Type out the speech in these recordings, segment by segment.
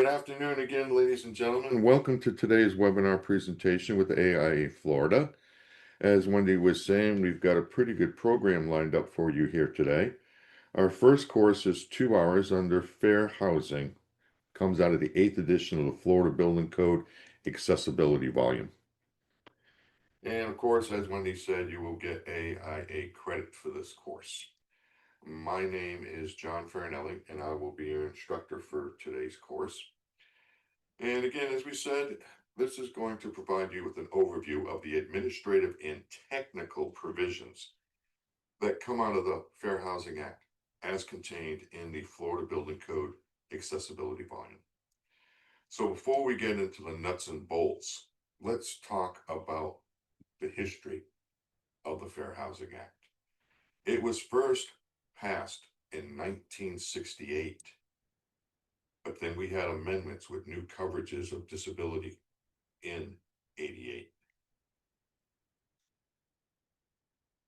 Good afternoon again, ladies and gentlemen. Welcome to today's webinar presentation with AIA Florida. As Wendy was saying, we've got a pretty good program lined up for you here today. Our first course is 2 hours under fair housing. Comes out of the 8th edition of the Florida Building Code Accessibility Volume. And of course, as Wendy said, you will get AIA credit for this course. My name is John Farinelli, and I will be your instructor for today's course. And again, as we said, this is going to provide you with an overview of the administrative and technical provisions that come out of the Fair Housing Act as contained in the Florida Building Code Accessibility Volume. So before we get into the nuts and bolts, let's talk about the history of the Fair Housing Act. It was first passed in 1968, but then we had amendments with new coverages of disability in 88.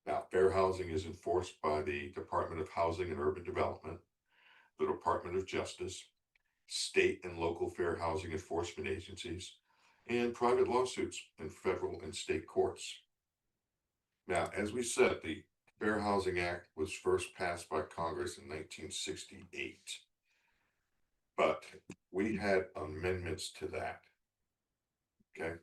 Now, fair housing is enforced by the Department of Housing and Urban Development, the Department of Justice, state and local fair housing enforcement agencies, and private lawsuits in federal and state courts. Now, as we said, the Fair Housing Act was first passed by Congress in 1968, but we had amendments to that. Okay.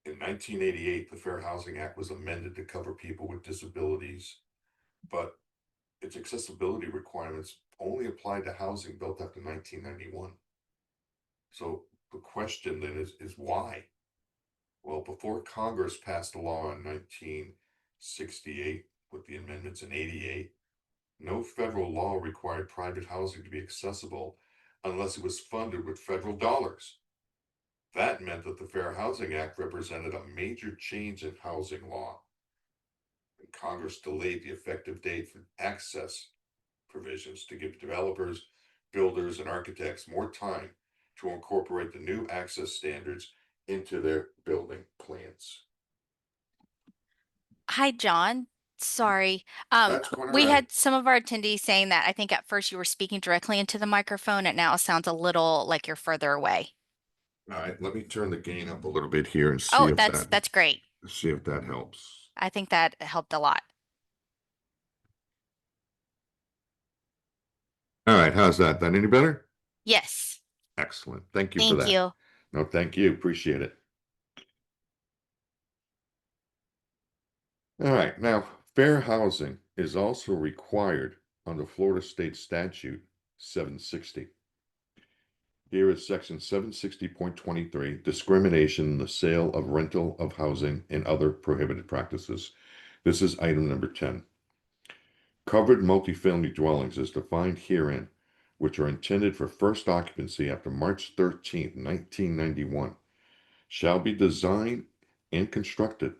In 1988, the Fair Housing Act was amended to cover people with disabilities, but its accessibility requirements only applied to housing built after 1991. So the question then is why? Well, before Congress passed a law in 1968 with the amendments in 88, no federal law required private housing to be accessible unless it was funded with federal dollars. That meant that the Fair Housing Act represented a major change in housing law. And Congress delayed the effective date for access provisions to give developers, builders, and architects more time to incorporate the new access standards into their building plans. Hi, John. Sorry. That's quite all We right. had some of our attendees saying that I think at first you were speaking directly into the microphone, and now it sounds a little like you're further away. All right, let me turn the gain up a little bit here and see Oh, if that's great. that helps. I think that helped a lot. All right, how's that? That any better? Yes. Excellent. Thank you for Thank that. you. No, thank you. Appreciate it. All right, now fair housing is also required under Florida State Statute 760. Here is section 760.23, discrimination in the sale of rental of housing and other prohibited practices. This is item number 10. Covered multifamily dwellings as defined herein, which are intended for first occupancy after March 13, 1991, shall be designed and constructed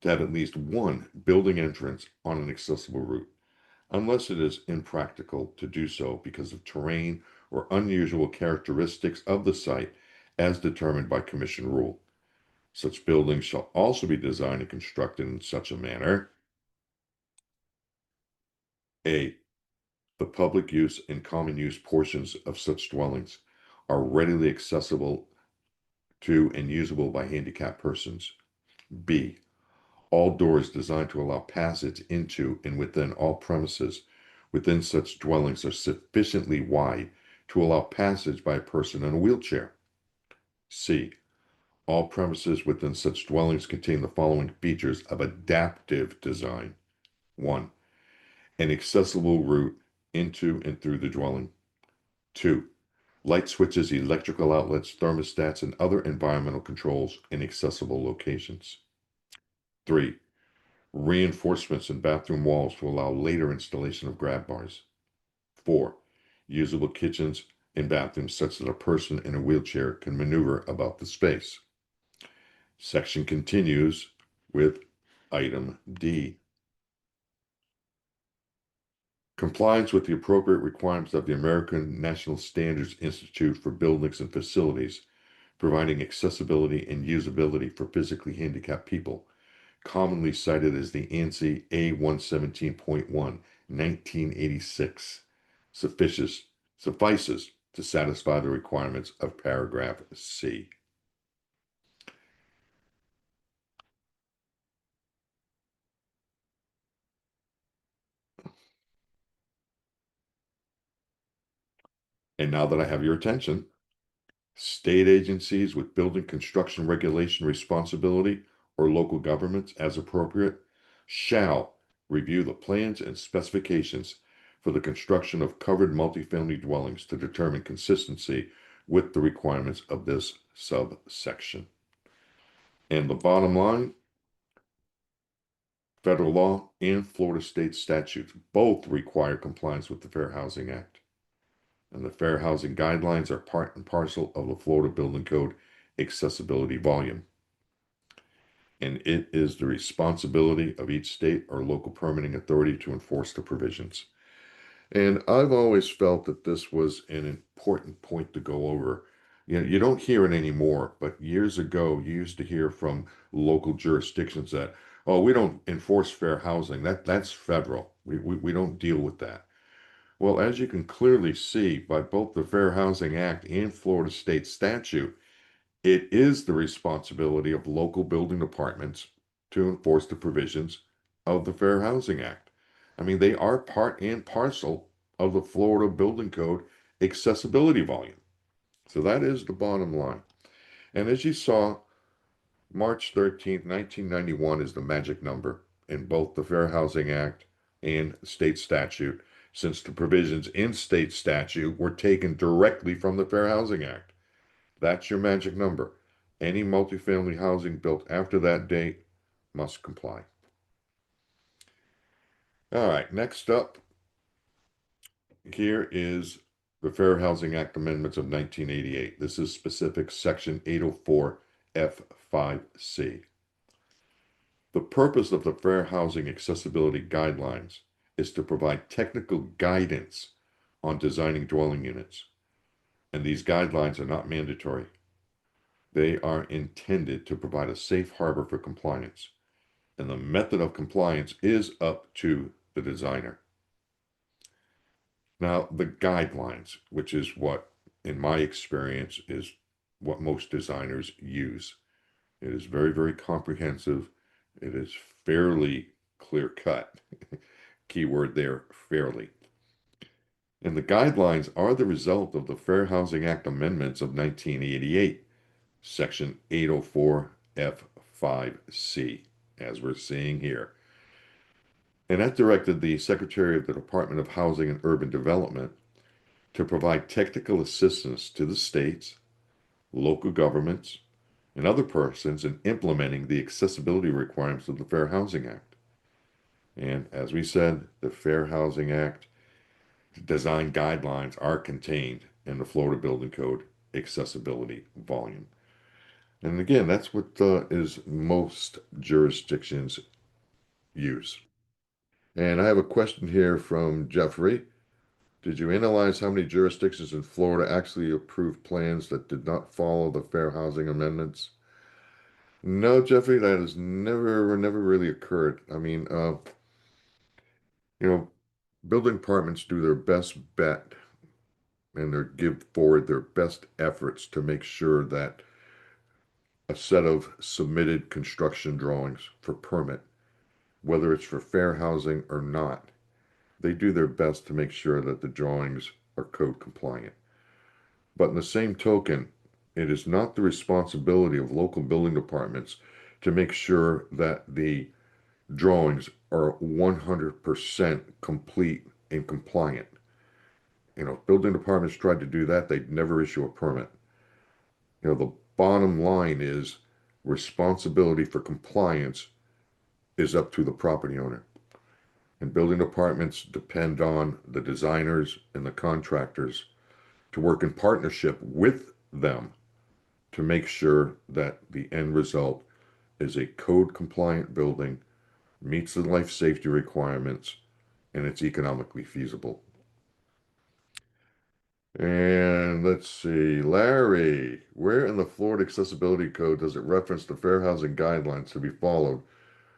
to have at least one building entrance on an accessible route, unless it is impractical to do so because of terrain or unusual characteristics of the site as determined by commission rule. Such buildings shall also be designed and constructed in such a manner: A. The public use and common use portions of such dwellings are readily accessible to and usable by handicapped persons. B. All doors designed to allow passage into and within all premises within such dwellings are sufficiently wide to allow passage by a person in a wheelchair. C. All premises within such dwellings contain the following features of adaptive design. 1. An accessible route into and through the dwelling. 2. Light switches, electrical outlets, thermostats, and other environmental controls in accessible locations. 3. Reinforcements in bathroom walls to allow later installation of grab bars. 4. Usable kitchens and bathrooms such that a person in a wheelchair can maneuver about the space. Section continues with item D. Compliance with the appropriate requirements of the American National Standards Institute for Buildings and Facilities, providing accessibility and usability for physically handicapped people, commonly cited as the ANSI A117.1, 1986, suffices to satisfy the requirements of paragraph C. And now that I have your attention, state agencies with building construction regulation responsibility or local governments as appropriate shall review the plans and specifications for the construction of covered multifamily dwellings to determine consistency with the requirements of this subsection. And the bottom line, federal law and Florida state statutes both require compliance with the Fair Housing Act. And the Fair Housing Guidelines are part and parcel of the Florida Building Code accessibility volume. And it is the responsibility of each state or local permitting authority to enforce the provisions. And I've always felt that this was an important point to go over. You know, you don't hear it anymore, but years ago, you used to hear from local jurisdictions that, oh, we don't enforce fair housing. That's federal. We don't deal with that. Well, as you can clearly see by both the Fair Housing Act and Florida state statute, it is the responsibility of local building departments to enforce the provisions of the Fair Housing Act. I mean, they are part and parcel of the Florida Building Code accessibility volume. So that is the bottom line. And as you saw, March 13th, 1991 is the magic number in both the Fair Housing Act and state statute, since the provisions in state statute were taken directly from the Fair Housing Act. That's your magic number. Any multifamily housing built after that date must comply. All right, next up here is the Fair Housing Act Amendments of 1988. This is specific Section 804 F5C. The purpose of the Fair Housing Accessibility Guidelines is to provide technical guidance on designing dwelling units, and these guidelines are not mandatory. They are intended to provide a safe harbor for compliance, and the method of compliance is up to the designer. Now, the guidelines, which is what, in my experience, is what most designers use. It is very, very comprehensive. It is fairly clear cut. Keyword there, fairly. And the guidelines are the result of the Fair Housing Act amendments of 1988, Section 804 F5C, as we're seeing here. And that directed the Secretary of the Department of Housing and Urban Development to provide technical assistance to the states, local governments, and other persons in implementing the accessibility requirements of the Fair Housing Act. And as we said, the Fair Housing Act design guidelines are contained in the Florida Building Code accessibility volume. And again, that's what is most jurisdictions use. And I have a question here from Jeffrey. Did you analyze how many jurisdictions in Florida actually approved plans that did not follow the Fair Housing Amendments? No, Jeffrey, that has never really occurred. I mean, you know, building departments do their best bet and they give forward their best efforts to make sure that a set of submitted construction drawings for permit, whether it's for fair housing or not, they do their best to make sure that the drawings are code compliant. But in the same token, it is not the responsibility of local building departments to make sure that the drawings are 100% complete and compliant. You know, if building departments tried to do that, they'd never issue a permit. You know, the bottom line is responsibility for compliance is up to the property owner. And building departments depend on the designers and the contractors to work in partnership with them to make sure that the end result is a code compliant building, meets the life safety requirements, and it's economically feasible. And let's see, Larry, where in the Florida Accessibility Code does it reference the fair housing guidelines to be followed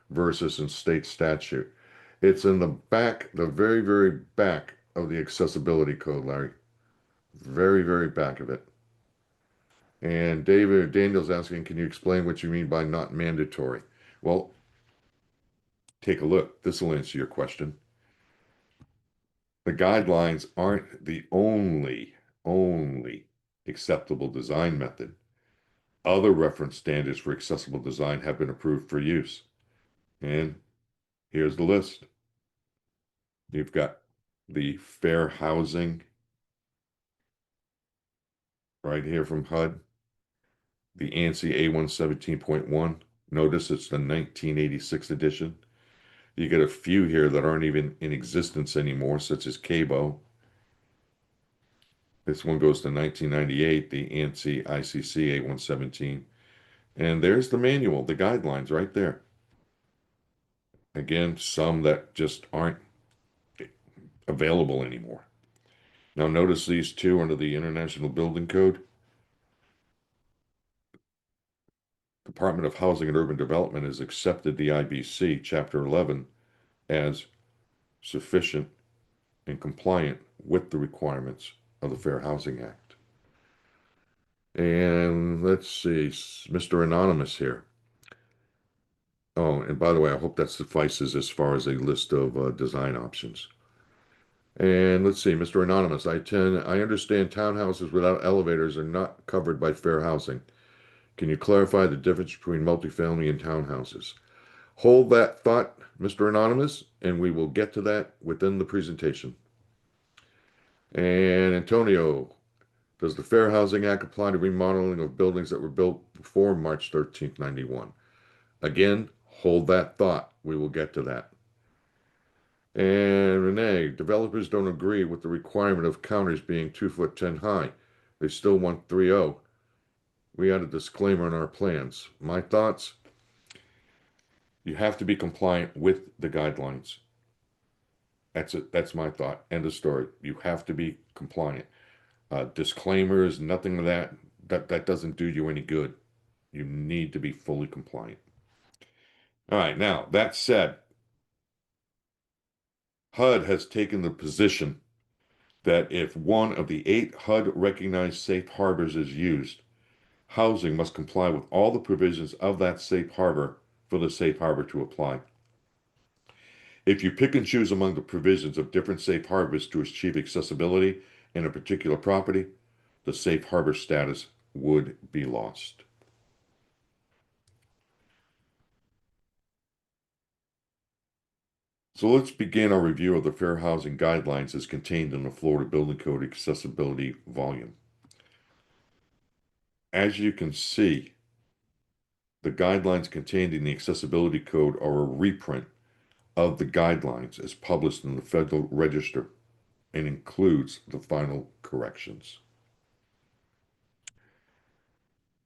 versus in state statute? It's in the back, the very, very back of the Accessibility Code, Larry. very, very back of it. And Daniel's asking, can you explain what you mean by not mandatory? Well, take a look. This will answer your question. The guidelines aren't the only acceptable design method. Other reference standards for accessible design have been approved for use. And here's the list. You've got the fair housing right here from HUD, the ANSI A117.1. Notice it's the 1986 edition. You get a few here that aren't even in existence anymore, such as CABO. This one goes to 1998, the ANSI ICC 8117. And there's the manual, the guidelines right there. Again, some that just aren't available anymore. Now, notice these two under the International Building Code. Department of Housing and Urban Development has accepted the IBC, Chapter 11, as sufficient and compliant with the requirements of the Fair Housing Act. And let's see, Mr. Anonymous here. Oh, and by the way, I hope that suffices as far as a list of design options. And let's see, Mr. Anonymous, I understand townhouses without elevators are not covered by fair housing. Can you clarify the difference between multifamily and townhouses? Hold that thought, Mr. Anonymous, and we will get to that within the presentation. And Antonio, does the Fair Housing Act apply to remodeling of buildings that were built before March 13th, 91? Again, hold that thought. We will get to that. And Renee, developers don't agree with the requirement of counters being 2 foot 10 high. They still want 3.0. We had a disclaimer in our plans. My thoughts, you have to be compliant with the guidelines. That's it. That's my thought. End of story. You have to be compliant. Disclaimers, nothing of that. That doesn't do you any good. You need to be fully compliant. All right. Now, that said, HUD has taken the position that if one of the 8 HUD recognized safe harbors is used, housing must comply with all the provisions of that safe harbor for the safe harbor to apply. If you pick and choose among the provisions of different safe harbors to achieve accessibility in a particular property, the safe harbor status would be lost. So let's begin our review of the Fair Housing Guidelines as contained in the Florida Building Code Accessibility Volume. As you can see, the guidelines contained in the Accessibility Code are a reprint of the guidelines as published in the Federal Register and includes the final corrections.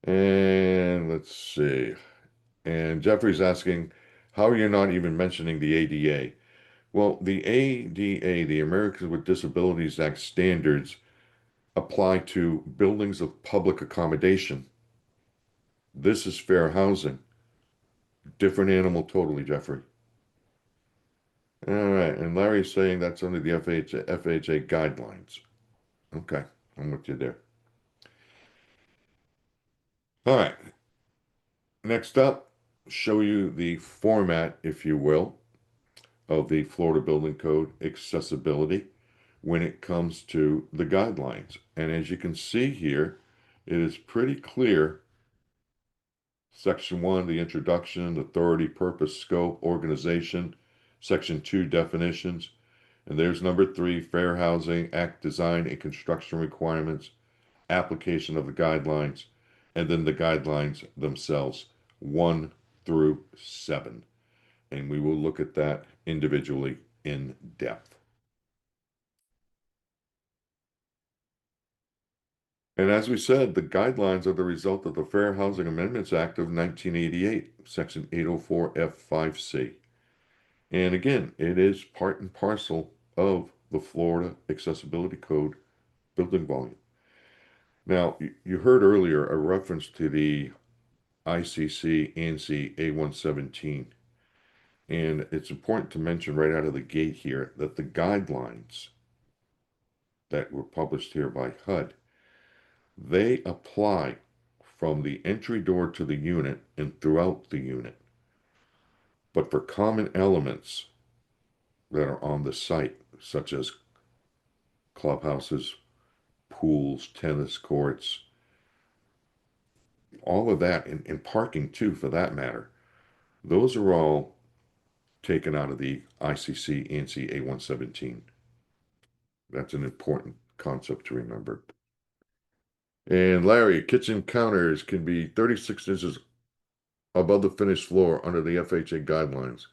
And let's see. And Jeffrey's asking, how are you not even mentioning the ADA? Well, the ADA, the Americans with Disabilities Act standards, apply to buildings of public accommodation. This is fair housing. Different animal totally, Jeffrey. All right, and Larry's saying that's under the FHA guidelines. Okay, I'm with you there. All right, next up, show you the format, if you will, of the Florida Building Code accessibility when it comes to the guidelines. And as you can see here, it is pretty clear. Section 1, the introduction, authority, purpose, scope, organization. Section 2, definitions. And there's number 3, Fair Housing Act design and construction requirements, application of the guidelines, and then the guidelines themselves, 1 through 7. And we will look at that individually in depth. And as we said, the guidelines are the result of the Fair Housing Amendments Act of 1988, Section 804 F5C. And again, it is part and parcel of the Florida Accessibility Code building volume. Now, you heard earlier a reference to the ICC ANSI A117. And it's important to mention right out of the gate here that the guidelines that were published here by HUD, they apply from the entry door to the unit and throughout the unit. But for common elements that are on the site, such as clubhouses, pools, tennis courts, all of that, and parking too, for that matter, those are all taken out of the ICC ANSI A117. That's an important concept to remember. And Larry, kitchen counters can be 36 inches above the finished floor under the FHA guidelines.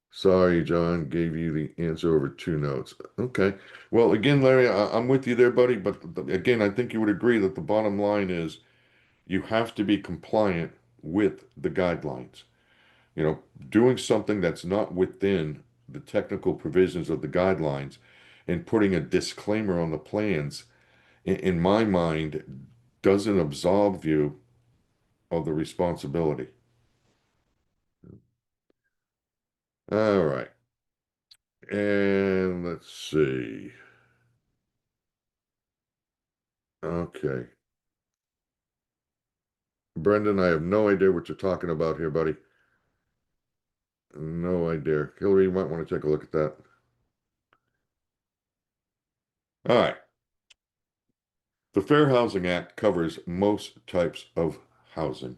Sorry, John, gave you the answer over two notes. Okay. Well, again, Larry, I'm with you there, buddy. But again, I think you would agree that the bottom line is you have to be compliant with the guidelines. You know, doing something that's not within the technical provisions of the guidelines and putting a disclaimer on the plans, in my mind, doesn't absolve you of the responsibility. All right. And let's see. Okay. Brendan, I have no idea what you're talking about here, buddy. No idea. Hillary, you might want to take a look at that. All right. The Fair Housing Act covers most types of housing.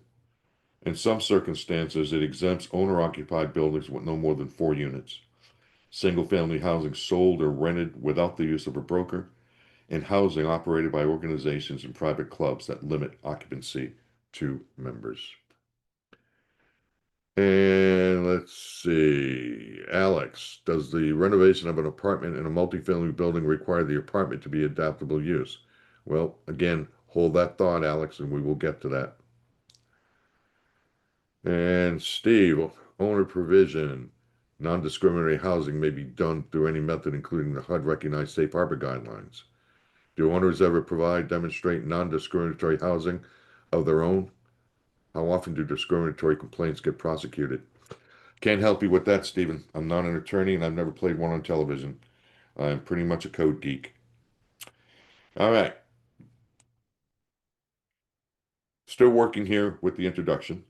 In some circumstances, it exempts owner-occupied buildings with no more than 4 units, single-family housing sold or rented without the use of a broker, and housing operated by organizations and private clubs that limit occupancy to members. And let's see, Alex, does the renovation of an apartment in a multifamily building require the apartment to be adaptable use? Well, again, hold that thought, Alex, and we will get to that. And Steve, owner provision, non-discriminatory housing may be done through any method, including the HUD recognized safe harbor guidelines. Do owners ever provide, demonstrate non-discriminatory housing of their own? How often do discriminatory complaints get prosecuted? Can't help you with that, Stephen. I'm not an attorney and I've never played one on television. I'm pretty much a code geek. All right. Still working here with the introduction.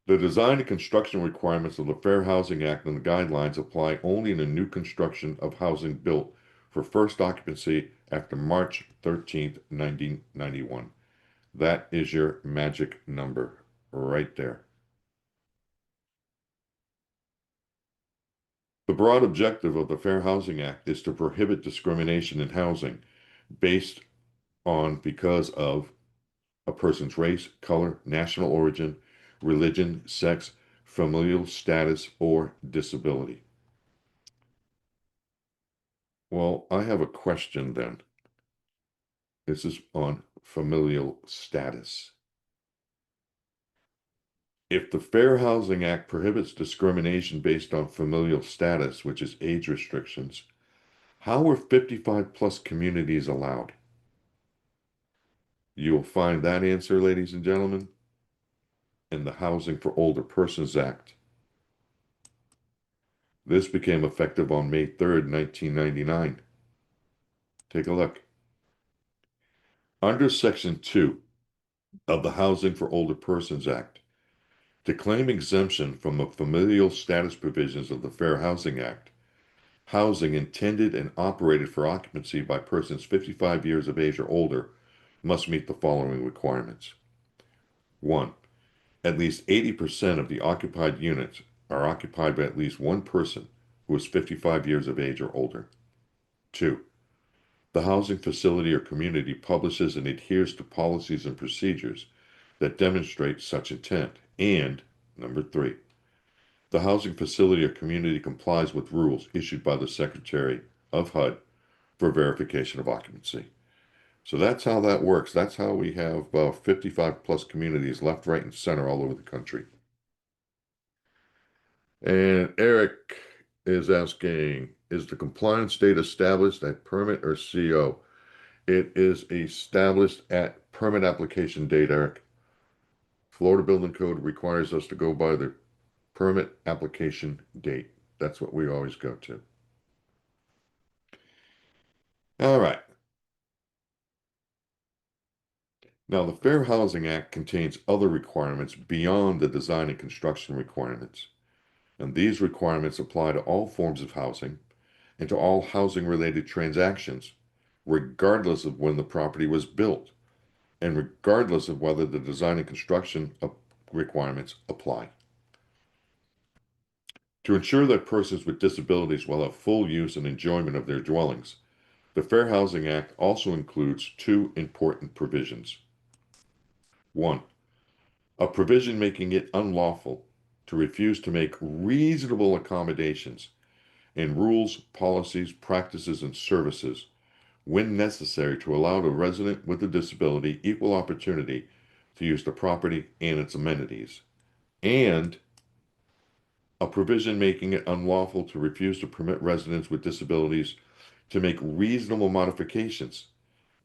The design and construction requirements of the Fair Housing Act and the guidelines apply only in a new construction of housing built for first occupancy after March 13th, 1991. That is your magic number right there. The broad objective of the Fair Housing Act is to prohibit discrimination in housing based on because of a person's race, color, national origin, religion, sex, familial status, or disability. Well, I have a question then. This is on familial status. If the Fair Housing Act prohibits discrimination based on familial status, which is age restrictions, how are 55 plus communities allowed? You'll find that answer, ladies and gentlemen, in the Housing for Older Persons Act. This became effective on May 3rd, 1999. Take a look. Under Section 2 of the Housing for Older Persons Act, to claim exemption from the familial status provisions of the Fair Housing Act, housing intended and operated for occupancy by persons 55 years of age or older must meet the following requirements. 1. At least 80% of the occupied units are occupied by at least one person who is 55 years of age or older. 2. The housing facility or community publishes and adheres to policies and procedures that demonstrate such intent. And number 3, the housing facility or community complies with rules issued by the Secretary of HUD for verification of occupancy. So that's how that works. That's how we have 55 plus communities left, right, and center all over the country. And Eric is asking, is the compliance date established at permit or CO? It is established at permit application date, Eric. Florida Building Code requires us to go by the permit application date. That's what we always go to. All right. Now, the Fair Housing Act contains other requirements beyond the design and construction requirements, and these requirements apply to all forms of housing and to all housing-related transactions, regardless of when the property was built and regardless of whether the design and construction requirements apply. To ensure that persons with disabilities will have full use and enjoyment of their dwellings, the Fair Housing Act also includes two important provisions. One, a provision making it unlawful to refuse to make reasonable accommodations in rules, policies, practices, and services when necessary to allow a resident with a disability equal opportunity to use the property and its amenities, and a provision making it unlawful to refuse to permit residents with disabilities to make reasonable modifications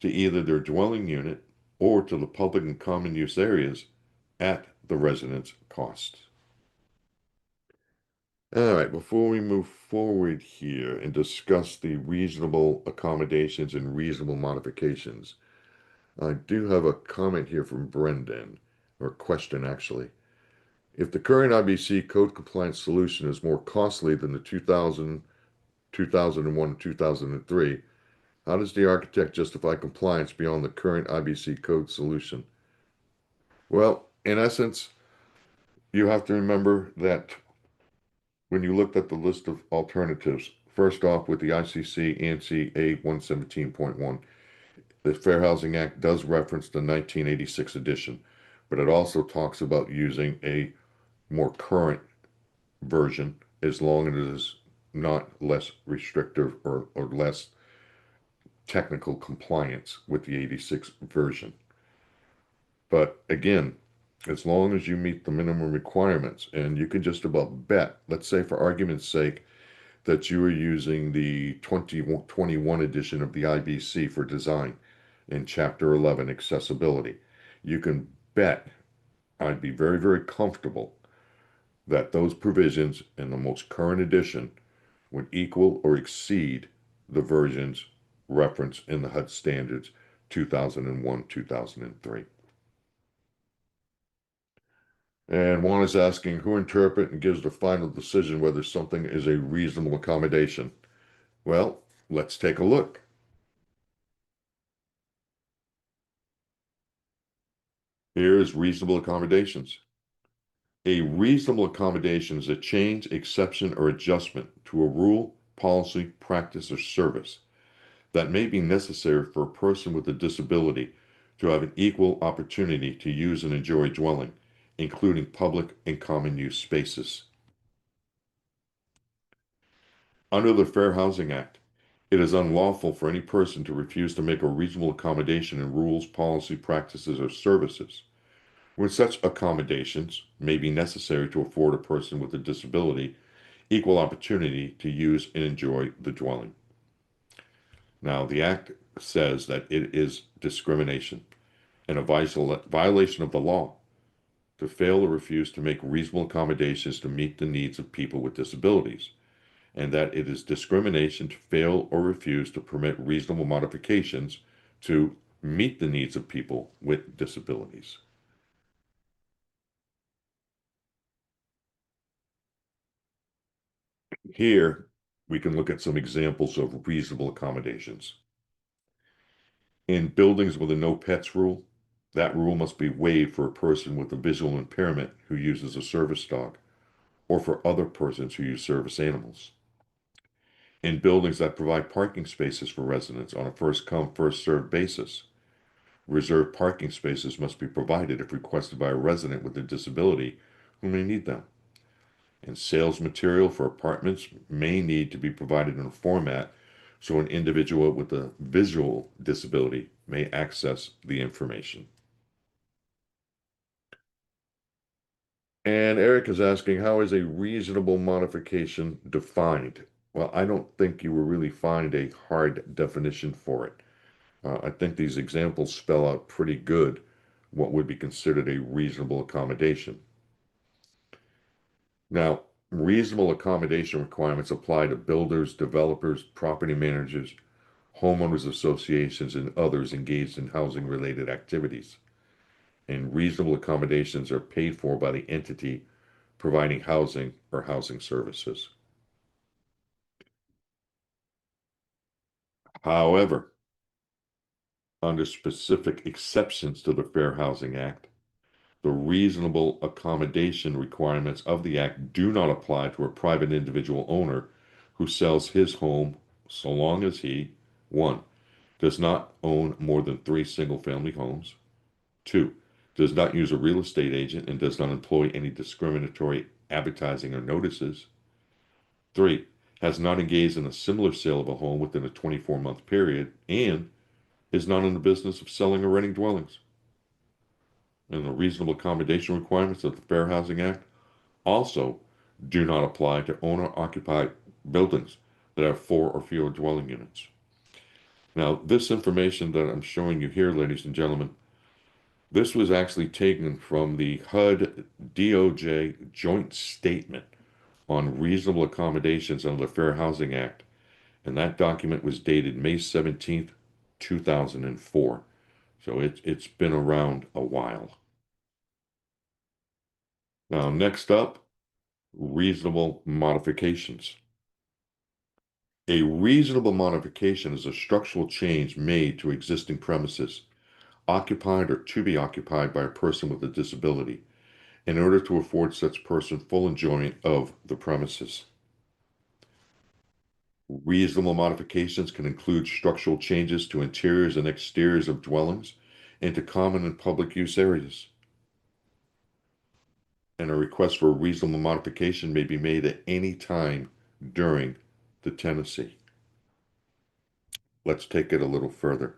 to either their dwelling unit or to the public and common use areas at the resident's cost. All right, before we move forward here and discuss the reasonable accommodations and reasonable modifications, I do have a comment here from Brendan, or a question actually. If the current IBC code compliance solution is more costly than the 2000, 2001, and 2003, how does the architect justify compliance beyond the current IBC code solution? Well, in essence, you have to remember that when you looked at the list of alternatives, first off with the ICC ANSI A 117.1, the Fair Housing Act does reference the 1986 edition, but it also talks about using a more current version as long as it is not less restrictive or less technical compliance with the 86 version. But again, as long as you meet the minimum requirements, and you can just about bet, let's say for argument's sake, that you are using the 2021 edition of the IBC for design in Chapter 11, accessibility. You can bet, I'd be very, very comfortable that those provisions in the most current edition would equal or exceed the versions referenced in the HUD standards 2001, 2003. And one is asking who interprets and gives the final decision whether something is a reasonable accommodation. Well, let's take a look. Here is reasonable accommodations. A reasonable accommodation is a change, exception, or adjustment to a rule, policy, practice, or service that may be necessary for a person with a disability to have an equal opportunity to use and enjoy a dwelling, including public and common use spaces. Under the Fair Housing Act, it is unlawful for any person to refuse to make a reasonable accommodation in rules, policy, practices, or services when such accommodations may be necessary to afford a person with a disability equal opportunity to use and enjoy the dwelling. Now, the Act says that it is discrimination and a violation of the law to fail or refuse to make reasonable accommodations to meet the needs of people with disabilities, and that it is discrimination to fail or refuse to permit reasonable modifications to meet the needs of people with disabilities. Here, we can look at some examples of reasonable accommodations. In buildings with a no pets rule, that rule must be waived for a person with a visual impairment who uses a service dog, or for other persons who use service animals. In buildings that provide parking spaces for residents on a first come, first served basis, reserved parking spaces must be provided if requested by a resident with a disability who may need them. And sales material for apartments may need to be provided in a format so an individual with a visual disability may access the information. And Eric is asking, how is a reasonable modification defined? Well, I don't think you will really find a hard definition for it. I think these examples spell out pretty good what would be considered a reasonable accommodation. Now, reasonable accommodation requirements apply to builders, developers, property managers, homeowners associations, and others engaged in housing-related activities. And reasonable accommodations are paid for by the entity providing housing or housing services. However, under specific exceptions to the Fair Housing Act, the reasonable accommodation requirements of the Act do not apply to a private individual owner who sells his home so long as he, 1, does not own more than 3 single-family homes, 2, does not use a real estate agent and does not employ any discriminatory advertising or notices, 3, has not engaged in a similar sale of a home within a 24-month period, and is not in the business of selling or renting dwellings. And the reasonable accommodation requirements of the Fair Housing Act also do not apply to owner-occupied buildings that have 4 or fewer dwelling units. Now, this information that I'm showing you here, ladies and gentlemen, this was actually taken from the HUD DOJ joint statement on reasonable accommodations under the Fair Housing Act, and that document was dated May 17th, 2004. So it's been around a while. Now, next up, reasonable modifications. A reasonable modification is a structural change made to existing premises, occupied or to be occupied by a person with a disability, in order to afford such person full enjoyment of the premises. Reasonable modifications can include structural changes to interiors and exteriors of dwellings and to common and public use areas. And a request for a reasonable modification may be made at any time during the tenancy. Let's take it a little further.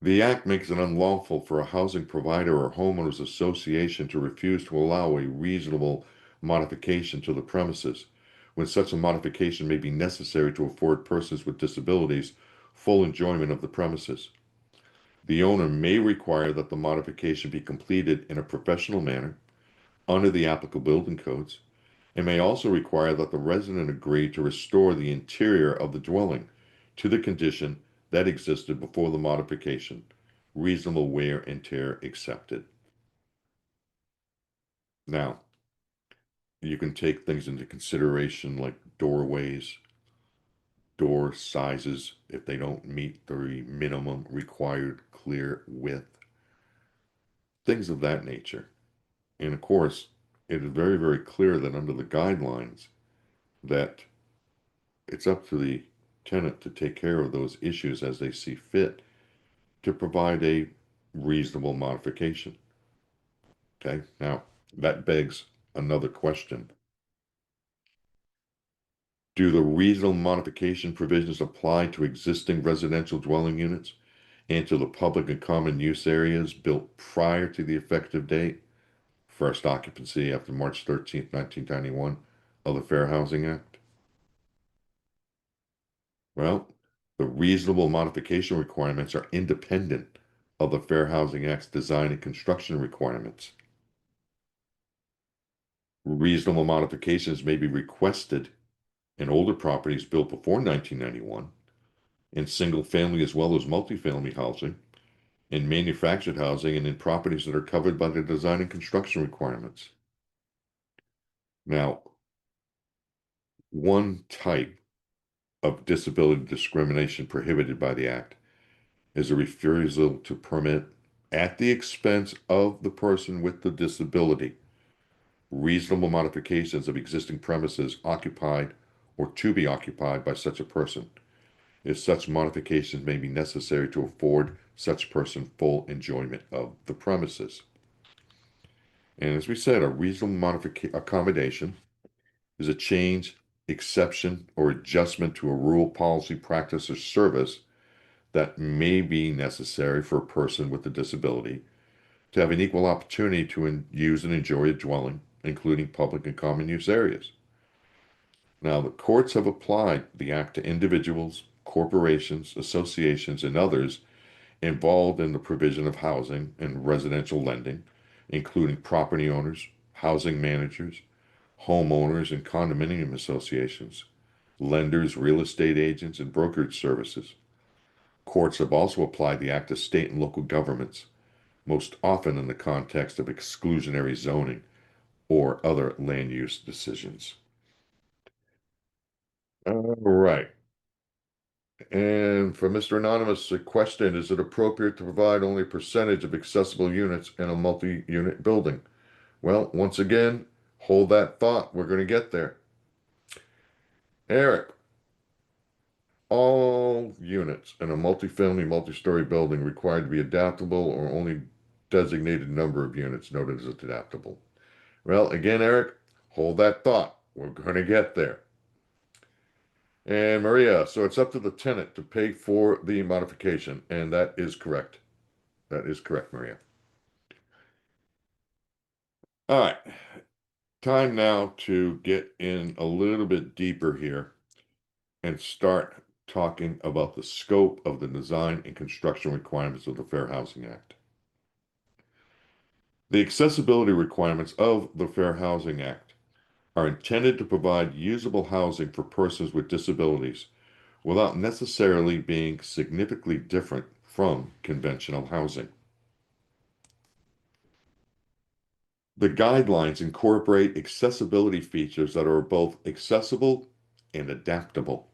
The Act makes it unlawful for a housing provider or homeowners association to refuse to allow a reasonable modification to the premises, when such a modification may be necessary to afford persons with disabilities full enjoyment of the premises. The owner may require that the modification be completed in a professional manner under the applicable building codes, and may also require that the resident agree to restore the interior of the dwelling to the condition that existed before the modification, reasonable wear and tear accepted. Now, you can take things into consideration like doorways, door sizes, if they don't meet the minimum required clear width, things of that nature. And of course, it is very, very clear that under the guidelines that it's up to the tenant to take care of those issues as they see fit to provide a reasonable modification. Okay, now that begs another question. Do the reasonable modification provisions apply to existing residential dwelling units and to the public and common use areas built prior to the effective date, first occupancy after March 13th, 1991, of the Fair Housing Act? Well, the reasonable modification requirements are independent of the Fair Housing Act's design and construction requirements. Reasonable modifications may be requested in older properties built before 1991, in single-family as well as multifamily housing, in manufactured housing, and in properties that are covered by the design and construction requirements. Now, one type of disability discrimination prohibited by the Act is a refusal to permit, at the expense of the person with the disability, reasonable modifications of existing premises occupied or to be occupied by such a person, if such modifications may be necessary to afford such person full enjoyment of the premises. And as we said, a reasonable accommodation is a change, exception, or adjustment to a rule, policy, practice, or service that may be necessary for a person with a disability to have an equal opportunity to use and enjoy a dwelling, including public and common use areas. Now, the courts have applied the Act to individuals, corporations, associations, and others involved in the provision of housing and residential lending, including property owners, housing managers, homeowners, and condominium associations. lenders, real estate agents, and brokerage services. Courts have also applied the act to state and local governments, most often in the context of exclusionary zoning or other land use decisions. All right. And for Mr. Anonymous, the question, is it appropriate to provide only a percentage of accessible units in a multi-unit building? Well, once again, hold that thought. We're going to get there. Eric, all units in a multifamily, multi-story building required to be adaptable or only designated number of units noted as adaptable? Well, again, Eric, hold that thought. We're going to get there. And Maria, so it's up to the tenant to pay for the modification, and that is correct. That is correct, Maria. All right, time now to get in a little bit deeper here and start talking about the scope of the design and construction requirements of the Fair Housing Act. The accessibility requirements of the Fair Housing Act are intended to provide usable housing for persons with disabilities without necessarily being significantly different from conventional housing. The guidelines incorporate accessibility features that are both accessible and adaptable.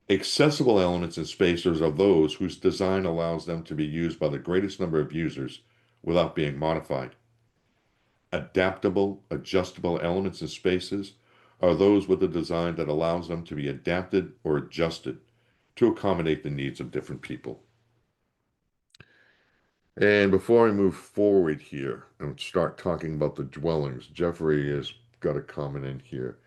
Accessible elements and spaces are those whose design allows them to be used by the greatest number of users without being modified. Adaptable, adjustable elements and spaces are those with a design that allows them to be adapted or adjusted to accommodate the needs of different people. And before I move forward here and start talking about the dwellings, Jeffrey has got a comment in here.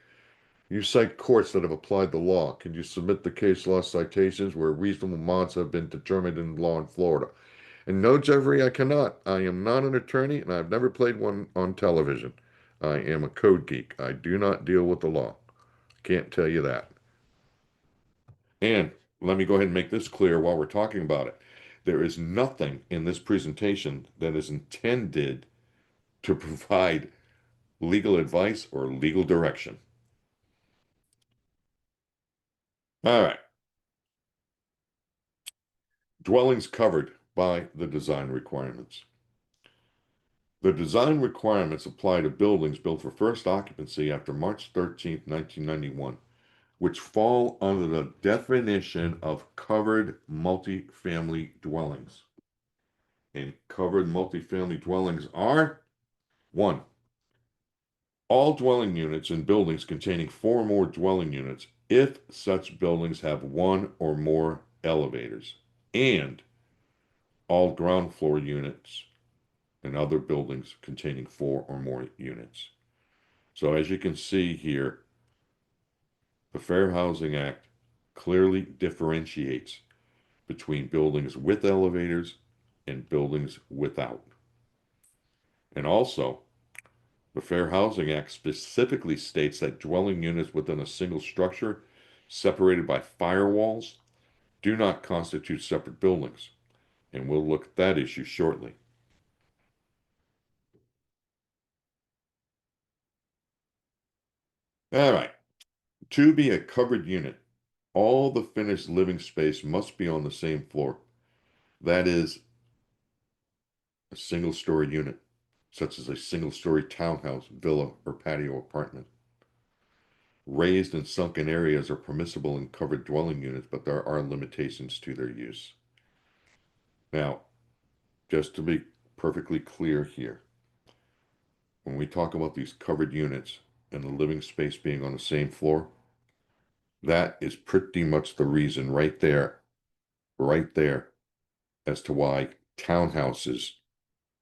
You cite courts that have applied the law. Can you submit the case law citations where reasonable amounts have been determined in law in Florida? And no, Jeffrey, I cannot. I am not an attorney, and I've never played one on television. I am a code geek. I do not deal with the law. Can't tell you that. And let me go ahead and make this clear while we're talking about it. There is nothing in this presentation that is intended to provide legal advice or legal direction. All right. Dwellings covered by the design requirements. The design requirements apply to buildings built for first occupancy after March 13th, 1991, which fall under the definition of covered multifamily dwellings. And covered multifamily dwellings are: one, all dwelling units in buildings containing four or more dwelling units if such buildings have one or more elevators, and all ground floor units and other buildings containing four or more units. So as you can see here, the Fair Housing Act clearly differentiates between buildings with elevators and buildings without. And also, the Fair Housing Act specifically states that dwelling units within a single structure separated by firewalls do not constitute separate buildings. And we'll look at that issue shortly. All right. To be a covered unit, all the finished living space must be on the same floor. That is a single-story unit, such as a single-story townhouse, villa, or patio apartment. Raised and sunken areas are permissible in covered dwelling units, but there are limitations to their use. Now, just to be perfectly clear here, when we talk about these covered units and the living space being on the same floor, that is pretty much the reason right there, as to why townhouses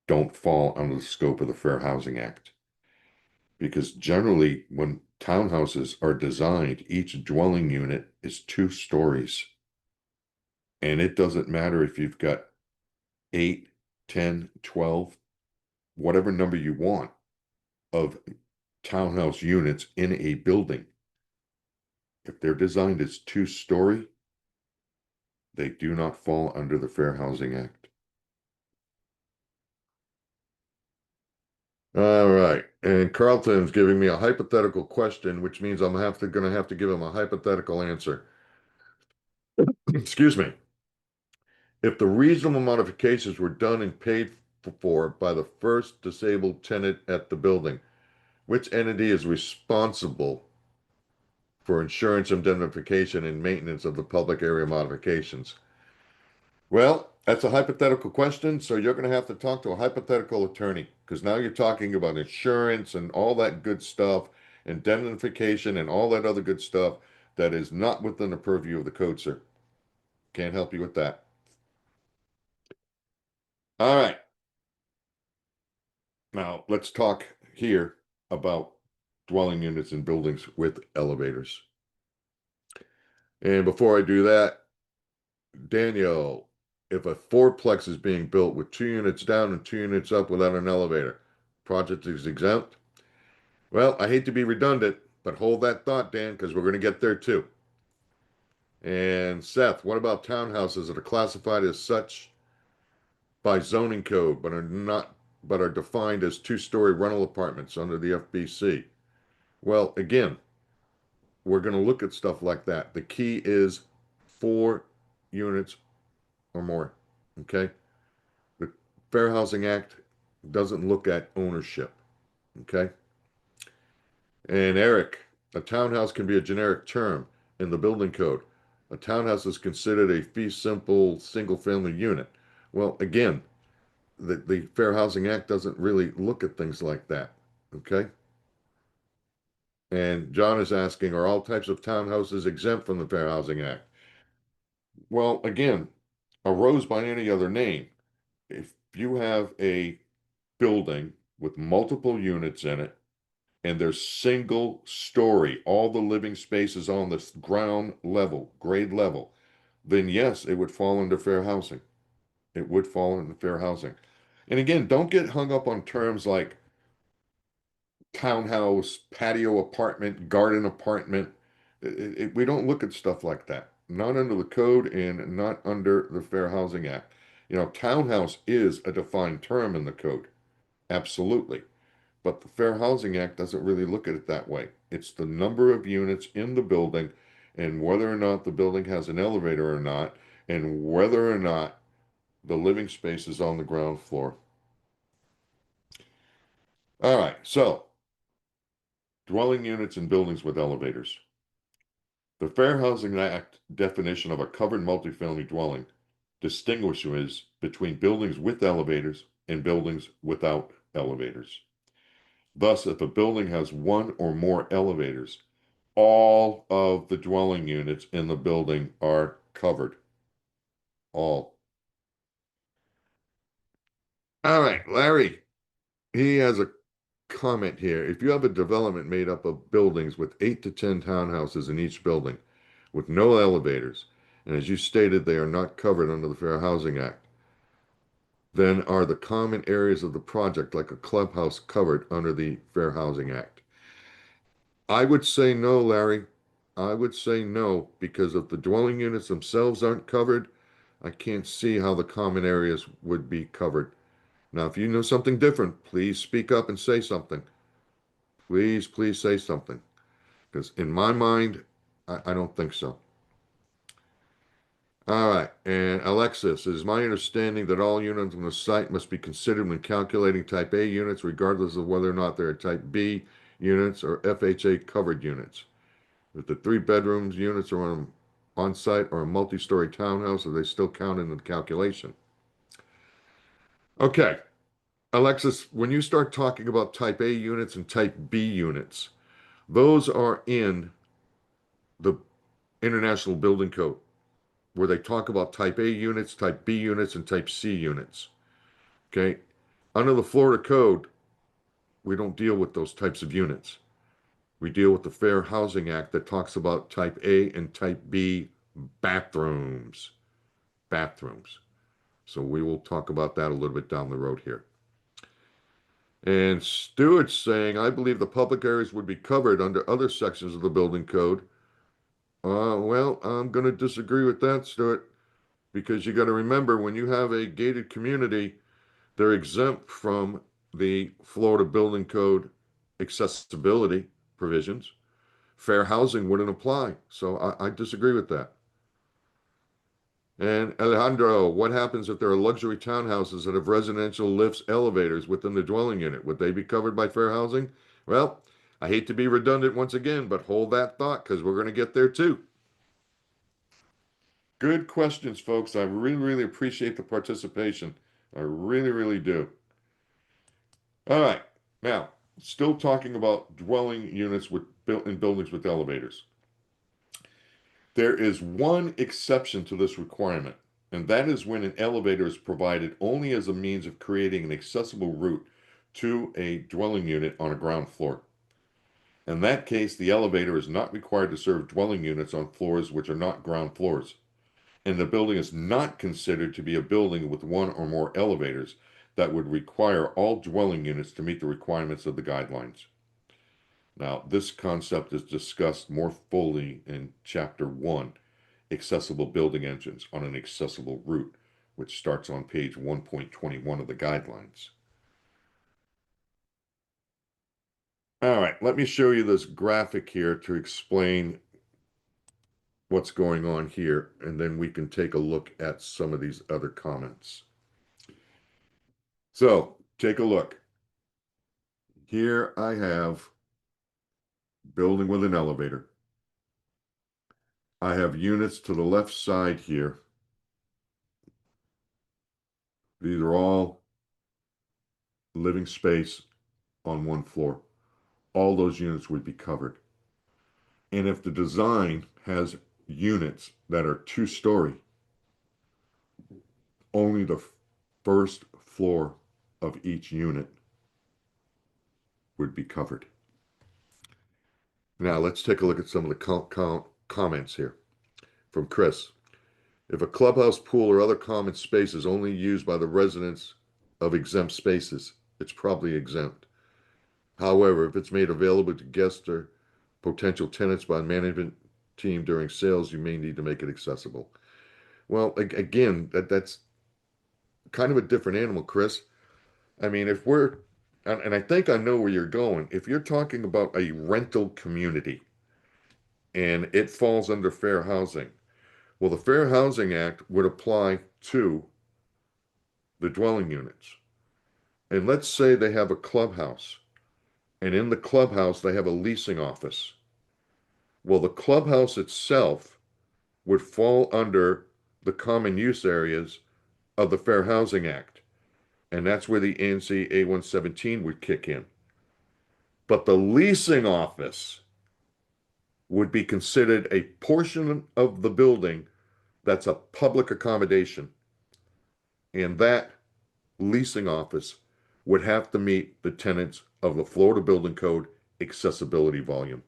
don't fall under the scope of the Fair Housing Act. Because generally, when townhouses are designed, each dwelling unit is 2 stories. And it doesn't matter if you've got 8, 10, 12, whatever number you want of townhouse units in a building. If they're designed as 2-story, they do not fall under the Fair Housing Act. All right. And Carlton's giving me a hypothetical question, which means gonna have to give him a hypothetical answer. Excuse me. If the reasonable modifications were done and paid for by the first disabled tenant at the building, which entity is responsible for insurance indemnification and maintenance of the public area modifications? Well, that's a hypothetical question, so you're going to have to talk to a hypothetical attorney because now you're talking about insurance and all that good stuff, indemnification and all that other good stuff that is not within the purview of the code, sir. Can't help you with that. All right. Now, let's talk here about dwelling units and buildings with elevators. And before I do that, Daniel, if a fourplex is being built with 2 units down and 2 units up without an elevator, project is exempt? Well, I hate to be redundant, but hold that thought, Dan, because we're going to get there too. And Seth, what about townhouses that are classified as such by zoning code, but are defined as two-story rental apartments under the FBC? Well, again, we're going to look at stuff like that. The key is 4 units or more. Okay. The Fair Housing Act doesn't look at ownership. Okay. And Eric, a townhouse can be a generic term in the building code. A townhouse is considered a fee simple single family unit. Well, again, the Fair Housing Act doesn't really look at things like that. Okay. And John is asking, are all types of townhouses exempt from the Fair Housing Act? Well, again, a rose by any other name. If you have a building with multiple units in it and they're single story, all the living spaces on the ground level, grade level, then yes, it would fall under fair housing. It would fall into fair housing. And again, don't get hung up on terms like townhouse, patio apartment, garden apartment. We don't look at stuff like that. Not under the code and not under the Fair Housing Act. You know, townhouse is a defined term in the code. Absolutely. But the Fair Housing Act doesn't really look at it that way. It's the number of units in the building and whether or not the building has an elevator or not, and whether or not the living space is on the ground floor. All right, so dwelling units and buildings with elevators. The Fair Housing Act definition of a covered multifamily dwelling distinguishes between buildings with elevators and buildings without elevators. Thus, if a building has one or more elevators, all of the dwelling units in the building are covered. All. All right, Larry, he has a comment here. If you have a development made up of buildings with 8 to 10 townhouses in each building with no elevators, and as you stated, they are not covered under the Fair Housing Act, then are the common areas of the project like a clubhouse covered under the Fair Housing Act? I would say no, Larry. I would say no, because if the dwelling units themselves aren't covered, I can't see how the common areas would be covered. Now, if you know something different, please speak up and say something. Please, please say something. Because in my mind, I don't think so. All right. And Alexis, it is my understanding that all units on the site must be considered when calculating type A units, regardless of whether or not they're type B units or FHA covered units. If the 3 bedrooms units are on site or a multi-story townhouse, are they still counted in the calculation? Okay. Alexis, when you start talking about type A units and type B units, those are in the International Building Code, where they talk about type A units, type B units, and type C units. Okay. Under the Florida Code, we don't deal with those types of units. We deal with the Fair Housing Act that talks about type A and type B bathrooms. Bathrooms. So we will talk about that a little bit down the road here. And Stewart's saying, I believe the public areas would be covered under other sections of the building code. Well, I'm going to disagree with that, Stewart, because you got to remember when you have a gated community, they're exempt from the Florida Building Code accessibility provisions, fair housing wouldn't apply. So I disagree with that. And Alejandro, what happens if there are luxury townhouses that have residential lifts, elevators within the dwelling unit? Would they be covered by fair housing? Well, I hate to be redundant once again, but hold that thought because we're going to get there too. Good questions, folks. I really, really appreciate the participation. I really, really do. All right. Now, still talking about dwelling units with built in buildings with elevators. There is one exception to this requirement, and that is when an elevator is provided only as a means of creating an accessible route to a dwelling unit on a ground floor. In that case, the elevator is not required to serve dwelling units on floors which are not ground floors, and the building is not considered to be a building with one or more elevators that would require all dwelling units to meet the requirements of the guidelines. Now, this concept is discussed more fully in Chapter 1, Accessible Building Engines on an Accessible Route, which starts on page 1.21 of the guidelines. All right, let me show you this graphic here to explain what's going on here, and then we can take a look at some of these other comments. So, take a look. Here I have building with an elevator. I have units to the left side here. These are all living space on one floor. All those units would be covered. And if the design has units that are two-story, only the first floor of each unit would be covered. Now let's take a look at some of the comments here from Chris. If a clubhouse, pool, or other common space is only used by the residents of exempt spaces, it's probably exempt. However, if it's made available to guests or potential tenants by the management team during sales, you may need to make it accessible. Well, again, that's kind of a different animal, Chris. I mean, if we're, and I think I know where you're going. If you're talking about a rental community and it falls under fair housing, well, the Fair Housing Act would apply to the dwelling units. And let's say they have a clubhouse, and in the clubhouse, they have a leasing office. Well, the clubhouse itself would fall under the common use areas of the Fair Housing Act. And that's where the ANC A117 would kick in. But the leasing office would be considered a portion of the building that's a public accommodation. And that leasing office would have to meet the tenets of the Florida Building Code accessibility volume.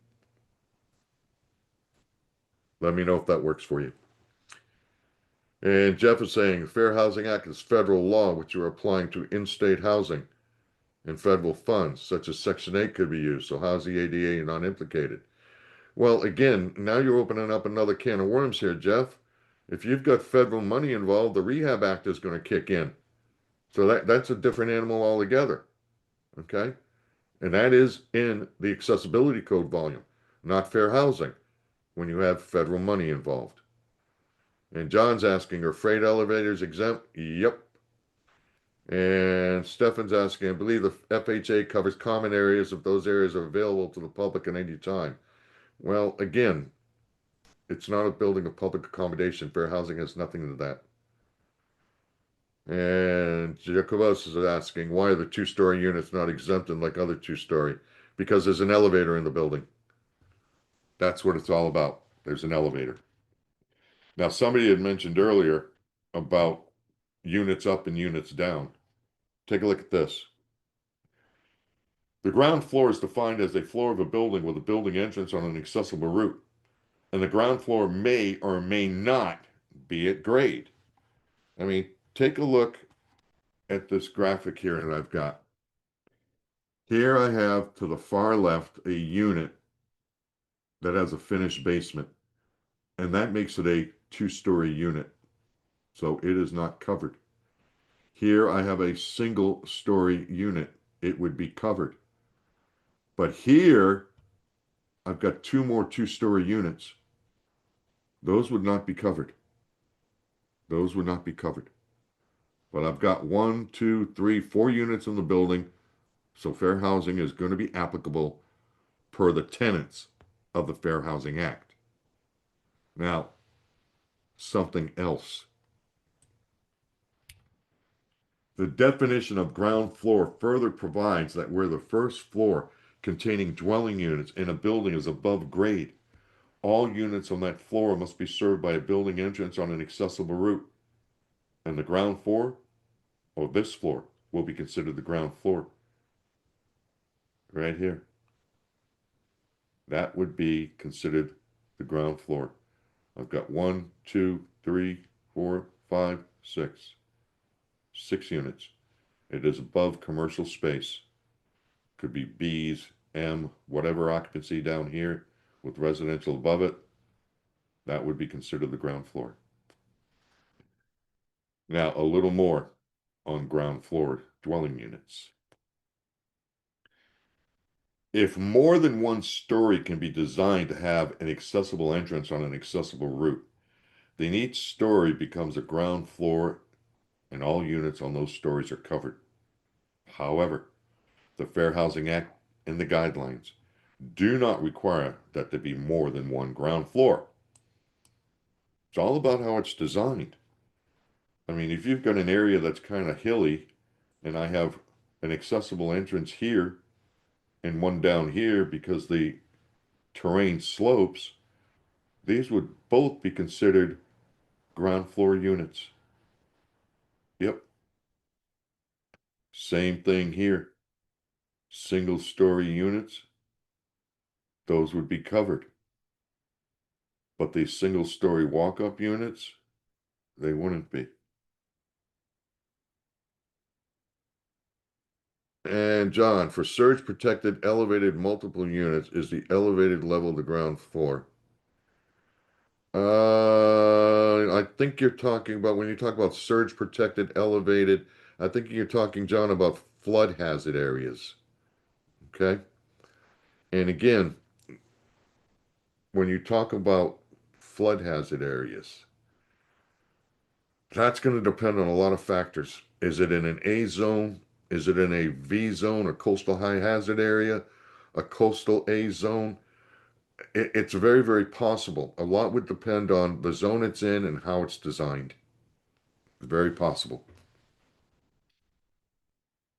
Let me know if that works for you. And Jeff is saying the Fair Housing Act is federal law, which you're applying to in-state housing and federal funds, such as Section 8 could be used. So how's the ADA not implicated? Well, again, now you're opening up another can of worms here, Jeff. If you've got federal money involved, the Rehab Act is going to kick in. So that's a different animal altogether. Okay? And that is in the accessibility code volume, not fair housing, when you have federal money involved. And John's asking, are freight elevators exempt? Yep. And Stefan's asking, I believe the FHA covers common areas if those areas are available to the public at any time. Well, again, it's not a building of public accommodation. Fair housing has nothing to that. And Jacobus is asking, why are the two-story units not exempted like other two-story? Because there's an elevator in the building. That's what it's all about. There's an elevator. Now, somebody had mentioned earlier about units up and units down. Take a look at this. The ground floor is defined as a floor of a building with a building entrance on an accessible route. And the ground floor may or may not be at grade. I mean, take a look at this graphic here that I've got. Here I have to the far left a unit that has a finished basement, and that makes it a two-story unit. So it is not covered. Here I have a single-story unit. It would be covered. But here, I've got two more two-story units. Those would not be covered. Those would not be covered. But I've got one, two, three, four units in the building, so fair housing is going to be applicable per the tenets of the Fair Housing Act. Now, something else. The definition of ground floor further provides that where the first floor containing dwelling units in a building is above grade, all units on that floor must be served by a building entrance on an accessible route. And the ground floor, or this floor, will be considered the ground floor. Right here. That would be considered the ground floor. I've got one, two, three, four, five, six. 6 units. It is above commercial space. Could be B's, M, whatever occupancy down here with residential above it. That would be considered the ground floor. Now, a little more on ground floor dwelling units. If more than one story can be designed to have an accessible entrance on an accessible route, then each story becomes a ground floor and all units on those stories are covered. However, the Fair Housing Act and the guidelines do not require that there be more than one ground floor. It's all about how it's designed. I mean, if you've got an area that's kind of hilly and I have an accessible entrance here and one down here because the terrain slopes, these would both be considered ground floor units. Yep. Same thing here. Single story units, those would be covered. But these single story walk-up units, they wouldn't be. And John, for surge protected elevated multiple units, is the elevated level of the ground floor? I think you're talking about, when you talk about surge protected elevated, I think you're talking, John, about flood hazard areas. Okay. And again, when you talk about flood hazard areas, that's going to depend on a lot of factors. Is it in an A zone? Is it in a V zone, a coastal high hazard area, a coastal A zone? It's very, very possible. A lot would depend on the zone it's in and how it's designed. Very possible.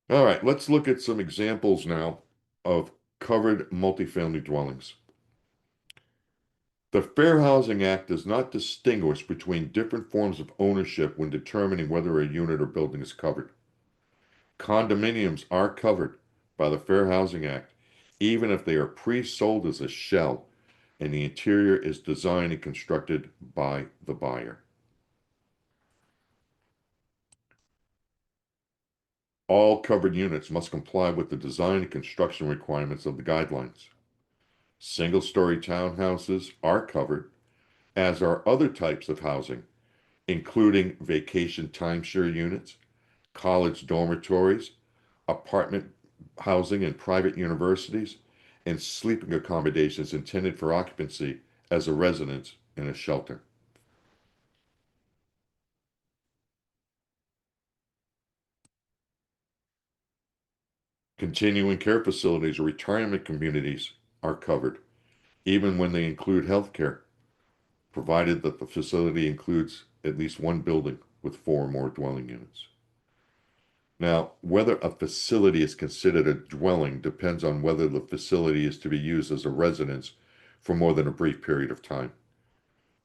All right, let's look at some examples now of covered multifamily dwellings. The Fair Housing Act does not distinguish between different forms of ownership when determining whether a unit or building is covered. Condominiums are covered by the Fair Housing Act, even if they are pre-sold as a shell and the interior is designed and constructed by the buyer. All covered units must comply with the design and construction requirements of the guidelines. Single-story townhouses are covered, as are other types of housing, including vacation timeshare units, college dormitories, apartment housing in private universities, and sleeping accommodations intended for occupancy as a residence in a shelter. Continuing care facilities or retirement communities are covered, even when they include health care, provided that the facility includes at least one building with four or more dwelling units. Now, whether a facility is considered a dwelling depends on whether the facility is to be used as a residence for more than a brief period of time.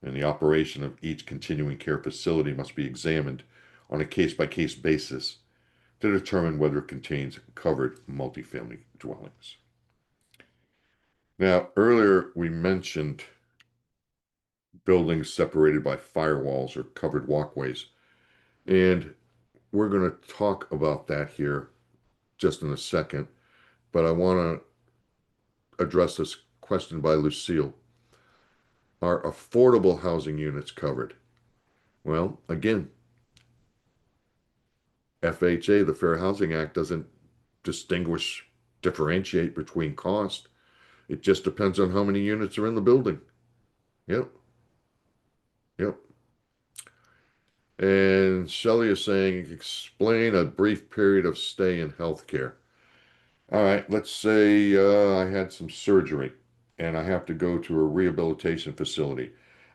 And the operation of each continuing care facility must be examined on a case-by-case basis to determine whether it contains covered multifamily dwellings. Now, earlier we mentioned buildings separated by firewalls or covered walkways, and we're going to talk about that here just in a second, but I want to address this question by Lucille. Are affordable housing units covered? Well, again, FHA, the Fair Housing Act, doesn't distinguish differentiate between cost. It just depends on how many units are in the building. Yep, yep. And Shelley is saying, explain a brief period of stay in healthcare. All right, let's say I had some surgery and I have to go to a rehabilitation facility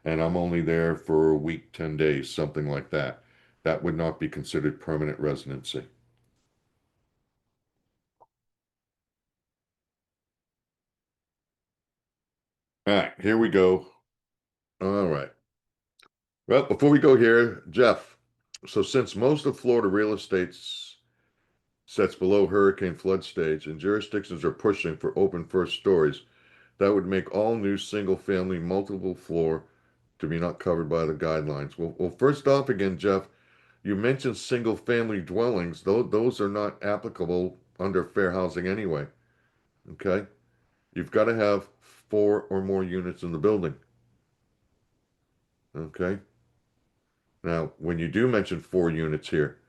and I'm only there for a week, 10 days, something like that. That would not be considered permanent residency. All right, here we go. All right. Well, before we go here, Jeff, so since most of Florida real estate sets below hurricane flood stage and jurisdictions are pushing for open first stories, that would make all new single family multiple floor to be not covered by the guidelines. Well, first off, again, Jeff, you mentioned single family dwellings. Those are not applicable under fair housing anyway. Okay? You've got to have four or more units in the building. Okay? Now, when you do mention four units here,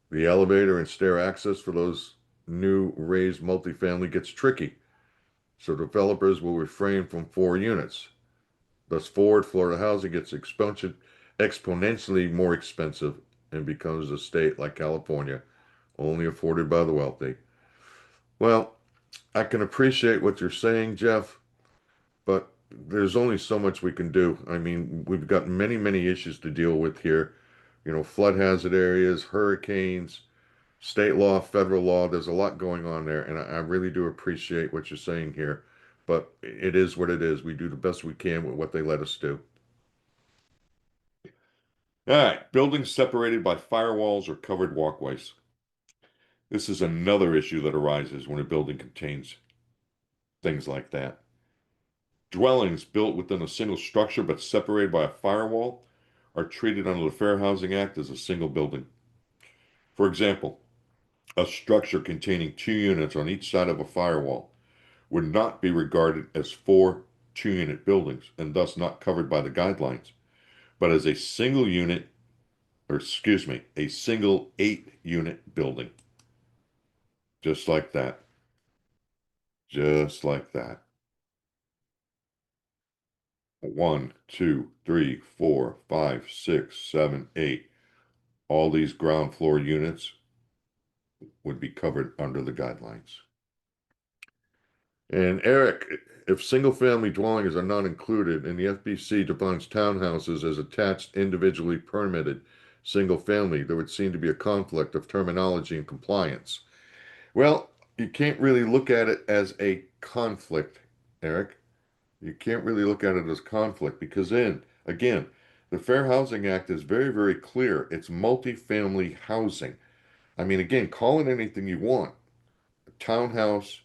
the elevator and stair access for those new raised multifamily gets tricky. So developers will refrain from four units. Thus forward, Florida housing gets exponentially more expensive and becomes a state like California, only afforded by the wealthy. Well, I can appreciate what you're saying, Jeff, but there's only so much we can do. I mean, we've got many, many issues to deal with here. You know, flood hazard areas, hurricanes, state law, federal law. There's a lot going on there, and I really do appreciate what you're saying here. But it is what it is. We do the best we can with what they let us do. All right, buildings separated by firewalls or covered walkways. This is another issue that arises when a building contains things like that. Dwellings built within a single structure but separated by a firewall are treated under the Fair Housing Act as a single building. For example, a structure containing two units on each side of a firewall would not be regarded as four two-unit buildings and thus not covered by the guidelines, but as a single unit, or excuse me, a single 8-unit building. Just like that. Just like that. One, two, three, four, five, six, seven, eight. All these ground floor units would be covered under the guidelines. And Eric, if single family dwellings are not included and the FBC defines townhouses as attached individually permitted single family, there would seem to be a conflict of terminology and compliance. Well, you can't really look at it as a conflict, Eric. You can't really look at it as conflict because then, again, the Fair Housing Act is very, very clear. It's multifamily housing. I mean, again, call it anything you want. Townhouse,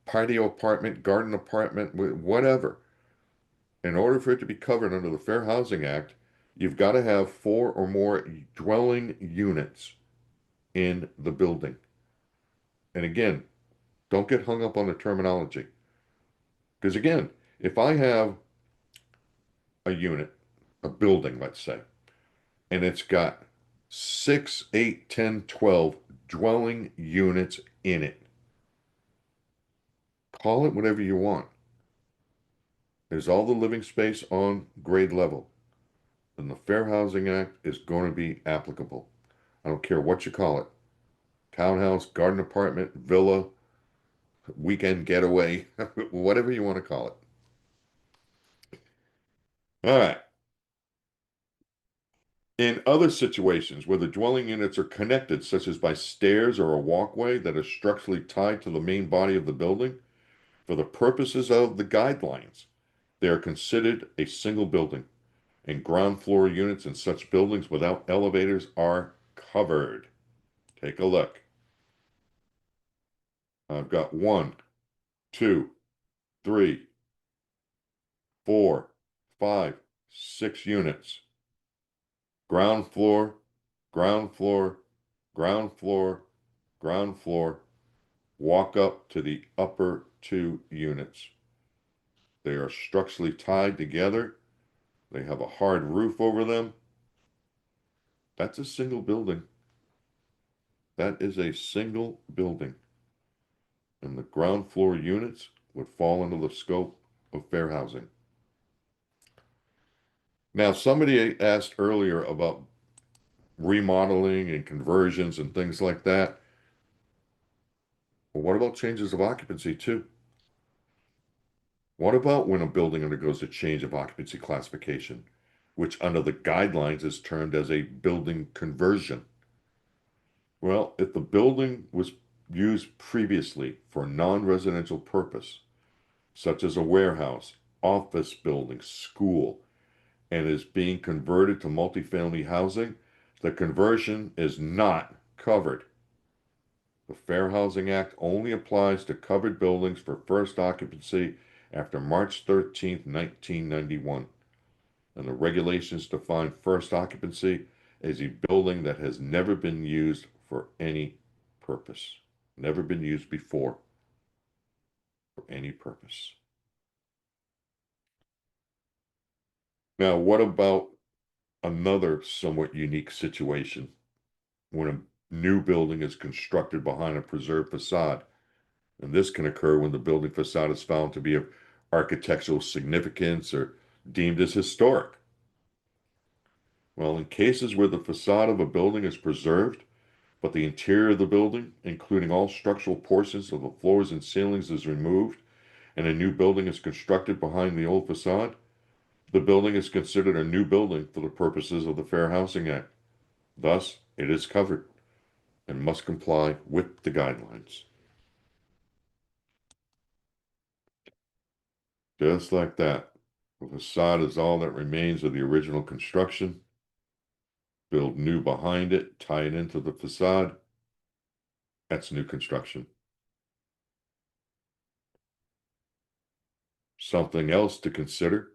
patio apartment, garden apartment, whatever. In order for it to be covered under the Fair Housing Act, you've got to have four or more dwelling units in the building. And again, don't get hung up on the terminology. Because again, if I have a unit, a building, let's say, and it's got 6, 8, 10, 12 dwelling units in it, call it whatever you want. Is all the living space on grade level? Then the Fair Housing Act is going to be applicable. I don't care what you call it. Townhouse, garden apartment, villa, weekend getaway, whatever you want to call it. All right. In other situations where the dwelling units are connected, such as by stairs or a walkway that is structurally tied to the main body of the building, for the purposes of the guidelines, they are considered a single building, and ground floor units in such buildings without elevators are covered. Take a look. I've got 1, 2, 3, 4, 5, 6 units. Ground floor, ground floor, ground floor, ground floor. Walk up to the upper 2 units. They are structurally tied together. They have a hard roof over them. That's a single building. That is a single building, and the ground floor units would fall under the scope of fair housing. Now, somebody asked earlier about remodeling and conversions and things like that. Well, what about changes of occupancy too? What about when a building undergoes a change of occupancy classification, which under the guidelines is termed as a building conversion? Well, if the building was used previously for a non-residential purpose, such as a warehouse, office building, school, and is being converted to multifamily housing, the conversion is not covered. The Fair Housing Act only applies to covered buildings for first occupancy after March 13th, 1991, and the regulations define first occupancy as a building that has never been used for any purpose, never been used before for any purpose. Now, what about another somewhat unique situation when a new building is constructed behind a preserved facade? And this can occur when the building facade is found to be of architectural significance or deemed as historic. Well, in cases where the facade of a building is preserved, but the interior of the building, including all structural portions of the floors and ceilings, is removed, and a new building is constructed behind the old facade, the building is considered a new building for the purposes of the Fair Housing Act. Thus, it is covered and must comply with the guidelines. Just like that. The facade is all that remains of the original construction. Build new behind it, tie it into the facade. That's new construction. Something else to consider,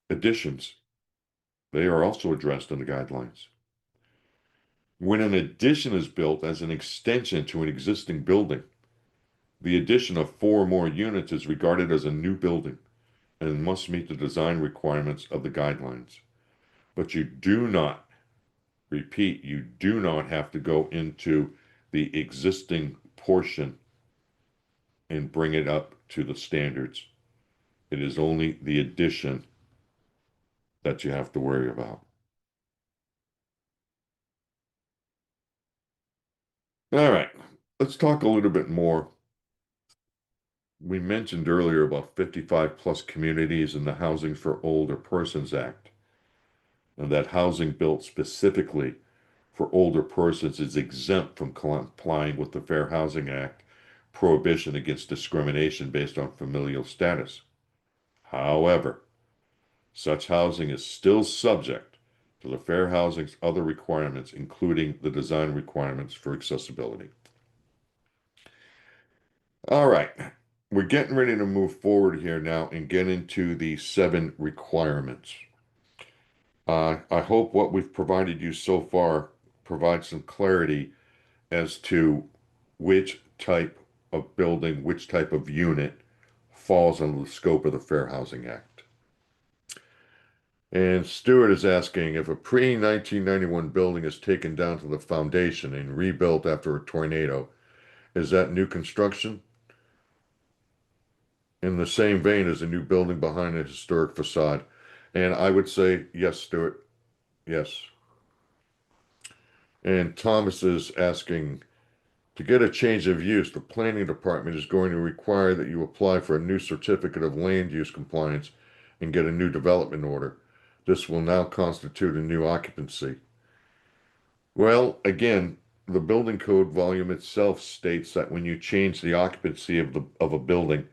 additions. They are also addressed in the guidelines. When an addition is built as an extension to an existing building, the addition of 4 or more units is regarded as a new building and must meet the design requirements of the guidelines. But you do not, repeat, you do not have to go into the existing portion and bring it up to the standards. It is only the addition that you have to worry about. All right, let's talk a little bit more. We mentioned earlier about 55 plus communities in the Housing for Older Persons Act, and that housing built specifically for older persons is exempt from complying with the Fair Housing Act prohibition against discrimination based on familial status. However, such housing is still subject to the Fair Housing's other requirements, including the design requirements for accessibility. All right, we're getting ready to move forward here now and get into the 7 requirements. I hope what we've provided you so far provides some clarity as to which type of building, which type of unit falls under the scope of the Fair Housing Act. And Stuart is asking if a pre-1991 building is taken down to the foundation and rebuilt after a tornado, is that new construction? In the same vein as a new building behind a historic facade? And I would say yes, Stuart. Yes. And Thomas is asking, to get a change of use, the planning department is going to require that you apply for a new certificate of land use compliance and get a new development order. This will now constitute a new occupancy. Well, again, the building code volume itself states that when you change the occupancy of a building,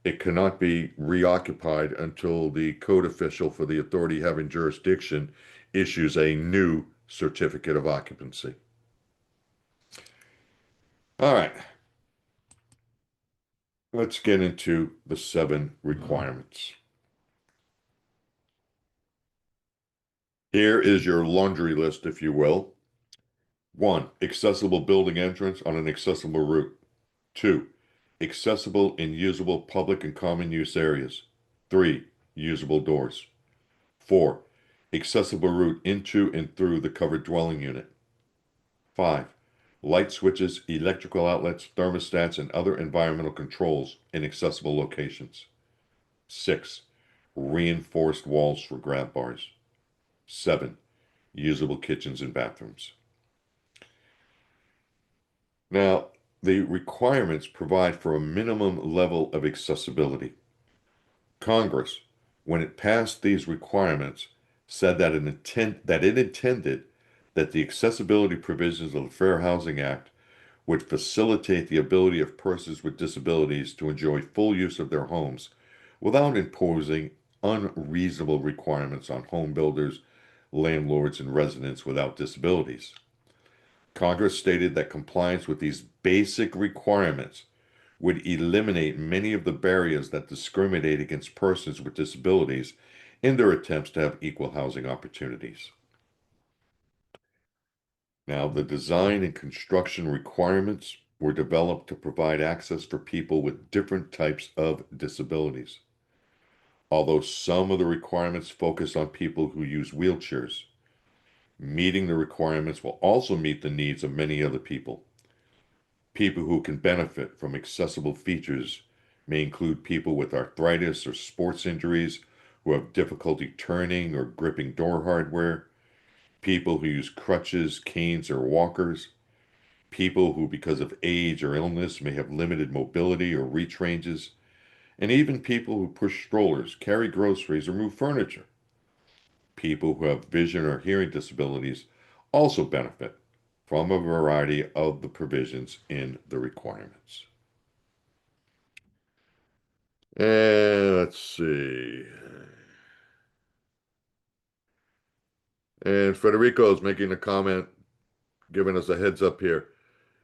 it cannot be reoccupied until the code official for the authority having jurisdiction issues a new certificate of occupancy. All right, let's get into the 7 requirements. Here is your laundry list, if you will. 1, accessible building entrance on an accessible route. 2, accessible and usable public and common use areas. 3, usable doors. 4, accessible route into and through the covered dwelling unit. 5, light switches, electrical outlets, thermostats, and other environmental controls in accessible locations. 6. Reinforced walls for grab bars. 7. Usable kitchens and bathrooms. Now, the requirements provide for a minimum level of accessibility. Congress, when it passed these requirements, said that it intended that the accessibility provisions of the Fair Housing Act would facilitate the ability of persons with disabilities to enjoy full use of their homes without imposing unreasonable requirements on home builders, landlords, and residents without disabilities. Congress stated that compliance with these basic requirements would eliminate many of the barriers that discriminate against persons with disabilities in their attempts to have equal housing opportunities. Now, the design and construction requirements were developed to provide access for people with different types of disabilities. Although some of the requirements focus on people who use wheelchairs, meeting the requirements will also meet the needs of many other people. People who can benefit from accessible features may include people with arthritis or sports injuries who have difficulty turning or gripping door hardware, people who use crutches, canes, or walkers, people who, because of age or illness, may have limited mobility or reach ranges, and even people who push strollers, carry groceries, or move furniture. People who have vision or hearing disabilities also benefit from a variety of the provisions in the requirements. And let's see. And Federico is making a comment, giving us a heads up here.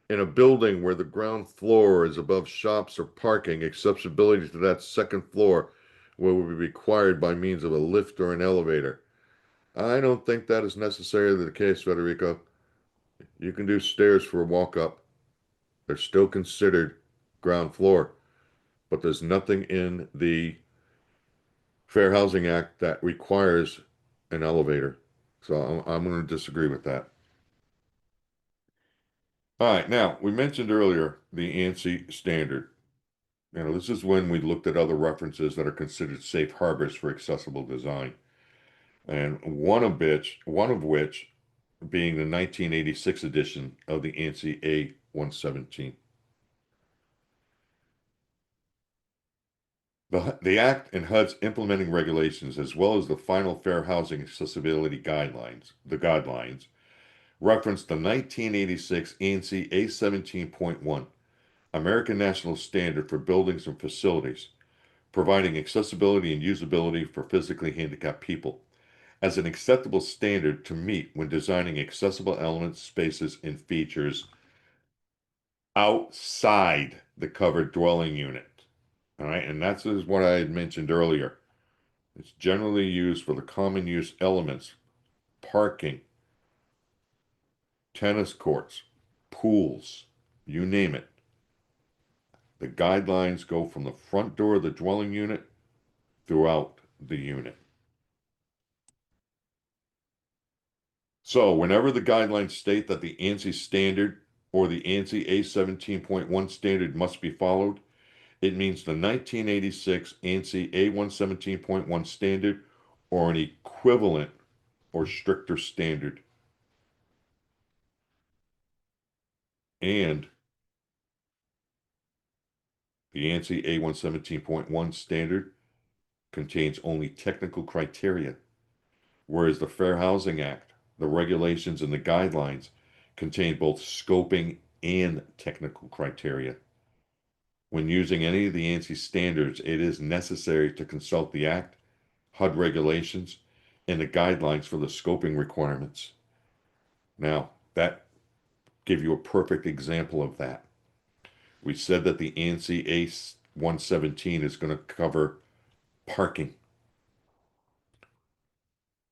In a building where the ground floor is above shops or parking, accessibility to that second floor will be required by means of a lift or an elevator. I don't think that is necessarily the case, Federico. You can do stairs for a walk up. They're still considered ground floor, but there's nothing in the Fair Housing Act that requires an elevator. So I'm going to disagree with that. All right, now we mentioned earlier the ANSI standard. This is when we looked at other references that are considered safe harbors for accessible design, and one of which being the 1986 edition of the ANSI A117. The Act and HUD's implementing regulations, as well as the final Fair Housing Accessibility Guidelines, the guidelines, reference the 1986 ANSI A17.1, American National Standard for Buildings and Facilities, providing accessibility and usability for physically handicapped people, as an acceptable standard to meet when designing accessible elements, spaces, and features outside the covered dwelling unit. All right, and that's what I had mentioned earlier. It's generally used for the common use elements, parking, tennis courts, pools, you name it. The guidelines go from the front door of the dwelling unit throughout the unit. So whenever the guidelines state that the ANSI standard or the ANSI A17.1 standard must be followed, it means the 1986 ANSI A117.1 standard or an equivalent or stricter standard. And the ANSI A117.1 standard contains only technical criteria, whereas the Fair Housing Act, the regulations, and the guidelines contain both scoping and technical criteria. When using any of the ANSI standards, it is necessary to consult the Act, HUD regulations, and the guidelines for the scoping requirements. Now, that give you a perfect example of that. We said that the ANSI A117 is going to cover parking,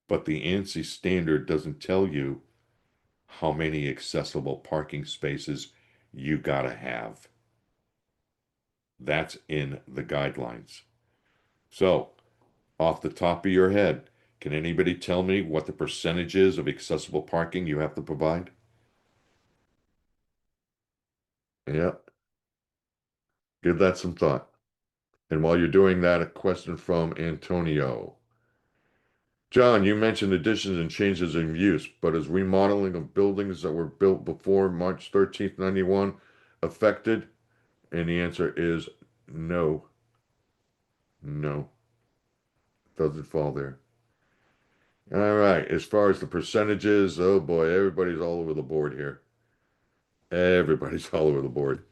but the ANSI standard doesn't tell you how many accessible parking spaces you got to have. That's in the guidelines. So, off the top of your head, can anybody tell me what the percentage is of accessible parking you have to provide? Yeah, give that some thought. And while you're doing that, a question from Antonio. John, you mentioned additions and changes in use, but is remodeling of buildings that were built before March 13th, 91 affected? And the answer is no. No, doesn't fall there. All right, as far as the percentages, oh boy, everybody's all over the board here. Everybody's all over the board.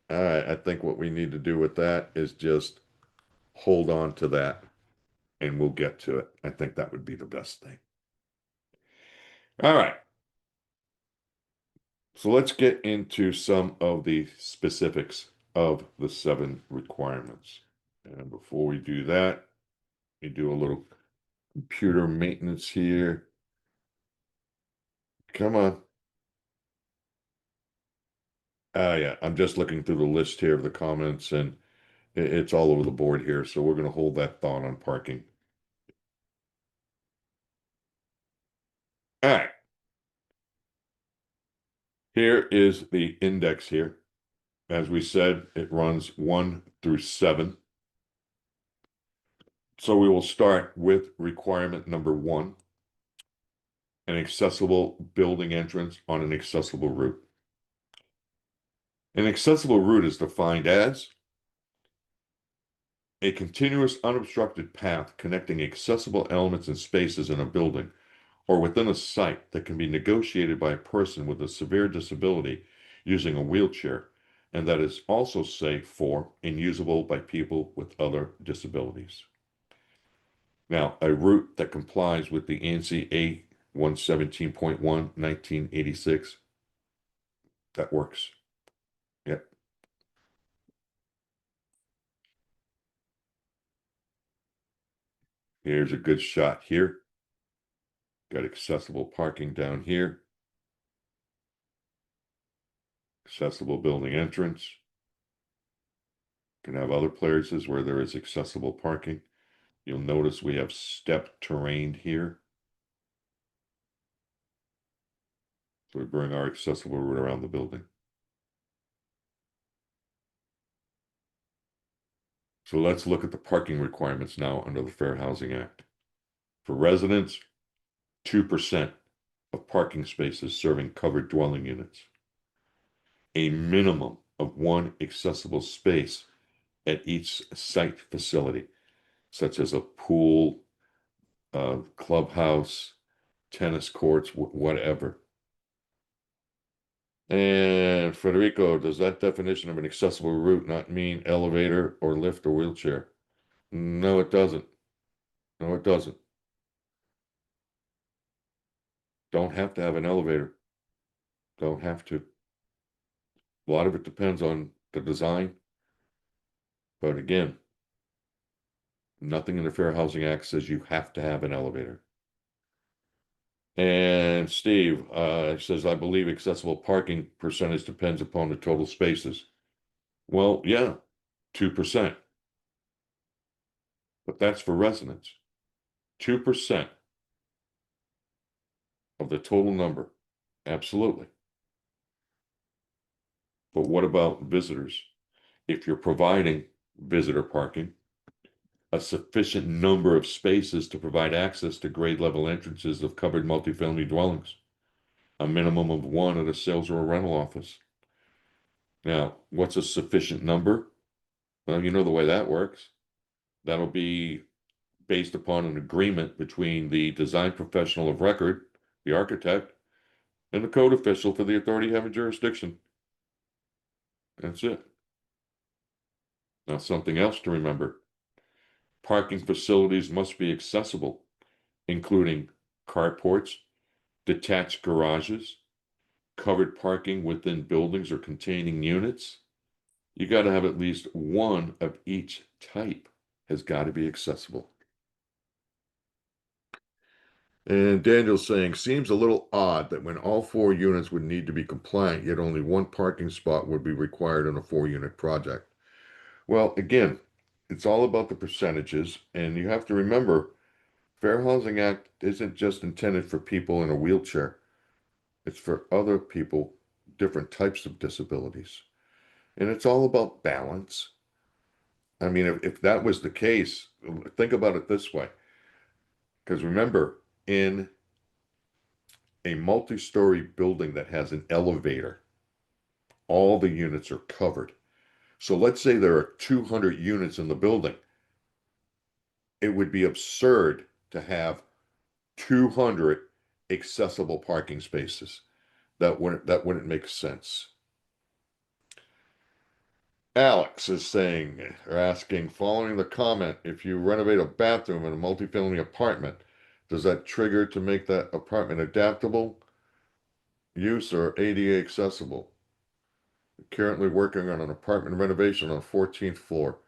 All right, I think what we need to do with that is just hold on to that and we'll get to it. I think that would be the best thing. All right. So let's get into some of the specifics of the 7 requirements. And before we do that, we do a little computer maintenance here. Come on. Yeah, I'm just looking through the list here of the comments and it's all over the board here. So we're going to hold that thought on parking. All right. Here is the index here. As we said, it runs 1 through 7. So we will start with requirement number 1, an accessible building entrance on an accessible route. An accessible route is defined as a continuous unobstructed path connecting accessible elements and spaces in a building or within a site that can be negotiated by a person with a severe disability using a wheelchair, and that is also safe for and usable by people with other disabilities. Now, a route that complies with the ANSI A117.1 1986, that works. Yep. Here's a good shot here. Got accessible parking down here. Accessible building entrance. Can have other places where there is accessible parking. You'll notice we have stepped terrain here. So we bring our accessible route around the building. So let's look at the parking requirements now under the Fair Housing Act. For residents, 2% of parking spaces serving covered dwelling units. A minimum of 1 accessible space at each site facility, such as a pool, clubhouse, tennis courts, whatever. And Federico, does that definition of an accessible route not mean elevator or lift or wheelchair? No, it doesn't. No, it doesn't. Don't have to have an elevator. Don't have to. A lot of it depends on the design. But again, nothing in the Fair Housing Act says you have to have an elevator. And Steve says, I believe accessible parking percentage depends upon the total spaces. Well, yeah, 2%. But that's for residents. 2% of the total number. Absolutely. But what about visitors? If you're providing visitor parking, a sufficient number of spaces to provide access to grade level entrances of covered multifamily dwellings, a minimum of 1 at a sales or a rental office. Now, what's a sufficient number? Well, you know the way that works. That'll be based upon an agreement between the design professional of record, the architect, and the code official for the authority having jurisdiction. That's it. Now, something else to remember. Parking facilities must be accessible, including carports, detached garages, covered parking within buildings or containing units. You got to have at least 1 of each type has got to be accessible. And Daniel's saying, seems a little odd that when all 4 units would need to be compliant, yet only 1 parking spot would be required on a 4-unit project. Well, again, it's all about the percentages, and you have to remember, Fair Housing Act isn't just intended for people in a wheelchair. It's for other people, different types of disabilities. And it's all about balance. I mean, if that was the case, think about it this way. Because remember, in a multi-story building that has an elevator, all the units are covered. So let's say there are 200 units in the building. It would be absurd to have 200 accessible parking spaces. That wouldn't make sense. Alex is saying or asking, following the comment, if you renovate a bathroom in a multifamily apartment, does that trigger to make that apartment adaptable use or ADA accessible? Currently working on an apartment renovation on the 14th floor,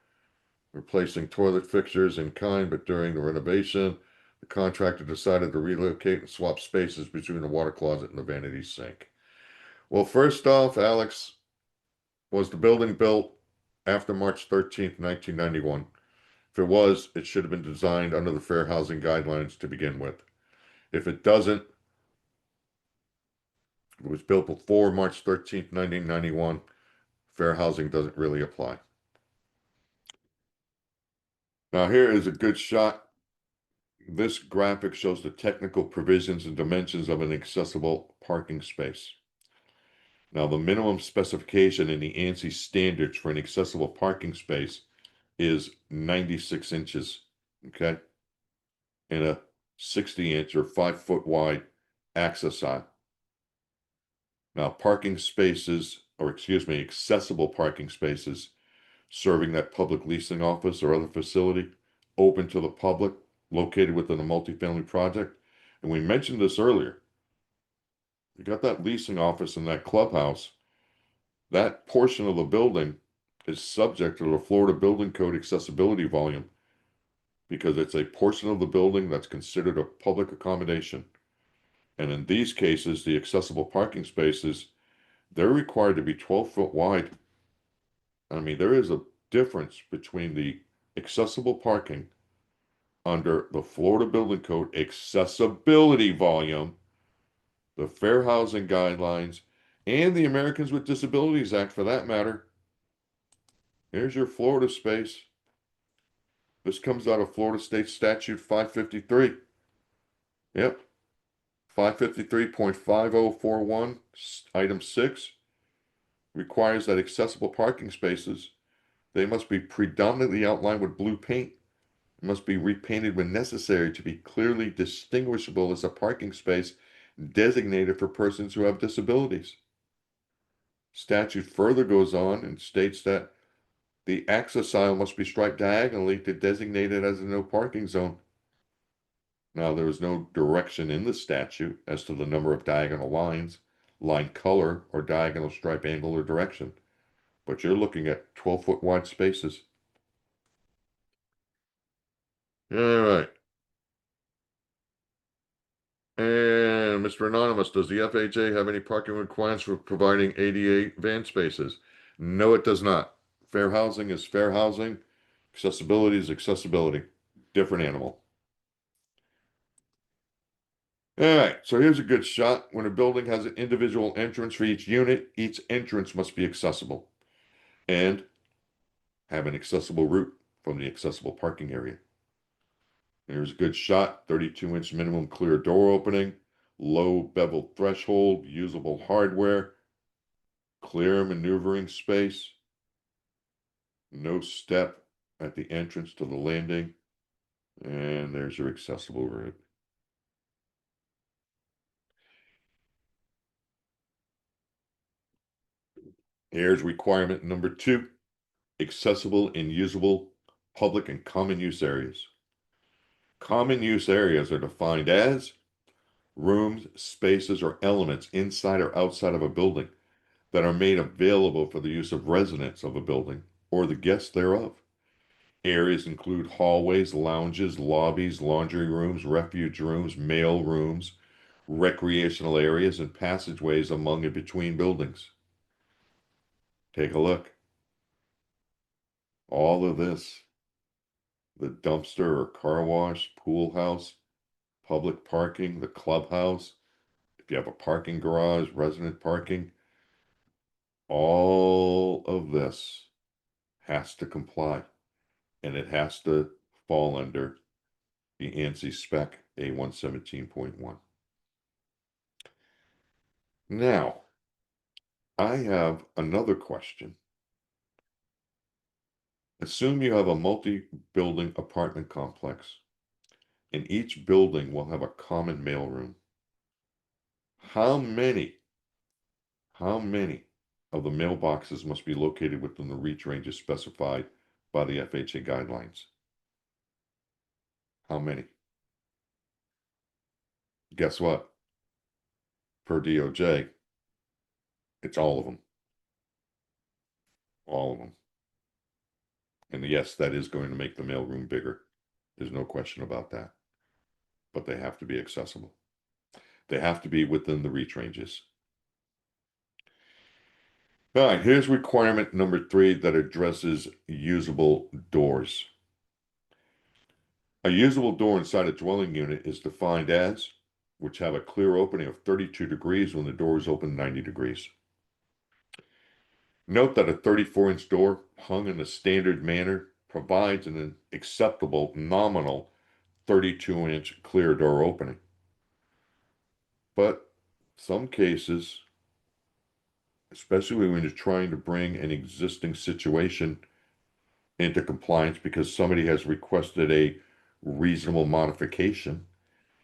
replacing toilet fixtures in kind, but during the renovation, the contractor decided to relocate and swap spaces between the water closet and the vanity sink. Well, first off, Alex, was the building built after March 13th, 1991? If it was, it should have been designed under the fair housing guidelines to begin with. If it doesn't, if it was built before March 13th, 1991, fair housing doesn't really apply. Now, here is a good shot. This graphic shows the technical provisions and dimensions of an accessible parking space. Now, the minimum specification in the ANSI standards for an accessible parking space is 96 inches, okay? And a 60-inch or 5-foot wide access aisle. Now, parking spaces, or excuse me, accessible parking spaces serving that public leasing office or other facility open to the public located within a multifamily project. And we mentioned this earlier. You got that leasing office and that clubhouse. That portion of the building is subject to the Florida Building Code accessibility volume because it's a portion of the building that's considered a public accommodation. And in these cases, the accessible parking spaces, they're required to be 12 foot wide. I mean, there is a difference between the accessible parking under the Florida Building Code accessibility volume, the Fair Housing Guidelines, and the Americans with Disabilities Act for that matter. Here's your Florida space. This comes out of Florida State Statute 553. Yep, 553.5041, item 6, requires that accessible parking spaces, they must be predominantly outlined with blue paint, must be repainted when necessary to be clearly distinguishable as a parking space designated for persons who have disabilities. Statute further goes on and states that the access aisle must be striped diagonally to designate it as a no parking zone. Now, there is no direction in the statute as to the number of diagonal lines, line color, or diagonal stripe angle or direction, but you're looking at 12-foot wide spaces. All right. And Mr. Anonymous, does the FHA have any parking requirements for providing ADA van spaces? No, it does not. Fair housing is fair housing. Accessibility is accessibility. Different animal. All right, so here's a good shot. When a building has an individual entrance for each unit, each entrance must be accessible and have an accessible route from the accessible parking area. Here's a good shot, 32-inch minimum clear door opening, low bevel threshold, usable hardware, clear maneuvering space, no step at the entrance to the landing, and there's your accessible route. Here's requirement number 2, accessible and usable public and common use areas. Common use areas are defined as rooms, spaces, or elements inside or outside of a building that are made available for the use of residents of a building or the guests thereof. Areas include hallways, lounges, lobbies, laundry rooms, refuge rooms, mail rooms, recreational areas, and passageways among and between buildings. Take a look. All of this, the dumpster or car wash, pool house, public parking, the clubhouse, if you have a parking garage, resident parking, All of this has to comply, and it has to fall under the ANSI spec A117.1. Now, I have another question. Assume you have a multi-building apartment complex, and each building will have a common mailroom. How many How many of the mailboxes must be located within the reach ranges specified by the FHA guidelines? How many? Guess what? Per DOJ, it's all of them. All of them. And yes, that is going to make the mailroom bigger. There's no question about that. But they have to be accessible. They have to be within the reach ranges. All right, here's requirement number 3 that addresses usable doors. A usable door inside a dwelling unit is defined as which have a clear opening of 32 degrees when the door is open 90 degrees. Note that a 34-inch door hung in a standard manner provides an acceptable nominal 32-inch clear door opening. But some cases, especially when you're trying to bring an existing situation into compliance because somebody has requested a reasonable modification,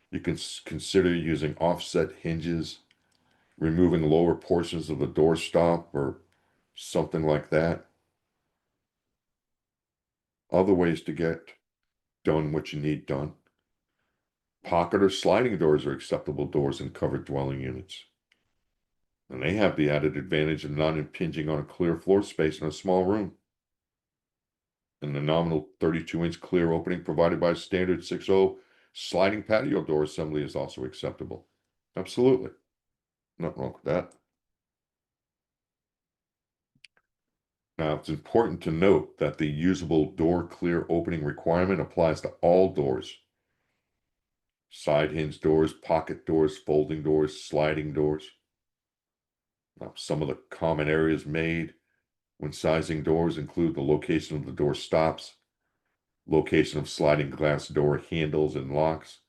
you can consider using offset hinges, removing lower portions of the door stop, or something like that. Other ways to get done what you need done. Pocket or sliding doors are acceptable doors in covered dwelling units. And they have the added advantage of not impinging on a clear floor space in a small room. And the nominal 32-inch clear opening provided by a standard 6.0 sliding patio door assembly is also acceptable. Absolutely. Nothing wrong with that. Now, it's important to note that the usable door clear opening requirement applies to all doors. Side hinge doors, pocket doors, folding doors, sliding doors. Now, some of the common areas made when sizing doors include the location of the door stops, location of sliding glass door handles and locks,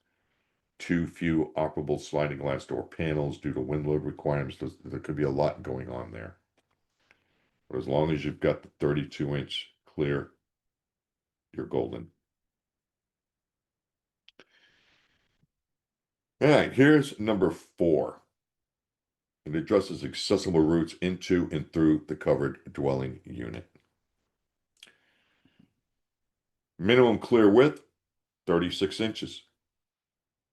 too few operable sliding glass door panels due to wind load requirements. There could be a lot going on there. But as long as you've got the 32-inch clear, you're golden. All right, here's number 4. It addresses accessible routes into and through the covered dwelling unit. Minimum clear width, 36 inches.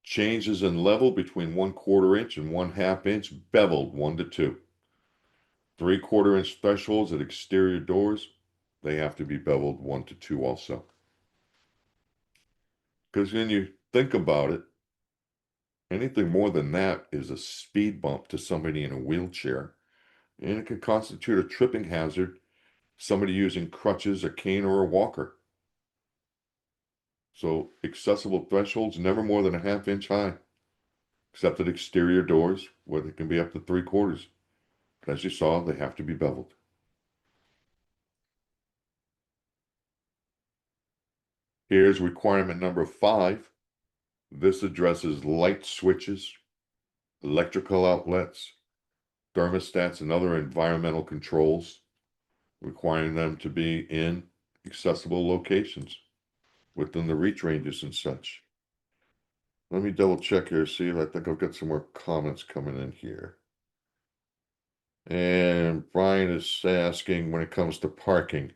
Changes in level between 1/4 inch and 1/2 inch, beveled 1 to 2. 3/4 inch thresholds at exterior doors, they have to be beveled 1 to 2 also. Because when you think about it, anything more than that is a speed bump to somebody in a wheelchair, and it can constitute a tripping hazard, somebody using crutches, a cane, or a walker. So accessible thresholds never more than 1/2 inch high, except at exterior doors where they can be up to 3/4. But as you saw, they have to be beveled. Here's requirement number 5. This addresses light switches, electrical outlets, thermostats, and other environmental controls, requiring them to be in accessible locations within the reach ranges and such. Let me double check here, see if I think I've got some more comments coming in here. And Brian is asking when it comes to parking,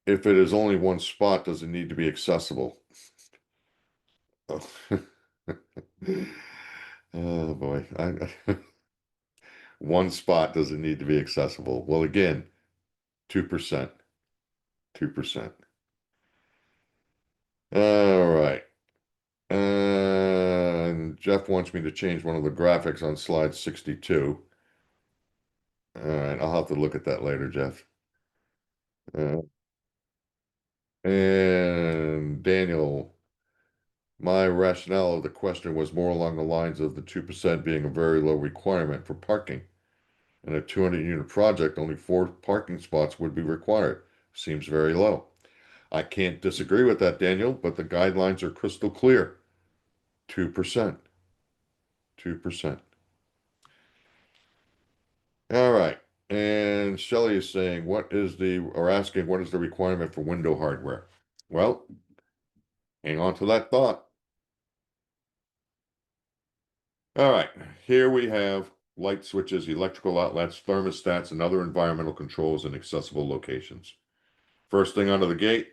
if it is only one spot, does it need to be accessible? Oh, oh boy. One spot doesn't need to be accessible. Well, again, 2%. 2%. All right. And Jeff wants me to change one of the graphics on slide 62. All right, I'll have to look at that later, Jeff. Uh, and Daniel, my rationale of the question was more along the lines of the 2% being a very low requirement for parking. In a 200-unit project, only 4 parking spots would be required. Seems very low. I can't disagree with that, Daniel, but the guidelines are crystal clear. 2%. 2%. All right. And Shelley is saying, or asking, what is the requirement for window hardware? Well, hang on to that thought. All right. Here we have light switches, electrical outlets, thermostats, and other environmental controls in accessible locations. First thing out of the gate,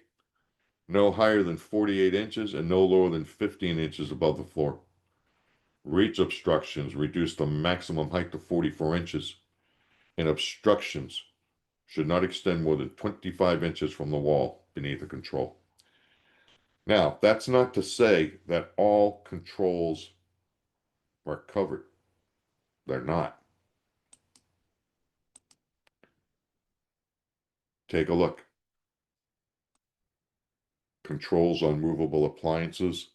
no higher than 48 inches and no lower than 15 inches above the floor. Reach obstructions reduce the maximum height to 44 inches, and obstructions should not extend more than 25 inches from the wall beneath the control. Now, that's not to say that all controls are covered. They're not. Take a look. Controls on movable appliances,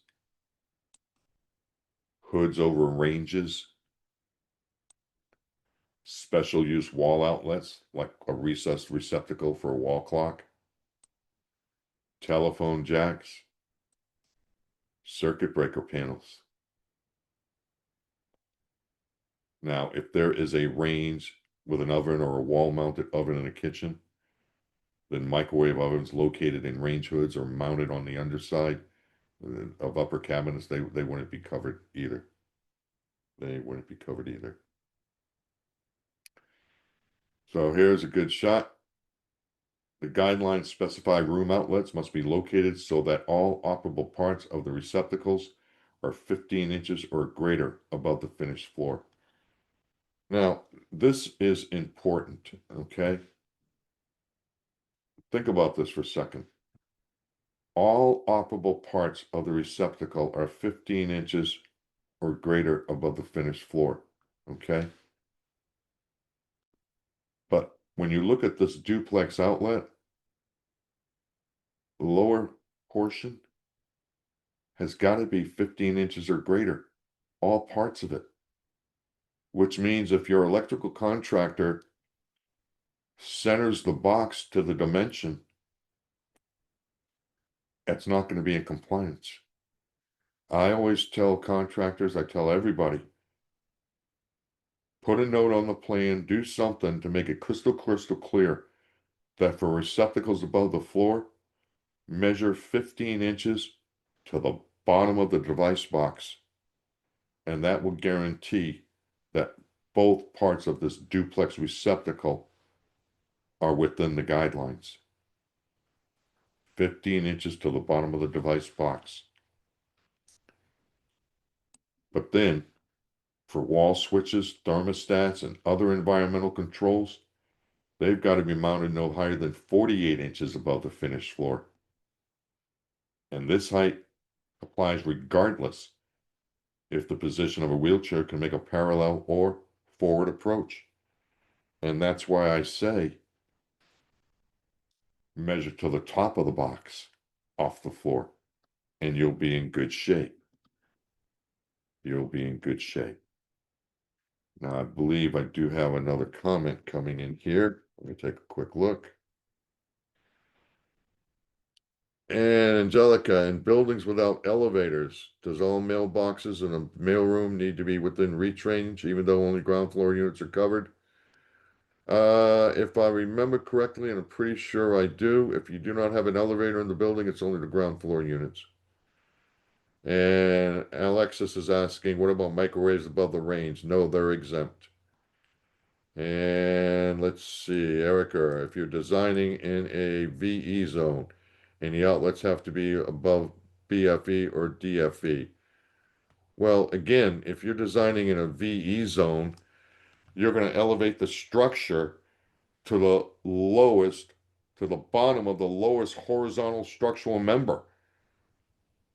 hoods over ranges, special use wall outlets like a recessed receptacle for a wall clock, telephone jacks, circuit breaker panels. Now, if there is a range with an oven or a wall-mounted oven in a kitchen, then microwave ovens located in range hoods or mounted on the underside of upper cabinets, they wouldn't be covered either. They wouldn't be covered either. So here's a good shot. The guidelines specify room outlets must be located so that all operable parts of the receptacles are 15 inches or greater above the finished floor. Now, this is important, okay? Think about this for a second. All operable parts of the receptacle are 15 inches or greater above the finished floor, okay? But when you look at this duplex outlet, the lower portion has got to be 15 inches or greater, all parts of it. Which means if your electrical contractor centers the box to the dimension, it's not going to be in compliance. I always tell contractors, I tell everybody, put a note on the plan, do something to make it crystal clear that for receptacles above the floor, measure 15 inches to the bottom of the device box. And that will guarantee that both parts of this duplex receptacle are within the guidelines. 15 inches to the bottom of the device box. But then, for wall switches, thermostats, and other environmental controls, they've got to be mounted no higher than 48 inches above the finished floor. And this height applies regardless if the position of a wheelchair can make a parallel or forward approach. And that's why I say measure to the top of the box off the floor, and you'll be in good shape. You'll be in good shape. Now, I believe I do have another comment coming in here. Let me take a quick look. And Angelica, in buildings without elevators, does all mailboxes in a mailroom need to be within reach range, even though only ground floor units are covered? If I remember correctly, and I'm pretty sure I do, if you do not have an elevator in the building, it's only the ground floor units. And Alexis is asking, what about microwaves above the range? No, they're exempt. And let's see, Erica, if you're designing in a VE zone and the outlets have to be above BFE or DFE. Well, again, if you're designing in a VE zone, you're going to elevate the structure to the lowest, to the bottom of the lowest horizontal structural member.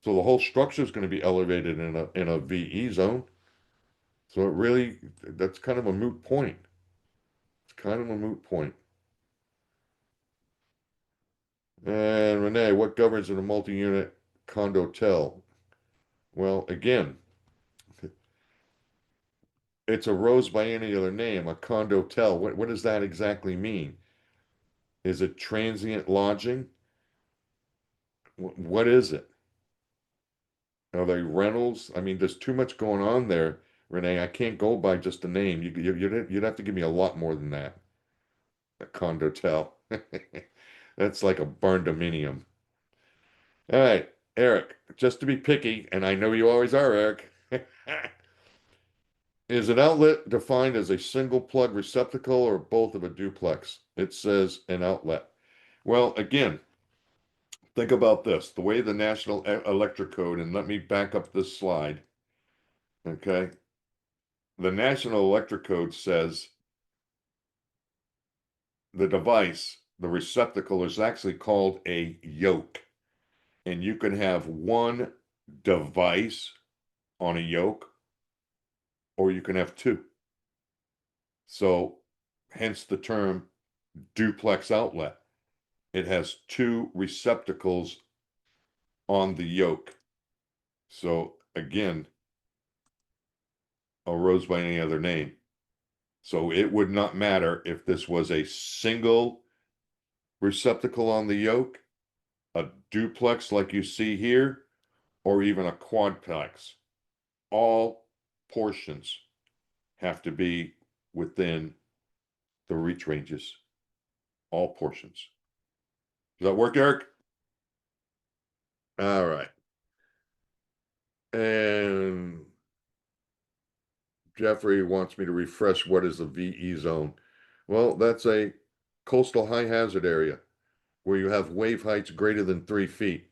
So the whole structure is going to be elevated in a VE zone. So it really, that's kind of a moot point. It's kind of a moot point. And Renee, what governs in a multi-unit condotel? Well, again, It's a rose by any other name, a condotel. What does that exactly mean? Is it transient lodging? What is it? Are they rentals? I mean, there's too much going on there, Renee. I can't go by just the name. You'd have to give me a lot more than that. A condotel. That's like a barn dominium. All right, Eric, just to be picky, and I know you always are, Eric, is an outlet defined as a single plug receptacle or both of a duplex? It says an outlet. Well, again, think about this. The way the National Electric Code, and let me back up this slide, okay? The National Electric Code says the device, the receptacle, is actually called a yoke. And you can have one device on a yoke, or you can have two. So, hence the term duplex outlet. It has two receptacles on the yoke. So, again, a rose by any other name. So, it would not matter if this was a single receptacle on the yoke, a duplex like you see here, or even a quadplex. All portions have to be within the reach ranges. All portions. Does that work, Eric? All right. And Jeffrey wants me to refresh what is the VE zone. Well, that's a coastal high hazard area where you have wave heights greater than 3 feet,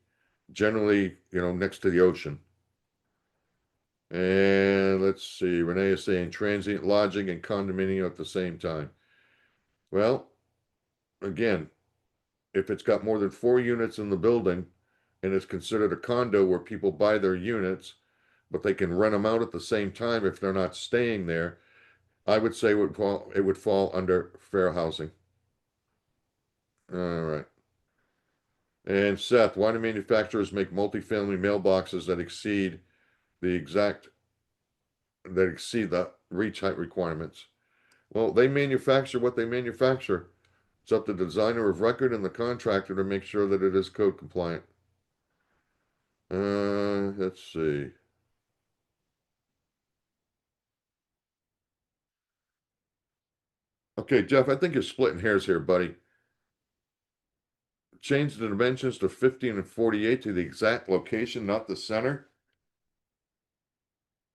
generally, next to the ocean. And let's see, Renee is saying transient lodging and condominium at the same time. Well, again, if it's got more than 4 units in the building and it's considered a condo where people buy their units, but they can rent them out at the same time if they're not staying there, I would say it would fall under fair housing. All right. And Seth, why do manufacturers make multifamily mailboxes that exceed the reach height requirements? Well, they manufacture what they manufacture. It's up to the designer of record and the contractor to make sure that it is code compliant. Let's see. Okay, Jeff, I think you're splitting hairs here, buddy. Change the dimensions to 15 and 48 to the exact location, not the center.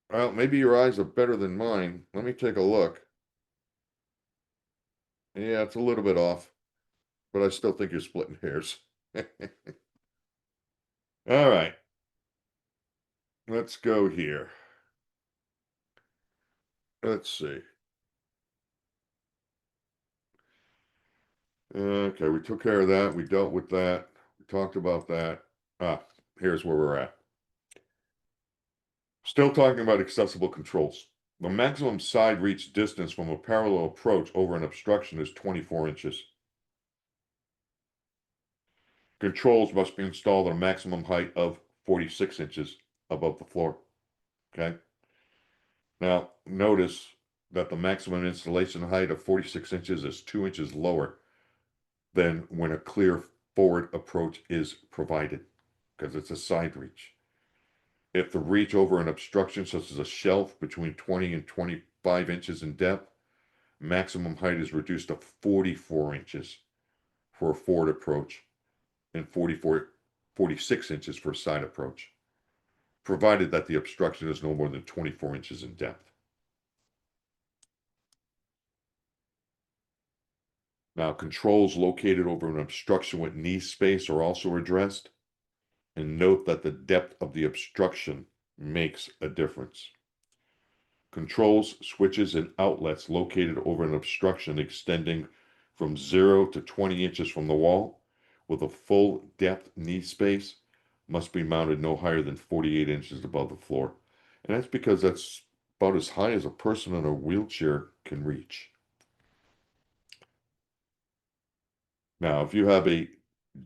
Well, maybe your eyes are better than mine. Let me take a look. Yeah, it's a little bit off, but I still think you're splitting hairs. All right, let's go here. Let's see. Okay, we took care of that. We dealt with that. We talked about that. Here's where we're at. Still talking about accessible controls. The maximum side reach distance from a parallel approach over an obstruction is 24 inches. Controls must be installed at a maximum height of 46 inches above the floor. Okay. Now, notice that the maximum installation height of 46 inches is 2 inches lower than when a clear forward approach is provided because it's a side reach. If the reach over an obstruction, such as a shelf between 20 and 25 inches in depth, maximum height is reduced to 44 inches for a forward approach and 46 inches for a side approach, provided that the obstruction is no more than 24 inches in depth. Now, controls located over an obstruction with knee space are also addressed. And note that the depth of the obstruction makes a difference. Controls, switches, and outlets located over an obstruction extending from 0 to 20 inches from the wall with a full depth knee space must be mounted no higher than 48 inches above the floor. And that's because that's about as high as a person in a wheelchair can reach. Now, if you have a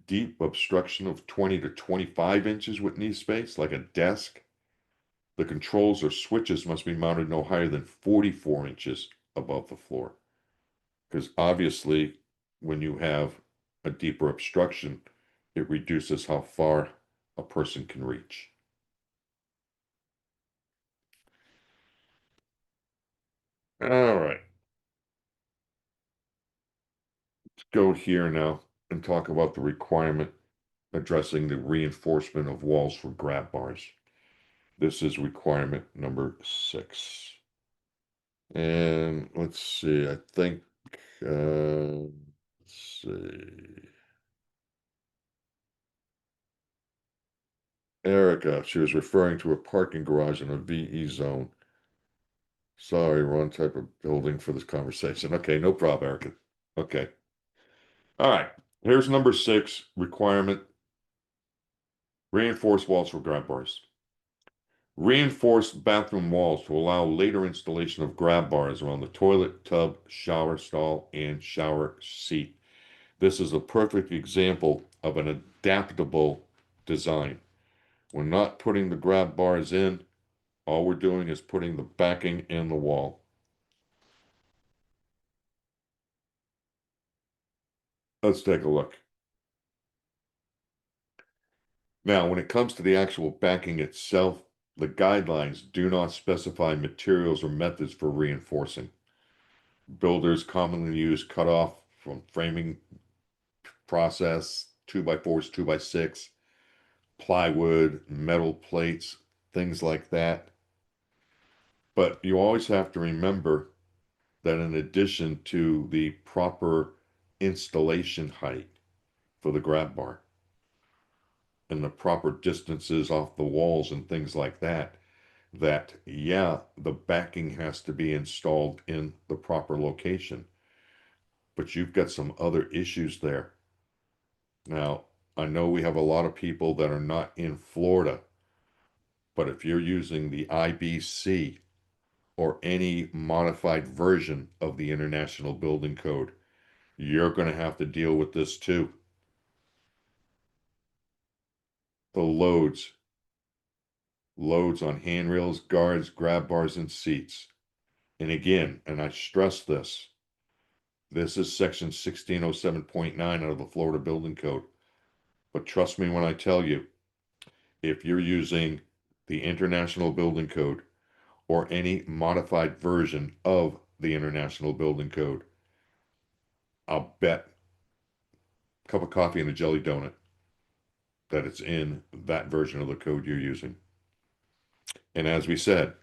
deep obstruction of 20 to 25 inches with knee space, like a desk, The controls or switches must be mounted no higher than 44 inches above the floor. Because obviously, when you have a deeper obstruction, it reduces how far a person can reach. All right, let's go here now and talk about the requirement addressing the reinforcement of walls for grab bars. This is requirement number 6. And let's see, I think, let's see. Erica, she was referring to a parking garage in a VE zone. Sorry, wrong type of building for this conversation. Okay, no problem, Erica. Okay. All right. Here's number 6 requirement: reinforced walls for grab bars. Reinforced bathroom walls to allow later installation of grab bars around the toilet, tub, shower stall, and shower seat. This is a perfect example of an adaptable design. We're not putting the grab bars in. All we're doing is putting the backing in the wall. Let's take a look. Now, when it comes to the actual backing itself, the guidelines do not specify materials or methods for reinforcing. Builders commonly use cutoff from framing process, 2x4s, 2x6, plywood, metal plates, things like that. But you always have to remember that in addition to the proper installation height for the grab bar and the proper distances off the walls and things like that, yeah, the backing has to be installed in the proper location. But you've got some other issues there. Now, I know we have a lot of people that are not in Florida, but if you're using the IBC or any modified version of the International Building Code, you're going to have to deal with this too. The loads on handrails, guards, grab bars, and seats. And again, and I stress this, this is section 1607.9 out of the Florida Building Code. But trust me when I tell you, if you're using the International Building Code or any modified version of the International Building Code, I'll bet a cup of coffee and a jelly donut that it's in that version of the code you're using. And as we said,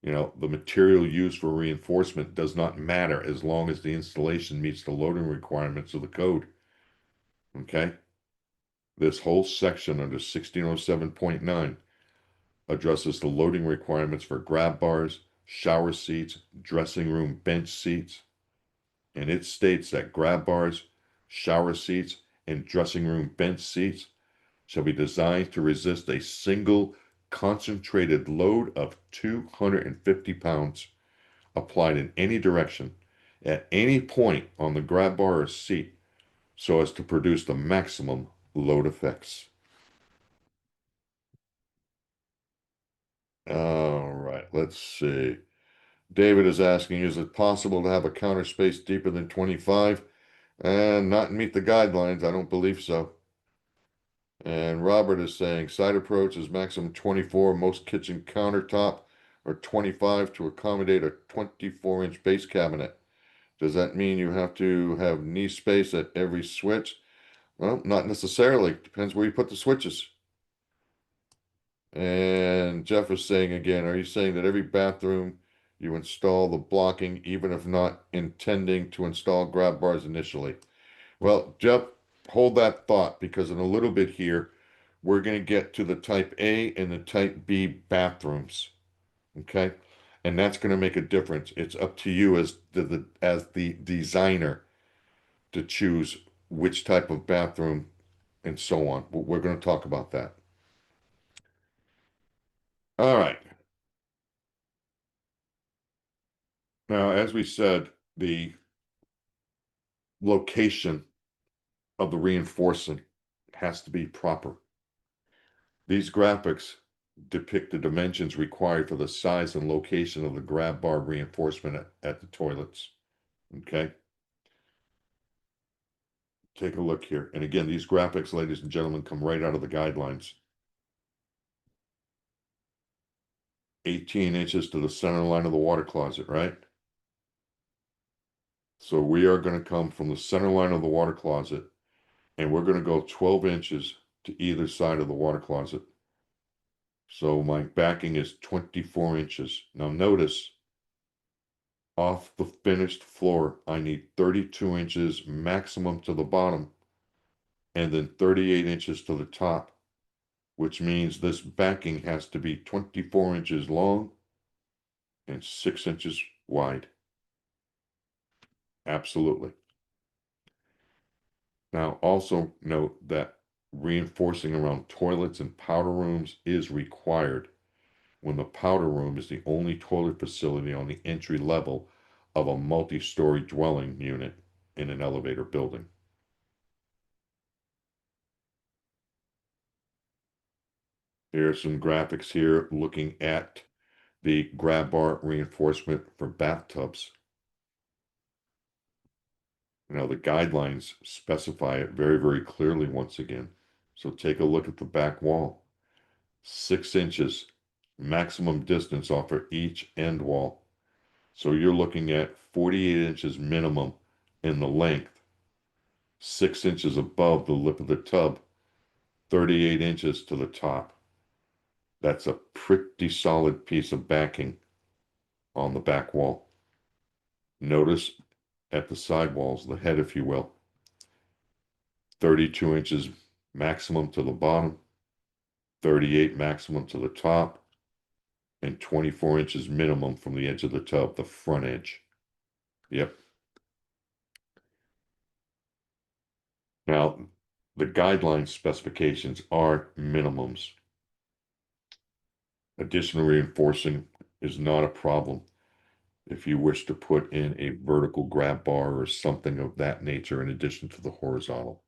the material used for reinforcement does not matter as long as the installation meets the loading requirements of the code. Okay? This whole section under 1607.9 addresses the loading requirements for grab bars, shower seats, dressing room bench seats, and it states that grab bars, shower seats, and dressing room bench seats shall be designed to resist a single concentrated load of 250 pounds applied in any direction at any point on the grab bar or seat so as to produce the maximum load effects. All right, let's see. David is asking, is it possible to have a counter space deeper than 25 and not meet the guidelines? I don't believe so. And Robert is saying side approach is maximum 24. Most kitchen countertop are 25 to accommodate a 24-inch base cabinet. Does that mean you have to have knee space at every switch? Well, not necessarily. Depends where you put the switches. And Jeff is saying again, are you saying that every bathroom you install the blocking, even if not intending to install grab bars initially? Well, Jeff, hold that thought because in a little bit here, we're going to get to the type A and the type B bathrooms. Okay? And that's going to make a difference. It's up to you as the designer to choose which type of bathroom and so on. We're going to talk about that. All right. Now, as we said, the location of the reinforcing has to be proper. These graphics depict the dimensions required for the size and location of the grab bar reinforcement at the toilets. Okay. Take a look here. And again, these graphics, ladies and gentlemen, come right out of the guidelines. 18 inches to the center line of the water closet, right? So we are going to come from the center line of the water closet and we're going to go 12 inches to either side of the water closet. So my backing is 24 inches. Now notice, off the finished floor, I need 32 inches maximum to the bottom and then 38 inches to the top, which means this backing has to be 24 inches long and 6 inches wide. Absolutely. Now, also note that reinforcing around toilets and powder rooms is required when the powder room is the only toilet facility on the entry level of a multi-story dwelling unit in an elevator building. Here are some graphics here looking at the grab bar reinforcement for bathtubs. Now, the guidelines specify it very, very clearly once again. So take a look at the back wall. 6 inches maximum distance off of each end wall. So you're looking at 48 inches minimum in the length, 6 inches above the lip of the tub, 38 inches to the top. That's a pretty solid piece of backing on the back wall. Notice at the side walls, the head, if you will, 32 inches maximum to the bottom, 38 maximum to the top, and 24 inches minimum from the edge of the tub, the front edge. Yep. Now, the guideline specifications are minimums. Additional reinforcing is not a problem if you wish to put in a vertical grab bar or something of that nature in addition to the horizontal.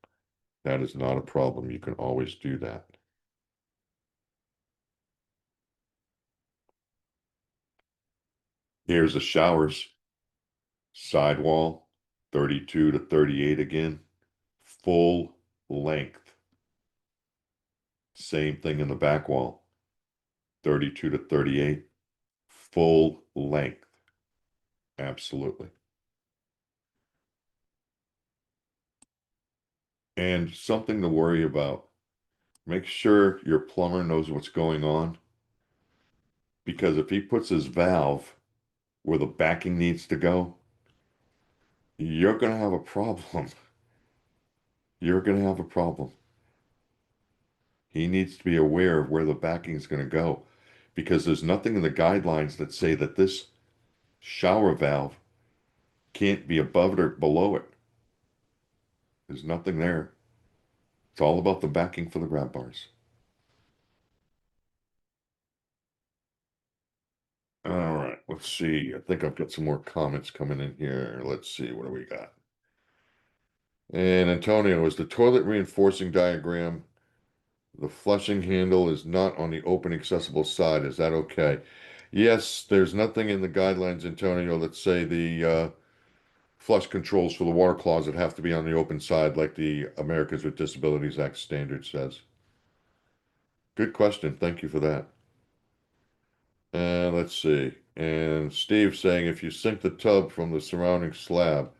That is not a problem. You can always do that. Here's the showers. Sidewall, 32 to 38 again. Full length. Same thing in the back wall. 32 to 38. Full length. Absolutely. And something to worry about. Make sure your plumber knows what's going on. Because if he puts his valve where the backing needs to go, you're going to have a problem. You're going to have a problem. He needs to be aware of where the backing is going to go because there's nothing in the guidelines that say that this shower valve can't be above it or below it. There's nothing there. It's all about the backing for the grab bars. All right, let's see. I think I've got some more comments coming in here. Let's see, what do we got? And Antonio, is the toilet reinforcing diagram, the flushing handle is not on the open accessible side. Is that okay? Yes, there's nothing in the guidelines, Antonio, that say the flush controls for the water closet have to be on the open side like the Americans with Disabilities Act standard says. Good question. Thank you for that. Let's see. And Steve saying if you sink the tub from the surrounding slab,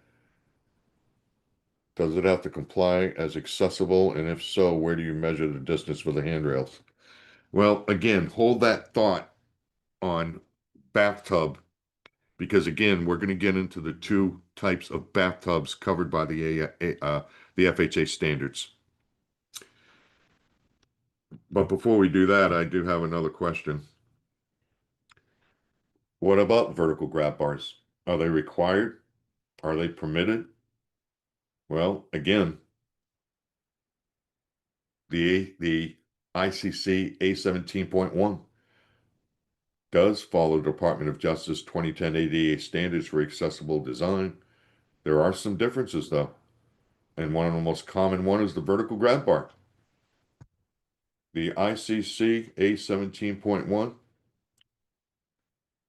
does it have to comply as accessible? And if so, where do you measure the distance for the handrails? Well, again, hold that thought on bathtub because again, we're going to get into the two types of bathtubs covered by the FHA standards. But before we do that, I do have another question. What about vertical grab bars? Are they required? Are they permitted? Well, again, the ICC A17.1 does follow the Department of Justice 2010 ADA standards for accessible design. There are some differences though, and one of the most common one is the vertical grab bar. The ICC A17.1,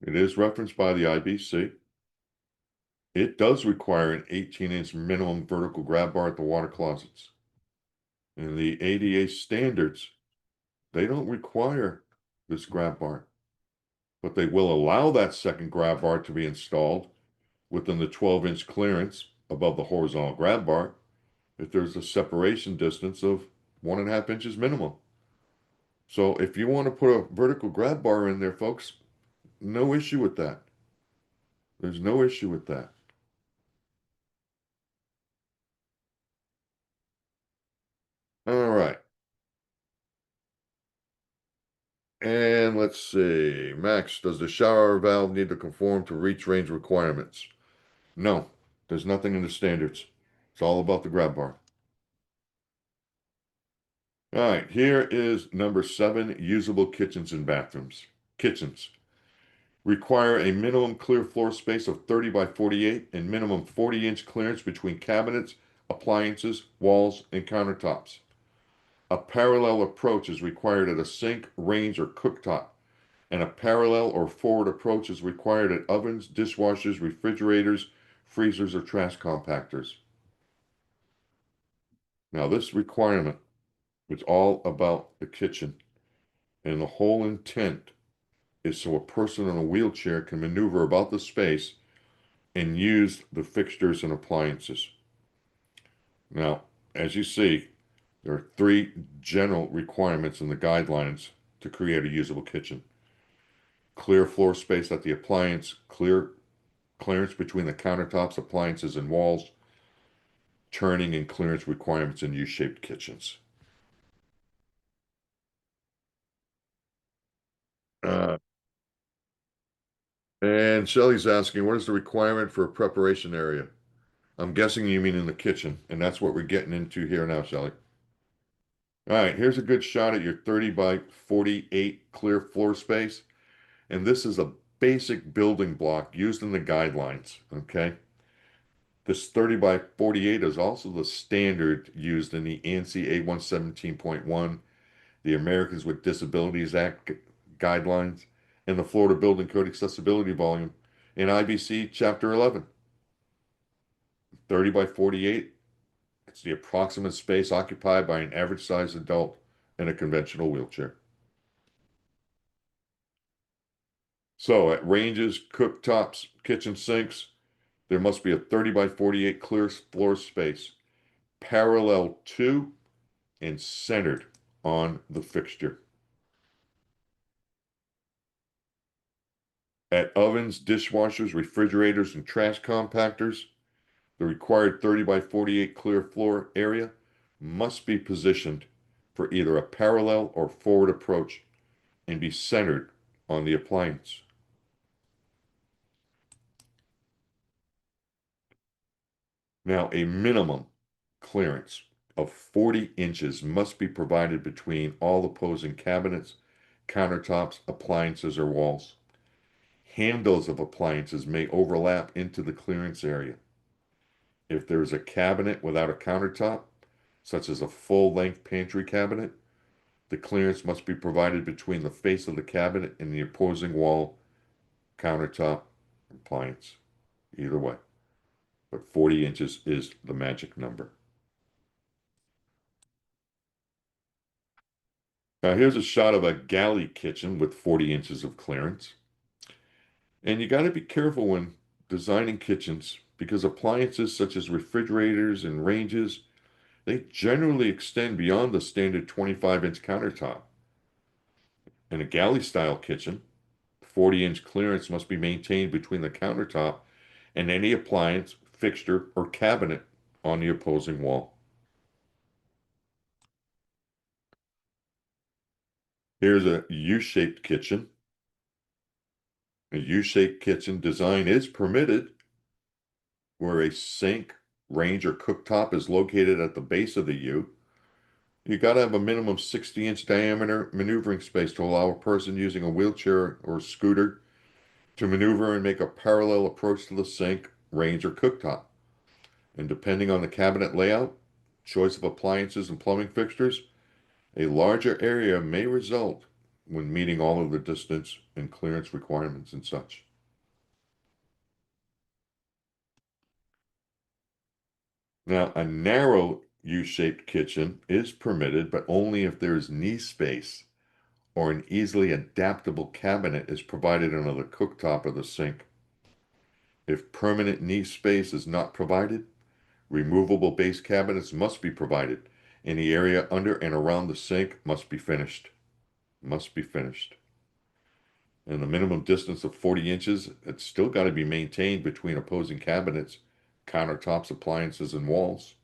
it is referenced by the IBC. It does require an 18-inch minimum vertical grab bar at the water closets. And the ADA standards, they don't require this grab bar, but they will allow that second grab bar to be installed within the 12-inch clearance above the horizontal grab bar if there's a separation distance of 1.5 inches minimum. So if you want to put a vertical grab bar in there, folks, no issue with that. There's no issue with that. All right. And let's see. Max, does the shower valve need to conform to reach range requirements? No, there's nothing in the standards. It's all about the grab bar. All right, here is number 7, usable kitchens and bathrooms. Kitchens require a minimum clear floor space of 30 by 48 and minimum 40-inch clearance between cabinets, appliances, walls, and countertops. A parallel approach is required at a sink, range, or cooktop, and a parallel or forward approach is required at ovens, dishwashers, refrigerators, freezers, or trash compactors. Now, this requirement is all about the kitchen, and the whole intent is so a person in a wheelchair can maneuver about the space and use the fixtures and appliances. Now, as you see, there are 3 general requirements in the guidelines to create a usable kitchen. Clear floor space at the appliance, clearance between the countertops, appliances, and walls, turning and clearance requirements in U-shaped kitchens. Uh, and Shelley's asking, what is the requirement for a preparation area? I'm guessing you mean in the kitchen, and that's what we're getting into here now, Shelley. All right, here's a good shot at your 30 by 48 clear floor space. And this is a basic building block used in the guidelines, okay? This 30 by 48 is also the standard used in the ANSI A117.1, the Americans with Disabilities Act guidelines, and the Florida Building Code Accessibility Volume in IBC Chapter 11. 30 by 48, it's the approximate space occupied by an average sized adult in a conventional wheelchair. So at ranges, cooktops, kitchen sinks, there must be a 30 by 48 clear floor space parallel to and centered on the fixture. At ovens, dishwashers, refrigerators, and trash compactors, the required 30 by 48 clear floor area must be positioned for either a parallel or forward approach and be centered on the appliance. Now, a minimum clearance of 40 inches must be provided between all opposing cabinets, countertops, appliances, or walls. Handles of appliances may overlap into the clearance area. If there is a cabinet without a countertop, such as a full-length pantry cabinet, the clearance must be provided between the face of the cabinet and the opposing wall, countertop, appliance. Either way. But 40 inches is the magic number. Now here's a shot of a galley kitchen with 40 inches of clearance. And you got to be careful when designing kitchens because appliances such as refrigerators and ranges, they generally extend beyond the standard 25-inch countertop. In a galley style kitchen, 40-inch clearance must be maintained between the countertop and any appliance, fixture, or cabinet on the opposing wall. Here's a U-shaped kitchen. A U-shaped kitchen design is permitted where a sink, range, or cooktop is located at the base of the U. You got to have a minimum 60-inch diameter maneuvering space to allow a person using a wheelchair or scooter to maneuver and make a parallel approach to the sink, range, or cooktop. And depending on the cabinet layout, choice of appliances and plumbing fixtures, A larger area may result when meeting all of the distance and clearance requirements and such. Now, a narrow U-shaped kitchen is permitted, but only if there is knee space or an easily adaptable cabinet is provided under the cooktop or the sink. If permanent knee space is not provided, removable base cabinets must be provided, and the area under and around the sink must be finished. Must be finished. And the minimum distance of 40 inches, it's still got to be maintained between opposing cabinets, countertops, appliances, and walls.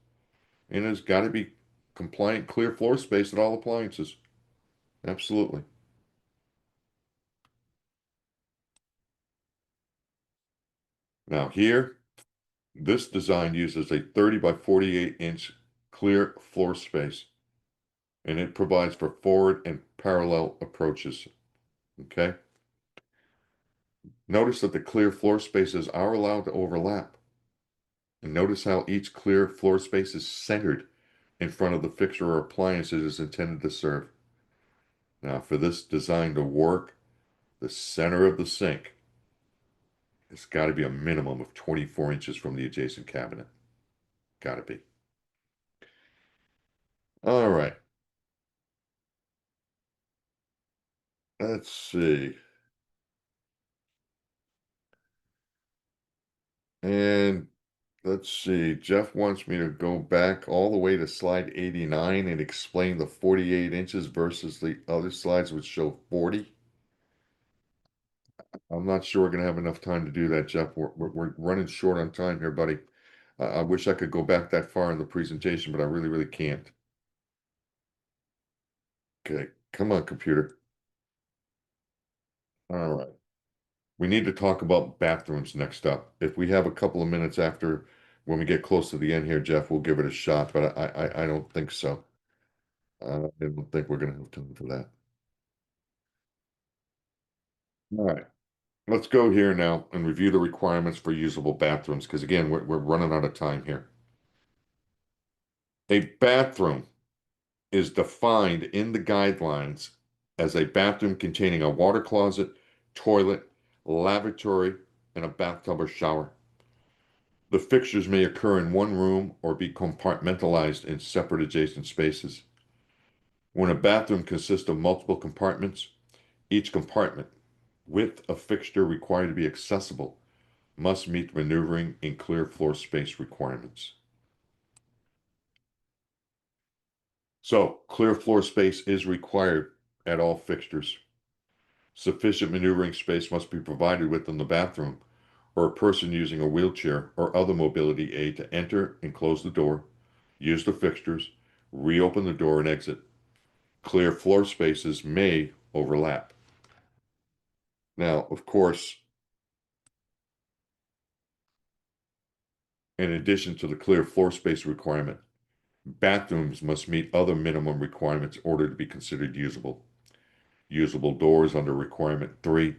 And there's got to be compliant clear floor space at all appliances. Absolutely. Now here, this design uses a 30 by 48 inch clear floor space, and it provides for forward and parallel approaches. Okay. Notice that the clear floor spaces are allowed to overlap. And notice how each clear floor space is centered in front of the fixture or appliance it is intended to serve. Now, for this design to work, the center of the sink has got to be a minimum of 24 inches from the adjacent cabinet. Got to be. All right. Let's see. And let's see. Jeff wants me to go back all the way to slide 89 and explain the 48 inches versus the other slides which show 40. I'm not sure we're going to have enough time to do that, Jeff. We're running short on time here, buddy. I wish I could go back that far in the presentation, but I really, really can't. Okay, come on, computer. All right. We need to talk about bathrooms next up. If we have a couple of minutes after, when we get close to the end here, Jeff, we'll give it a shot, but I don't think so. I don't think we're going to have time for that. All right. Let's go here now and review the requirements for usable bathrooms, because again, we're running out of time here. A bathroom is defined in the guidelines as a bathroom containing a water closet, toilet, lavatory, and a bathtub or shower. The fixtures may occur in one room or be compartmentalized in separate adjacent spaces. When a bathroom consists of multiple compartments, each compartment, with a fixture required to be accessible, must meet maneuvering and clear floor space requirements. So, clear floor space is required at all fixtures. Sufficient maneuvering space must be provided within the bathroom, or a person using a wheelchair or other mobility aid to enter and close the door, use the fixtures, reopen the door and exit. Clear floor spaces may overlap. Now, of course, in addition to the clear floor space requirement, bathrooms must meet other minimum requirements in order to be considered usable. Usable doors under requirement 3,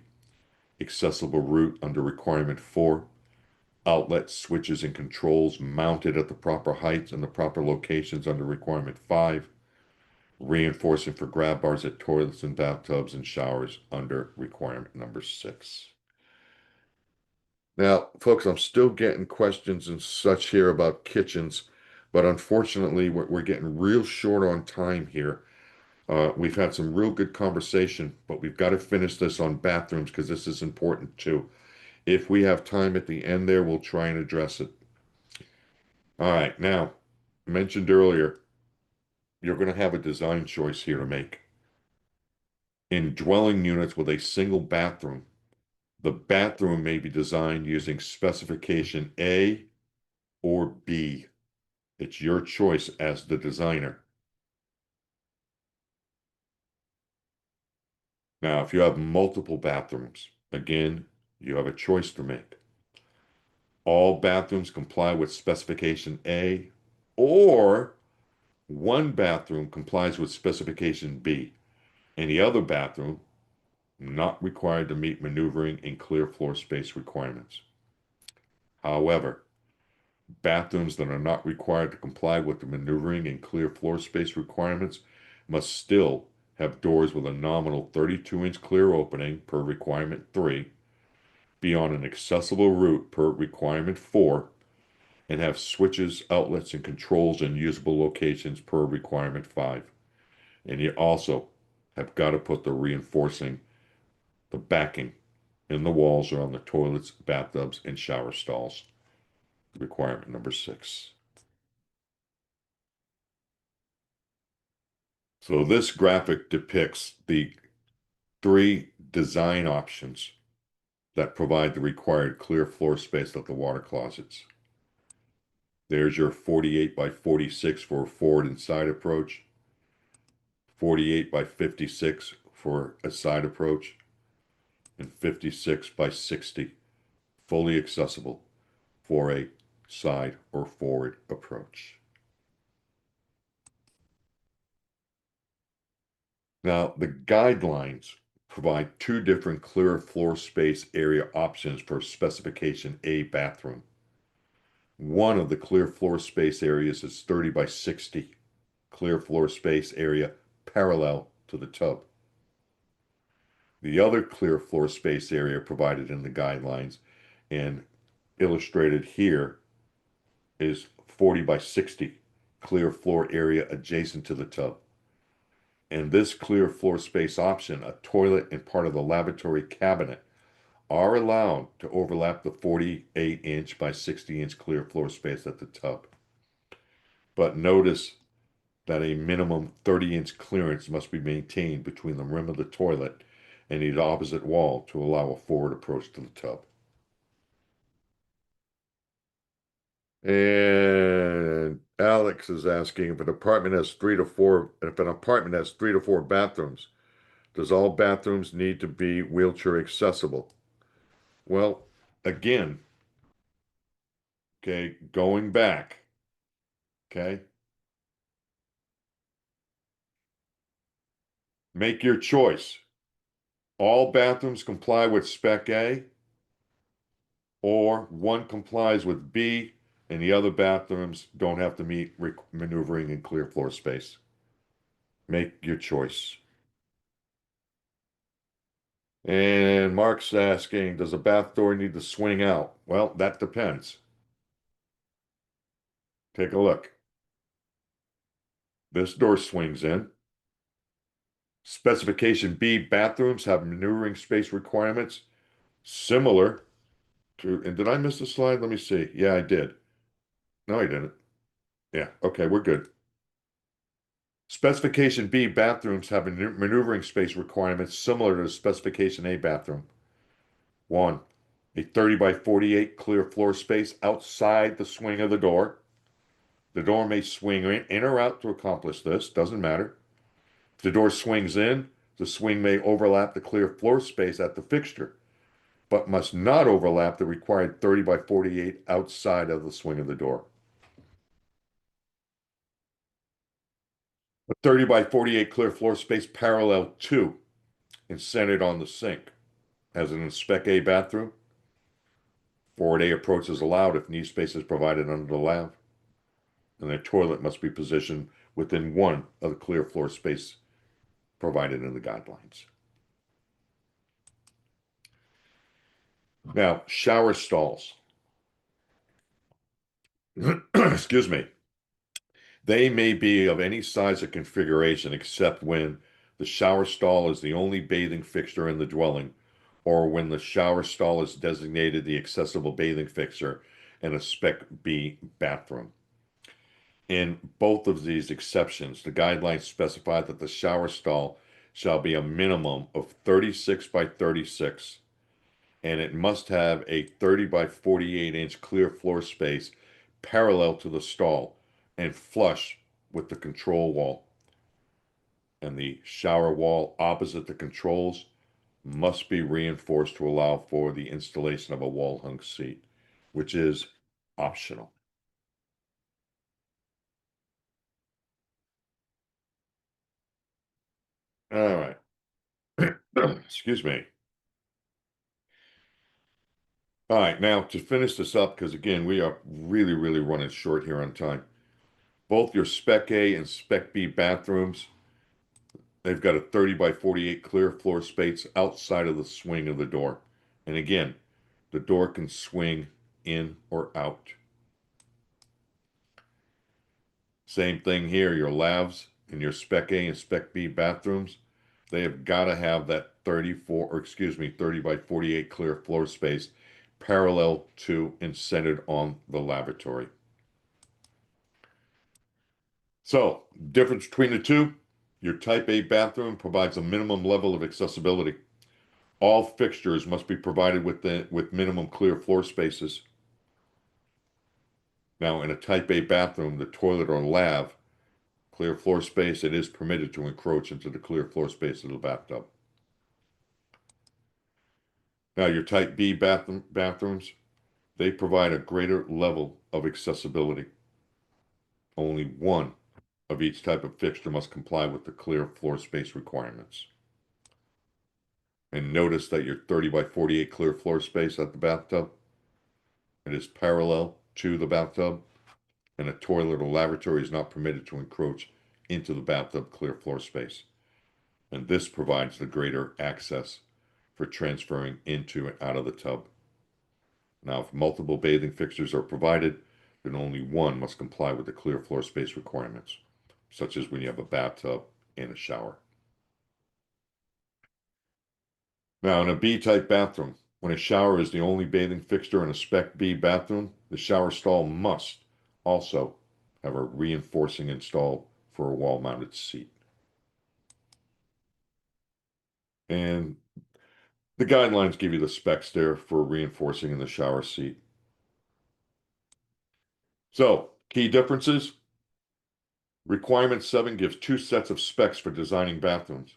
accessible route under requirement 4, outlet switches and controls mounted at the proper heights and the proper locations under requirement 5, reinforcing for grab bars at toilets and bathtubs and showers under requirement number 6. Now, folks, I'm still getting questions and such here about kitchens, but unfortunately, we're getting real short on time here. We've had some real good conversation, but we've got to finish this on bathrooms because this is important too. If we have time at the end there, we'll try and address it. All right, now, mentioned earlier, you're going to have a design choice here to make. In dwelling units with a single bathroom, the bathroom may be designed using specification A or B. It's your choice as the designer. Now, if you have multiple bathrooms, again, you have a choice to make. All bathrooms comply with specification A, or one bathroom complies with specification B, and the other bathroom not required to meet maneuvering and clear floor space requirements. However, bathrooms that are not required to comply with the maneuvering and clear floor space requirements must still have doors with a nominal 32-inch clear opening per requirement 3, be on an accessible route per requirement 4, and have switches, outlets, and controls in usable locations per requirement 5. And you also have got to put the backing in the walls or on the toilets, bathtubs, and shower stalls. Requirement number 6. So this graphic depicts the 3 design options that provide the required clear floor space of the water closets. There's your 48 by 46 for a forward and side approach, 48 by 56 for a side approach, and 56 by 60 fully accessible for a side or forward approach. Now, the guidelines provide 2 different clear floor space area options for specification A bathroom. One of the clear floor space areas is 30 by 60 clear floor space area parallel to the tub. The other clear floor space area provided in the guidelines and illustrated here is 40 by 60 clear floor area adjacent to the tub. And this clear floor space option, a toilet and part of the lavatory cabinet, are allowed to overlap the 48-inch by 60-inch clear floor space at the tub. But notice that a minimum 30-inch clearance must be maintained between the rim of the toilet and the opposite wall to allow a forward approach to the tub. And Alex is asking if an apartment has 3 to 4 bathrooms, does all bathrooms need to be wheelchair accessible? Well, again, okay, going back, okay, make your choice. All bathrooms comply with spec A, or one complies with B, and the other bathrooms don't have to meet maneuvering and clear floor space. Make your choice. And Mark's asking, does a bath door need to swing out? Well, that depends. Take a look. This door swings in. Specification B, bathrooms have maneuvering space requirements similar to, and did I miss the slide? Let me see. Yeah, I did. No, I didn't. Yeah, okay, we're good. Specification B, bathrooms have maneuvering space requirements similar to the Specification A bathroom. 1, a 30 by 48 clear floor space outside the swing of the door. The door may swing in or out to accomplish this, doesn't matter. If the door swings in, the swing may overlap the clear floor space at the fixture, but must not overlap the required 30 by 48 outside of the swing of the door. A 30 by 48 clear floor space parallel to and centered on the sink. As in a Spec A bathroom, forward A approach is allowed if knee space is provided under the lav, and the toilet must be positioned within one of the clear floor space provided in the guidelines. Now, shower stalls. Excuse me. They may be of any size or configuration except when the shower stall is the only bathing fixture in the dwelling, or when the shower stall is designated the accessible bathing fixture in a Spec B bathroom. In both of these exceptions, the guidelines specify that the shower stall shall be a minimum of 36 by 36, and it must have a 30 by 48-inch clear floor space parallel to the stall and flush with the control wall. And the shower wall opposite the controls must be reinforced to allow for the installation of a wall-hung seat, which is optional. All right. Excuse me. All right, now to finish this up, because again, we are really, really running short here on time. Both your Spec A and Spec B bathrooms They've got a 30 by 48 clear floor space outside of the swing of the door. And again, the door can swing in or out. Same thing here, your lavs in your Spec A and Spec B bathrooms, they have got to have that 30 by 48 clear floor space parallel to and centered on the lavatory. So, difference between the two, your Type A bathroom provides a minimum level of accessibility. All fixtures must be provided with minimum clear floor spaces. Now, in a Type A bathroom, the toilet or lav, clear floor space, it is permitted to encroach into the clear floor space of the bathtub. Now, your Type B bathrooms, they provide a greater level of accessibility. Only one of each type of fixture must comply with the clear floor space requirements. And notice that your 30 by 48 clear floor space at the bathtub, it is parallel to the bathtub, and a toilet or lavatory is not permitted to encroach into the bathtub clear floor space. And this provides the greater access for transferring into and out of the tub. Now, if multiple bathing fixtures are provided, then only one must comply with the clear floor space requirements, such as when you have a bathtub and a shower. Now, in a B-type bathroom, when a shower is the only bathing fixture in a Spec B bathroom, the shower stall must also have a reinforcing installed for a wall-mounted seat. And the guidelines give you the specs there for reinforcing in the shower seat. So, key differences. Requirement 7 gives two sets of specs for designing bathrooms.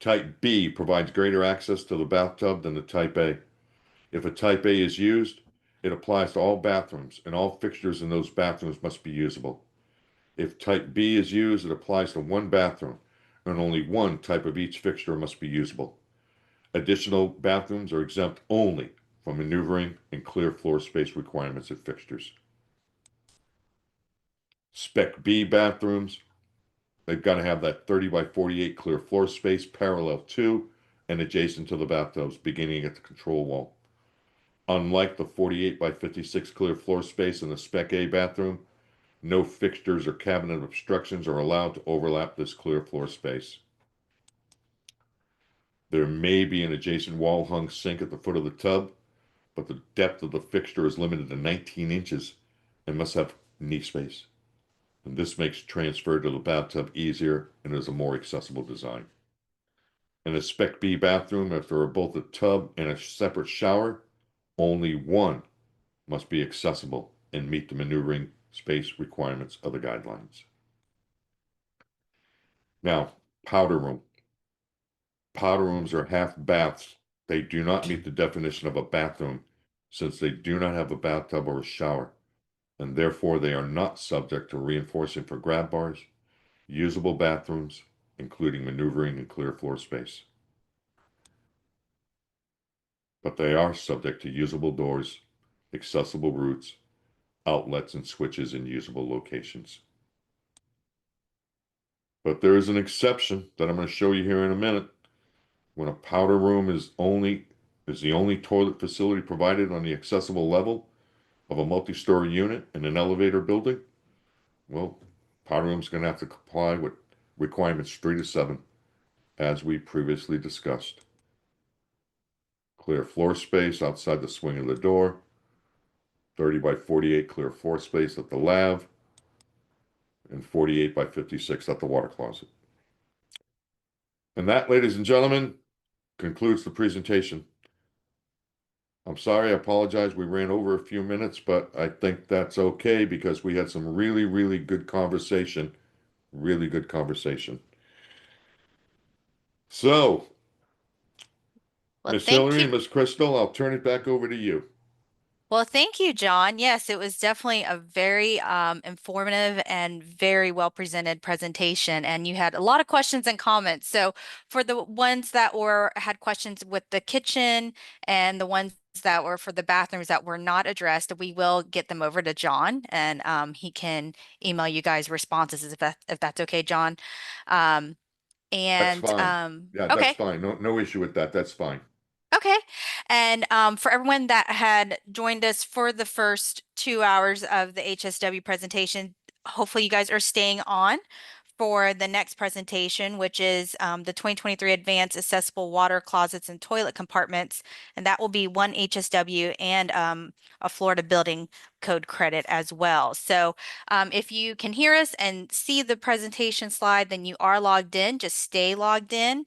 Type B provides greater access to the bathtub than the Type A. If a Type A is used, it applies to all bathrooms, and all fixtures in those bathrooms must be usable. If Type B is used, it applies to one bathroom, and only one type of each fixture must be usable. Additional bathrooms are exempt only from maneuvering and clear floor space requirements of fixtures. Spec B bathrooms, they've got to have that 30 by 48 clear floor space parallel to and adjacent to the bathtubs, beginning at the control wall. Unlike the 48 by 56 clear floor space in the Spec A bathroom, no fixtures or cabinet obstructions are allowed to overlap this clear floor space. There may be an adjacent wall-hung sink at the foot of the tub, but the depth of the fixture is limited to 19 inches and must have knee space. And this makes transfer to the bathtub easier and is a more accessible design. In a Spec B bathroom, if there are both a tub and a separate shower, only one must be accessible and meet the maneuvering space requirements of the guidelines. Now, powder room. Powder rooms are half baths. They do not meet the definition of a bathroom since they do not have a bathtub or a shower, and therefore they are not subject to reinforcing for grab bars, usable bathrooms, including maneuvering and clear floor space. But they are subject to usable doors, accessible routes, outlets, and switches in usable locations. But there is an exception that I'm going to show you here in a minute. When a powder room is the only toilet facility provided on the accessible level of a multi-story unit in an elevator building, well, powder room is going to have to comply with requirements 3 to 7, as we previously discussed. Clear floor space outside the swing of the door, 30 by 48 clear floor space at the lav, and 48 by 56 at the water closet. And that, ladies and gentlemen, concludes the presentation. I'm sorry, I apologize. We ran over a few minutes, but I think that's okay because we had some really, really good conversation. Really good conversation. So, Well, Miss thank Hillary you. and Miss Crystal, I'll turn it back over to you. Well, thank you, John. Yes, it was definitely a very informative and very well presented presentation, and you had a lot of questions and comments. So, for the ones that were had questions with the kitchen and the ones that were for the bathrooms that were not addressed, we will get them over to John, and he can email you guys responses if that's okay, John. Um, That's And fine. Yeah, that's okay. fine. No issue with that. That's fine. Okay. And for everyone that had joined us for the first 2 hours of the HSW presentation, hopefully you guys are staying on for the next presentation, which is the 2023 Advanced Accessible Water Closets and Toilet Compartments. And that will be one HSW and a Florida Building Code credit as well. So if you can hear us and see the presentation slide, then you are logged in. Just stay logged in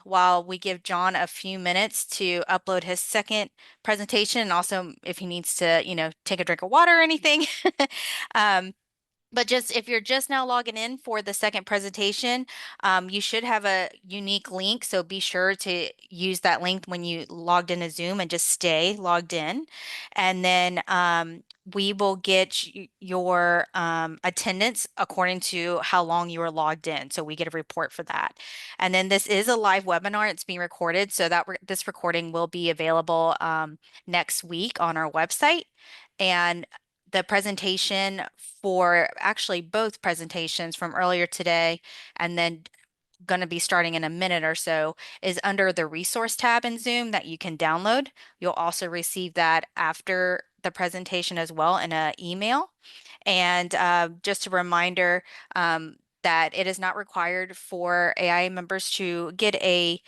while we give John a few minutes to upload his second presentation, and also if he needs to, take a drink of water or anything. Um, but just if you're just now logging in for the second presentation, you should have a unique link. So be sure to use that link when you logged into Zoom and just stay logged in. And then we will get your attendance according to how long you were logged in. So we get a report for that. And then this is a live webinar. It's being recorded. So that this recording will be available next week on our website. And the presentation for actually both presentations from earlier today and then going to be starting in a minute or so is under the resource tab in Zoom that you can download. You'll also receive that after the presentation as well in an email. And just a reminder that it is not required for AI members to get a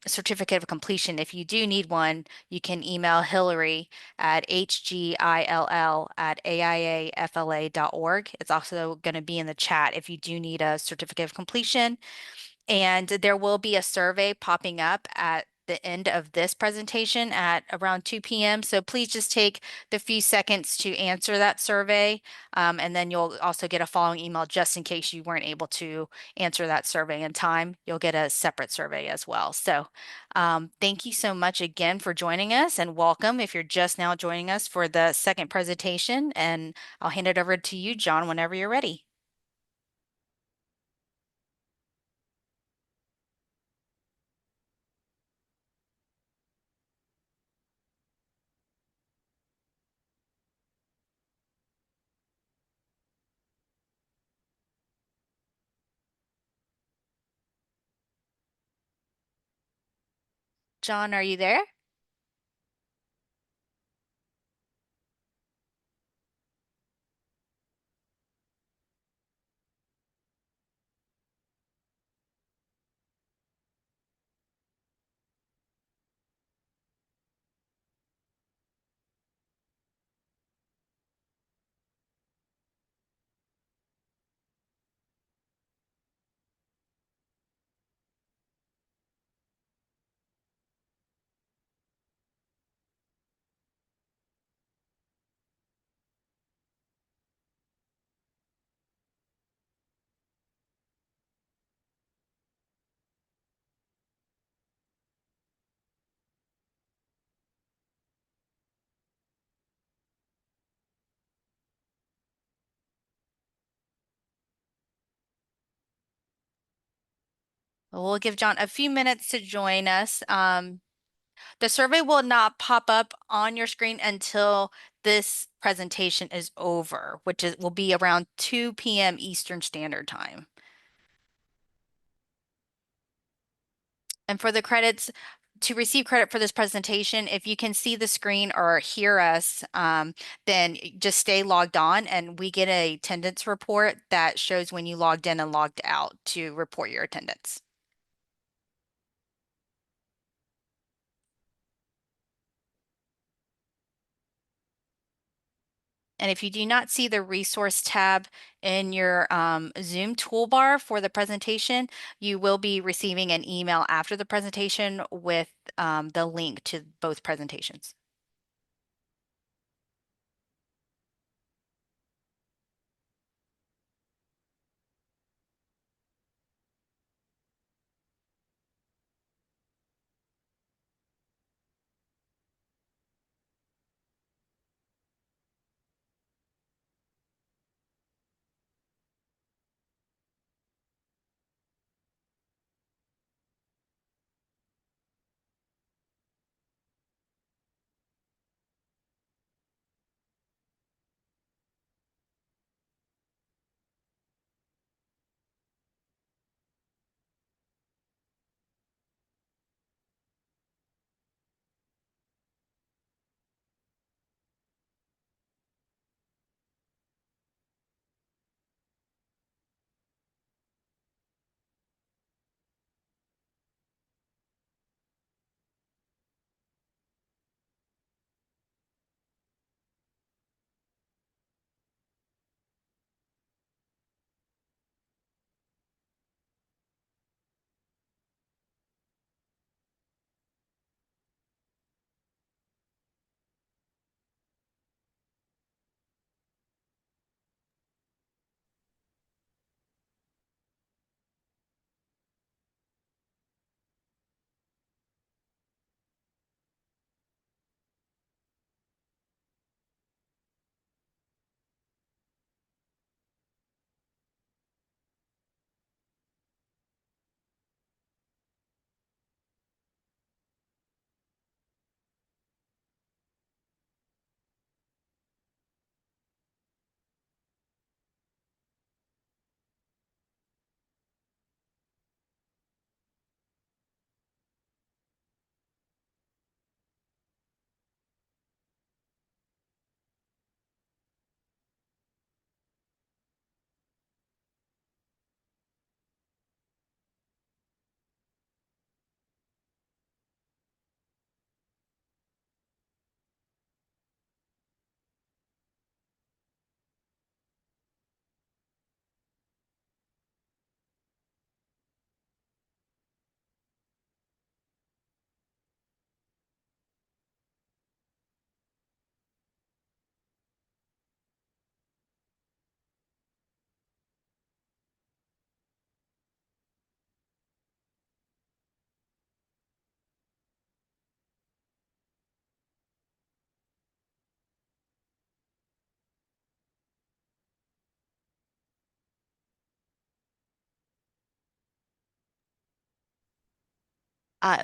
certificate of completion. If you do need one, you can email Hillary at hgill@aiafla.org. It's also going to be in the chat if you do need a certificate of completion. And there will be a survey popping up at the end of this presentation at around 2 p.m. So please just take the few seconds to answer that survey. And then you'll also get a following email just in case you weren't able to answer that survey in time. You'll get a separate survey as well. So thank you so much again for joining us and welcome if you're just now joining us for the second presentation. And I'll hand it over to you, John, whenever you're ready. John, are you there? We'll give John a few minutes to join us. The survey will not pop up on your screen until this presentation is over, which will be around 2 p.m. Eastern Standard Time. And for the credits, to receive credit for this presentation, if you can see the screen or hear us, then just stay logged on and we get a attendance report that shows when you logged in and logged out to report your attendance. And if you do not see the resource tab in your Zoom toolbar for the presentation, you will be receiving an email after the presentation with the link to both presentations.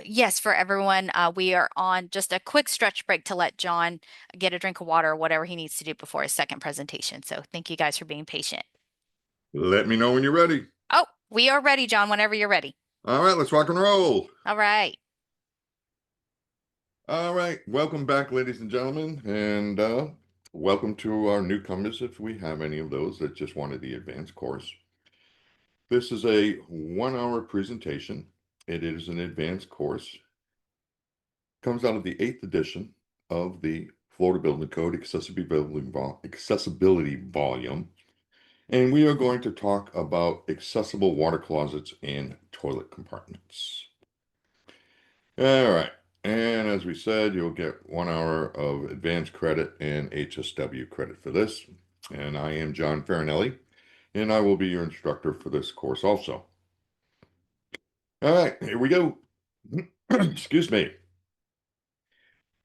Yes, for everyone, we are on just a quick stretch break to let John get a drink of water or whatever he needs to do before his second presentation. So thank you guys for being patient. Let me know when you're ready. Oh, we are ready, John, whenever you're ready. All right, let's rock and roll. All right. All right, welcome back, ladies and gentlemen, and welcome to our newcomers, if we have any of those that just wanted the advanced course. This is a 1 hour presentation. It is an advanced course. Comes out of the 8th edition of the Florida Building Code accessibility volume. And we are going to talk about accessible water closets and toilet compartments. All right. And as we said, you'll get 1 hour of advanced credit and HSW credit for this. And I am John Farinelli, and I will be your instructor for this course also. All right, here we go. Excuse me.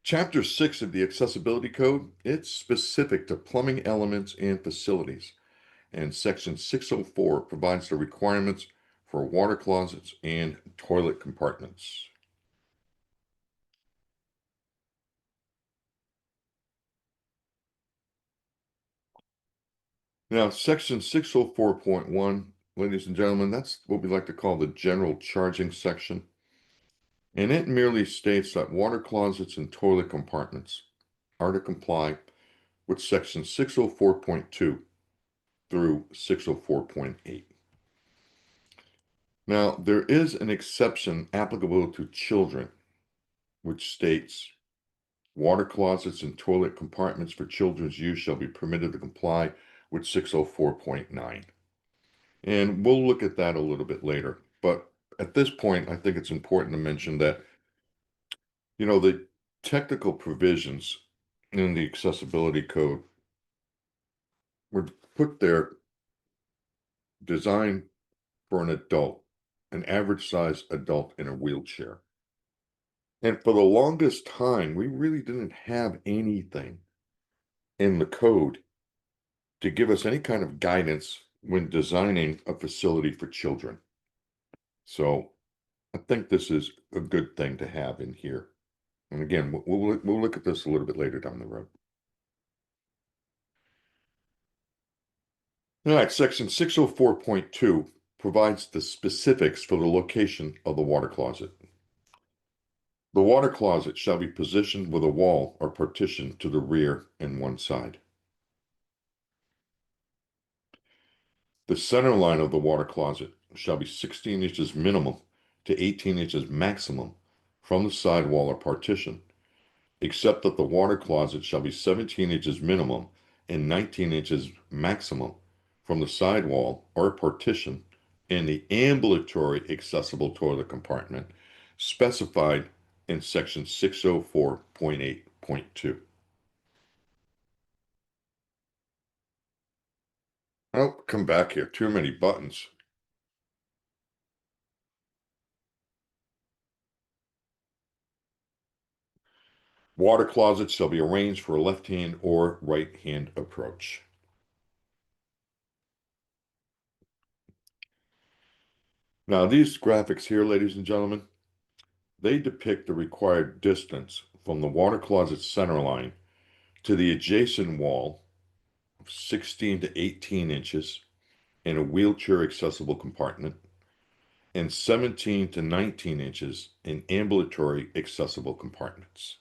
Chapter 6 of the Accessibility Code, it's specific to plumbing elements and facilities. And Section 604 provides the requirements for water closets and toilet compartments. Now, Section 604.1, ladies and gentlemen, that's what we like to call the general charging section. And it merely states that water closets and toilet compartments are to comply with Section 604.2 through 604.8. Now, there is an exception applicable to children, which states water closets and toilet compartments for children's use shall be permitted to comply with 604.9. And we'll look at that a little bit later. But at this point, I think it's important to mention that, the technical provisions in the accessibility code were put there designed for an average size adult in a wheelchair. And for the longest time, we really didn't have anything in the code to give us any kind of guidance when designing a facility for children. So I think this is a good thing to have in here. And again, we'll look at this a little bit later down the road. All right, Section 604.2 provides the specifics for the location of the water closet. The water closet shall be positioned with a wall or partition to the rear and one side. The center line of the water closet shall be 16 inches minimum to 18 inches maximum from the side wall or partition, except that the water closet shall be 17 inches minimum and 19 inches maximum from the side wall or partition and the ambulatory accessible toilet compartment specified in section 604.8.2. Oh, come back here. Too many buttons. Water closets shall be arranged for a left-hand or right-hand approach. Now, these graphics here, ladies and gentlemen, they depict the required distance from the water closet center line to the adjacent wall of 16 to 18 inches in a wheelchair accessible compartment and 17 to 19 inches in ambulatory accessible compartments.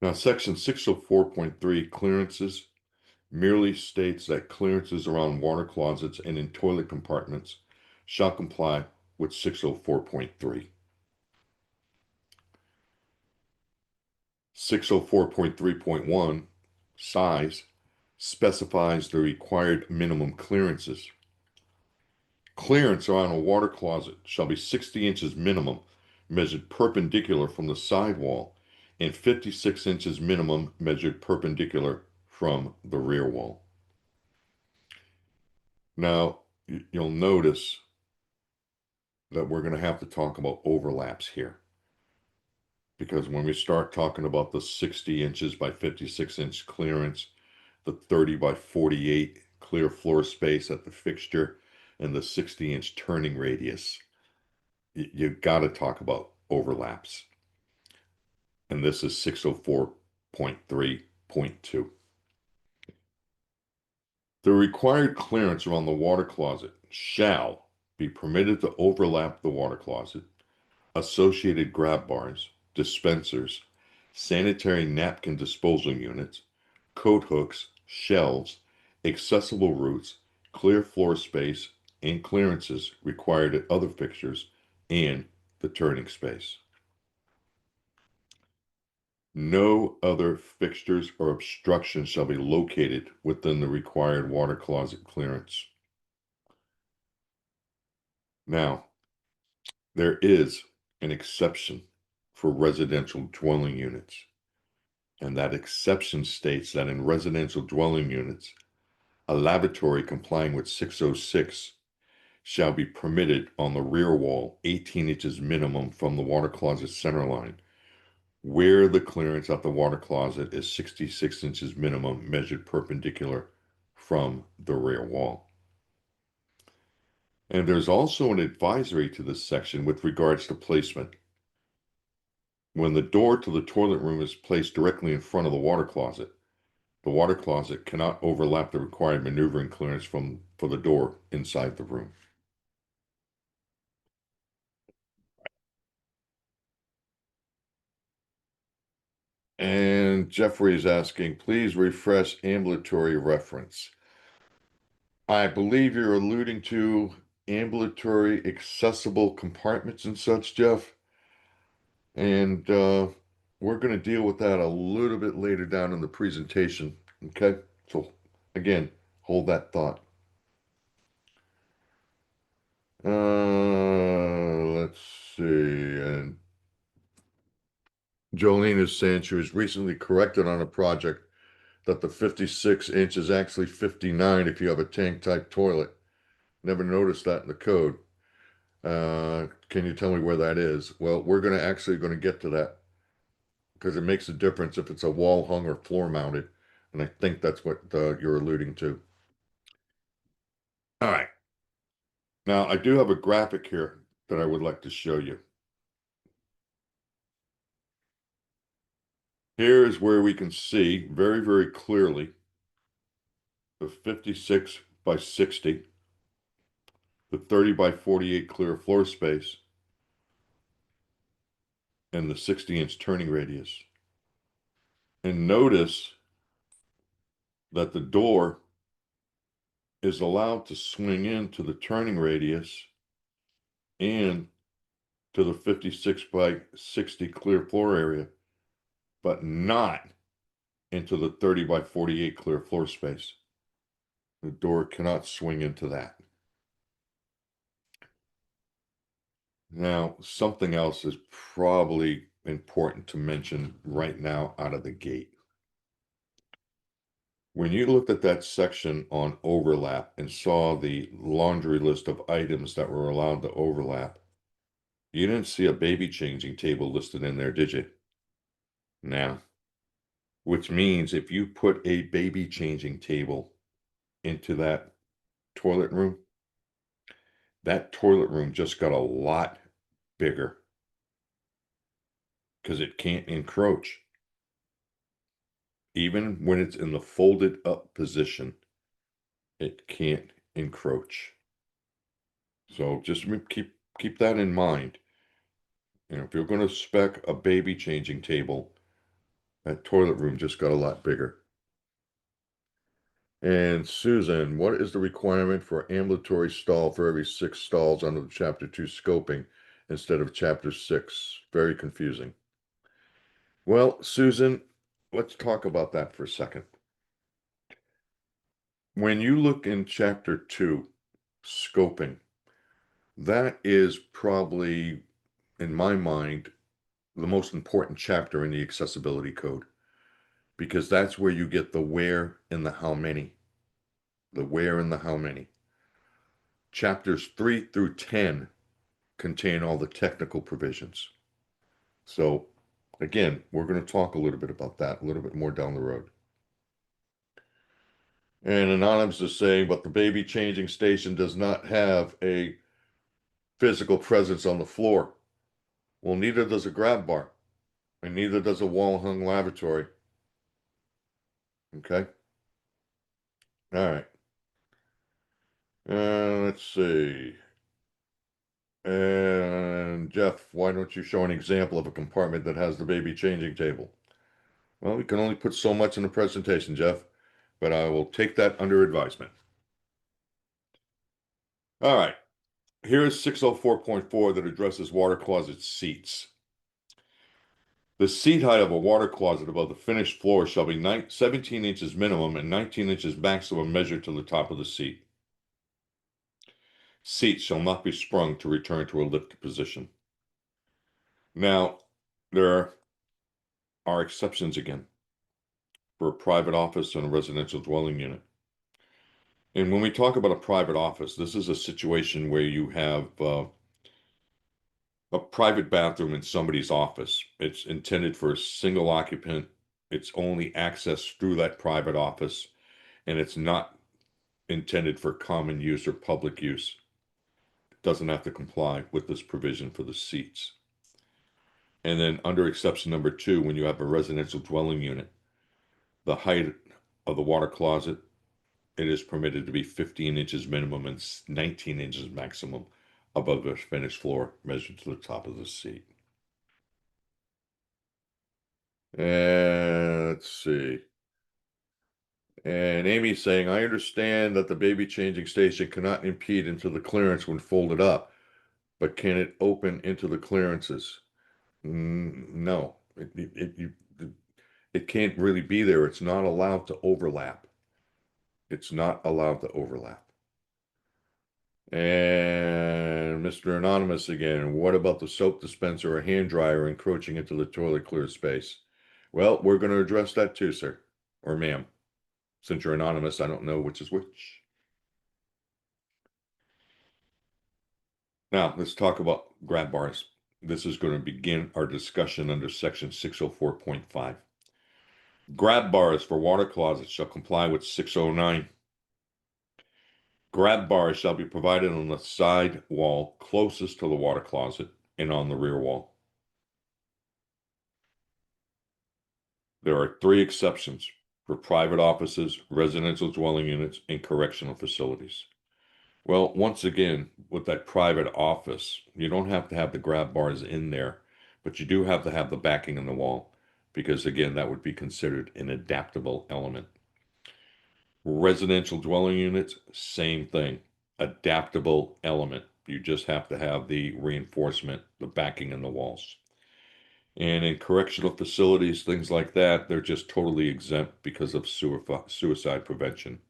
Now, section 604.3 clearances merely states that clearances around water closets and in toilet compartments shall comply with 604.3. 604.3.1 size specifies the required minimum clearances. Clearance around a water closet shall be 60 inches minimum, measured perpendicular from the side wall, and 56 inches minimum, measured perpendicular from the rear wall. Now, you'll notice that we're going to have to talk about overlaps here. Because when we start talking about the 60 inches by 56 inch clearance, the 30 by 48 clear floor space at the fixture, and the 60-inch turning radius. You got to talk about overlaps. And this is 604.3.2. The required clearance around the water closet shall be permitted to overlap the water closet, associated grab bars, dispensers, sanitary napkin disposal units, coat hooks, shelves, accessible routes, clear floor space, and clearances required at other fixtures, and the turning space. No other fixtures or obstructions shall be located within the required water closet clearance. Now, there is an exception for residential dwelling units, and that exception states that in residential dwelling units, a lavatory complying with 606 shall be permitted on the rear wall 18 inches minimum from the water closet center line, where the clearance at the water closet is 66 inches minimum measured perpendicular from the rear wall. And there's also an advisory to this section with regards to placement. When the door to the toilet room is placed directly in front of the water closet cannot overlap the required maneuvering clearance for the door inside the room. And Jeffrey is asking, please refresh ambulatory reference. I believe you're alluding to ambulatory accessible compartments and such, Jeff. And we're going to deal with that a little bit later down in the presentation. Okay? So, again, hold that thought. Let's see. And Jolene is saying she was recently corrected on a project that the 56 inch is actually 59 if you have a tank type toilet. Never noticed that in the code. Can you tell me where that is? Well, we're going to get to that because it makes a difference if it's a wall hung or floor mounted. And I think that's what you're alluding to. All right. Now, I do have a graphic here that I would like to show you. Here is where we can see very, very clearly the 56 by 60, the 30 by 48 clear floor space, and the 60-inch turning radius. And notice that the door is allowed to swing into the turning radius and to the 56 by 60 clear floor area, but not into the 30 by 48 clear floor space. The door cannot swing into that. Now, something else is probably important to mention right now out of the gate. When you looked at that section on overlap and saw the laundry list of items that were allowed to overlap, you didn't see a baby changing table listed in there, did you? Now, which means if you put a baby changing table into that toilet room, that toilet room just got a lot bigger because it can't encroach. Even when it's in the folded up position, it can't encroach. So just keep that in mind. You know, if you're going to spec a baby changing table, that toilet room just got a lot bigger. And Susan, what is the requirement for ambulatory stall for every 6 stalls under the Chapter 2 scoping instead of Chapter 6? Very confusing. Well, Susan, let's talk about that for a second. When you look in Chapter 2, scoping, that is probably, in my mind, the most important chapter in the accessibility code because that's where you get the where and the how many. The where and the how many. Chapters 3 through 10 contain all the technical provisions. So, again, we're going to talk a little bit about that a little bit more down the road. And Anonymous is saying, but the baby changing station does not have a physical presence on the floor. Well, neither does a grab bar, and neither does a wall-hung lavatory. Okay? All right. Let's see. And Jeff, why don't you show an example of a compartment that has the baby changing table? Well, we can only put so much in the presentation, Jeff, but I will take that under advisement. All right. Here's 604.4 that addresses water closet seats. The seat height of a water closet above the finished floor shall be 17 inches minimum and 19 inches maximum measured to the top of the seat. Seats shall not be sprung to return to a lifted position. Now, there are exceptions again for a private office and a residential dwelling unit. And when we talk about a private office, this is a situation where you have a private bathroom in somebody's office. It's intended for a single occupant. It's only accessed through that private office, and it's not intended for common use or public use. It doesn't have to comply with this provision for the seats. And then under exception number 2, when you have a residential dwelling unit, the height of the water closet, it is permitted to be 15 inches minimum and 19 inches maximum above the finished floor measured to the top of the seat. And let's see. And Amy's saying, I understand that the baby changing station cannot impede into the clearance when folded up, but can it open into the clearances? No, it can't really be there. It's not allowed to overlap. It's not allowed to overlap. And Mr. Anonymous again, what about the soap dispenser or hand dryer encroaching into the toilet clear space? Well, we're going to address that too, sir, or ma'am. Since you're anonymous, I don't know which is which. Now, let's talk about grab bars. This is going to begin our discussion under section 604.5. Grab bars for water closets shall comply with 609. Grab bars shall be provided on the side wall closest to the water closet and on the rear wall. There are 3 exceptions for private offices, residential dwelling units, and correctional facilities. Well, once again, with that private office, you don't have to have the grab bars in there, but you do have to have the backing in the wall because, again, that would be considered an adaptable element. Residential dwelling units, same thing, adaptable element. You just have to have the reinforcement, the backing in the walls. And in correctional facilities, things like that, they're just totally exempt because of suicide prevention.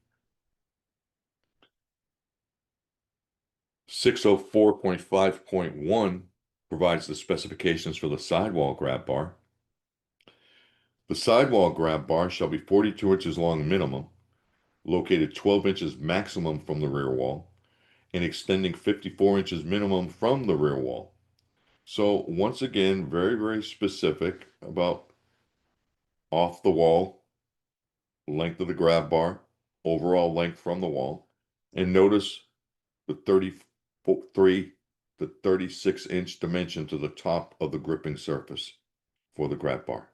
604.5.1 provides the specifications for the sidewall grab bar. The sidewall grab bar shall be 42 inches long minimum, located 12 inches maximum from the rear wall, and extending 54 inches minimum from the rear wall. So once again, very, very specific about off the wall, length of the grab bar, overall length from the wall, and notice the 33 to 36-inch dimension to the top of the gripping surface for the grab bar.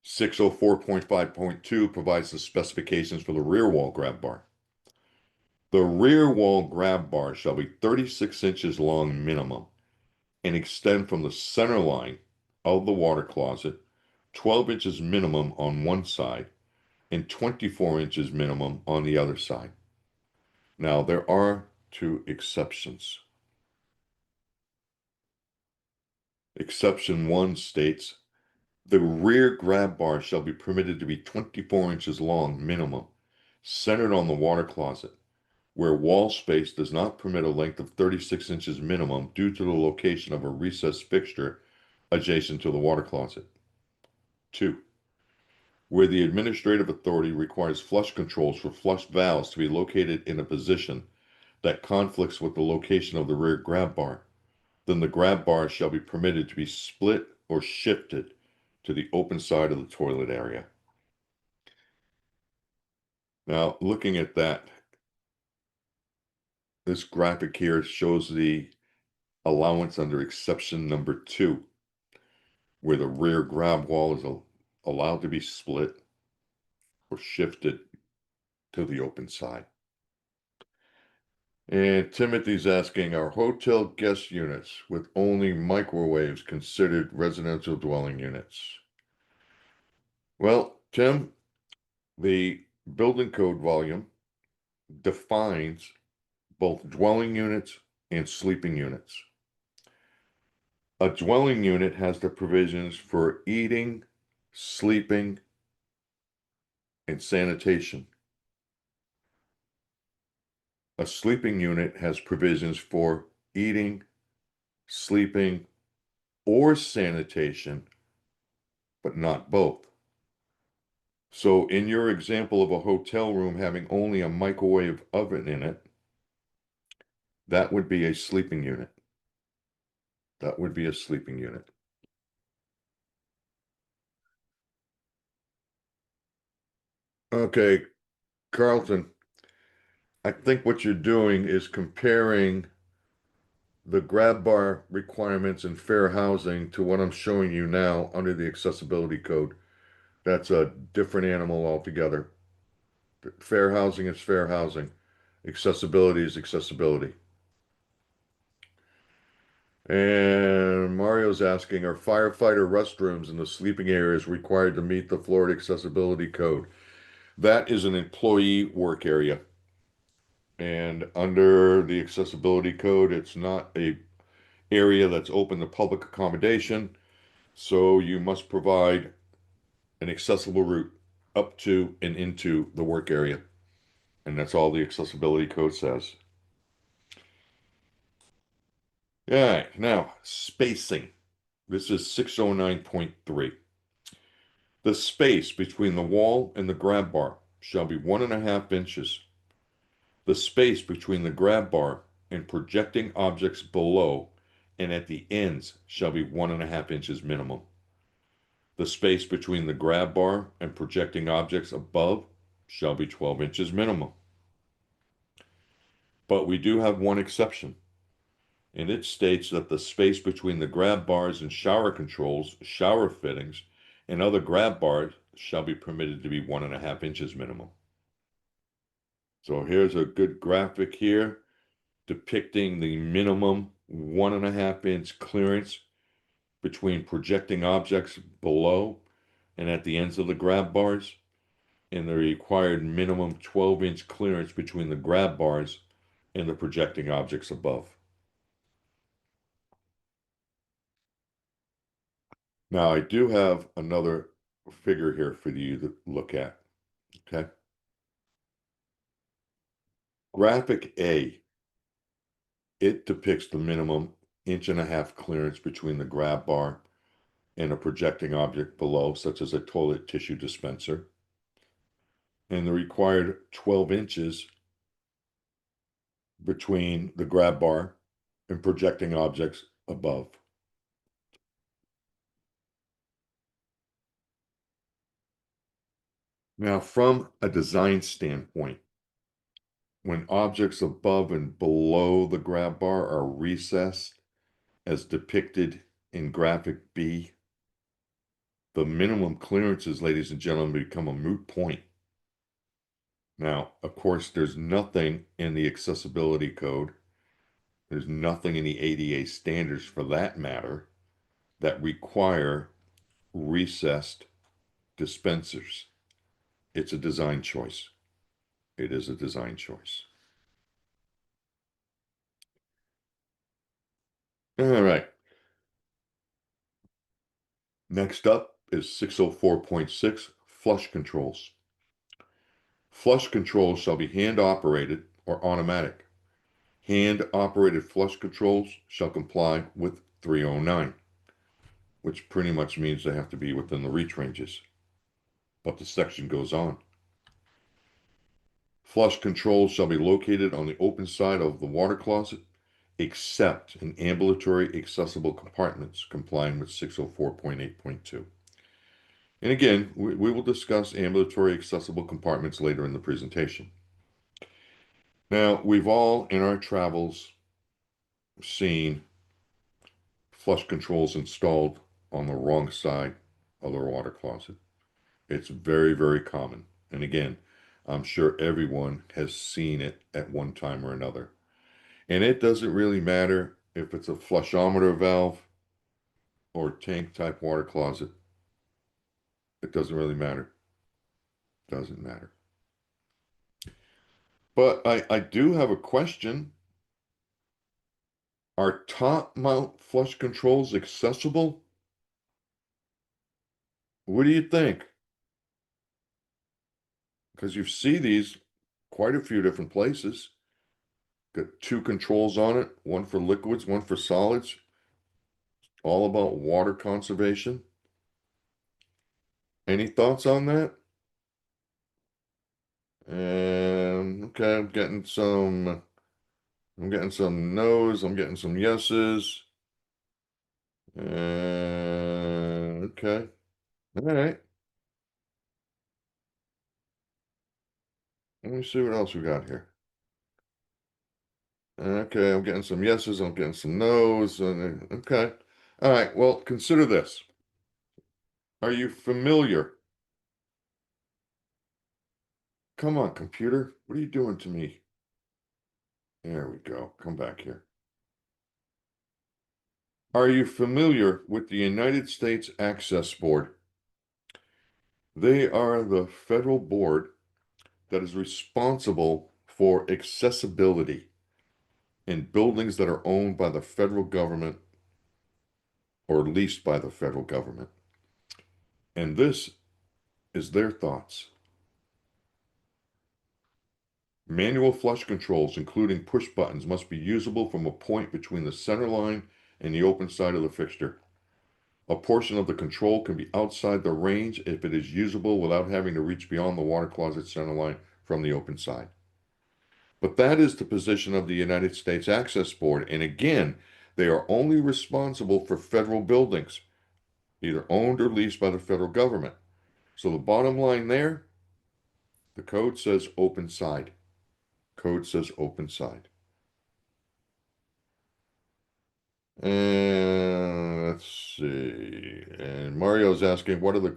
604.5.2 provides the specifications for the rear wall grab bar. The rear wall grab bar shall be 36 inches long minimum and extend from the center line of the water closet 12 inches minimum on one side and 24 inches minimum on the other side. Now, there are 2 exceptions. Exception 1 states, the rear grab bar shall be permitted to be 24 inches long minimum, centered on the water closet, where wall space does not permit a length of 36 inches minimum due to the location of a recessed fixture adjacent to the water closet. 2. Where the administrative authority requires flush controls for flush valves to be located in a position that conflicts with the location of the rear grab bar, then the grab bar shall be permitted to be split or shifted to the open side of the toilet area. Now, looking at that, this graphic here shows the allowance under exception number 2, where the rear grab wall is allowed to be split or shifted to the open side. And Timothy's asking, are hotel guest units with only microwaves considered residential dwelling units? Well, Tim, the building code volume defines both dwelling units and sleeping units. A dwelling unit has the provisions for eating, sleeping, and sanitation. A sleeping unit has provisions for eating, sleeping, or sanitation, but not both. So in your example of a hotel room having only a microwave oven in it, that would be a sleeping unit. That would be a sleeping unit. Okay, Carlton, I think what you're doing is comparing the grab bar requirements in fair housing to what I'm showing you now under the accessibility code. That's a different animal altogether. Fair housing is fair housing. Accessibility is accessibility. And Mario's asking, are firefighter restrooms in the sleeping areas required to meet the Florida Accessibility Code? That is an employee work area. And under the Accessibility Code, it's not a area that's open to public accommodation. So you must provide an accessible route up to and into the work area. And that's all the Accessibility Code says. All right, now spacing. This is 609.3. The space between the wall and the grab bar shall be 1.5 inches. The space between the grab bar and projecting objects below and at the ends shall be 1.5 inches minimum. The space between the grab bar and projecting objects above shall be 12 inches minimum. But we do have one exception, and it states that the space between the grab bars and shower controls, shower fittings, and other grab bars shall be permitted to be 1.5 inches minimum. So here's a good graphic here depicting the minimum 1.5 inch clearance between projecting objects below and at the ends of the grab bars, and the required minimum 12-inch clearance between the grab bars and the projecting objects above. Now, I do have another figure here for you to look at, okay? Graphic A, it depicts the minimum 1.5 inch clearance between the grab bar and a projecting object below, such as a toilet tissue dispenser, and the required 12 inches between the grab bar and projecting objects above. Now, from a design standpoint, when objects above and below the grab bar are recessed, as depicted in graphic B, the minimum clearances, ladies and gentlemen, become a moot point. Now, of course, there's nothing in the accessibility code, there's nothing in the ADA standards for that matter, that require recessed dispensers. It's a design choice. It is a design choice. All right. Next up is 604.6 flush controls. Flush controls shall be hand operated or automatic. Hand operated flush controls shall comply with 309, which pretty much means they have to be within the reach ranges. But the section goes on. Flush controls shall be located on the open side of the water closet, except in ambulatory accessible compartments, complying with 604.8.2. And again, we will discuss ambulatory accessible compartments later in the presentation. Now, we've all in our travels seen flush controls installed on the wrong side of the water closet. It's very, very common. And again, I'm sure everyone has seen it at one time or another. And it doesn't really matter if it's a flushometer valve or tank type water closet. It doesn't really matter. Doesn't matter. But I do have a question. Are top mount flush controls accessible? What do you think? Because you see these quite a few different places. Got two controls on it, one for liquids, one for solids, all about water conservation. Any thoughts on that? Okay, I'm getting some no's, I'm getting some yeses. Okay, all right. Let me see what else we got here. Okay, I'm getting some yeses, I'm getting some no's. Okay, all right. Well, consider this. Are you familiar? Come on, computer. What are you doing to me? There we go. Come back here. Are you familiar with the United States Access Board? They are the federal board that is responsible for accessibility in buildings that are owned by the federal government or leased by the federal government. And this is their thoughts. Manual flush controls, including push buttons, must be usable from a point between the center line and the open side of the fixture. A portion of the control can be outside the range if it is usable without having to reach beyond the water closet center line from the open side. But that is the position of the United States Access Board. And again, they are only responsible for federal buildings, either owned or leased by the federal government. So the bottom line there, the code says open side. Code says open side. And let's see. And Mario's asking, what are the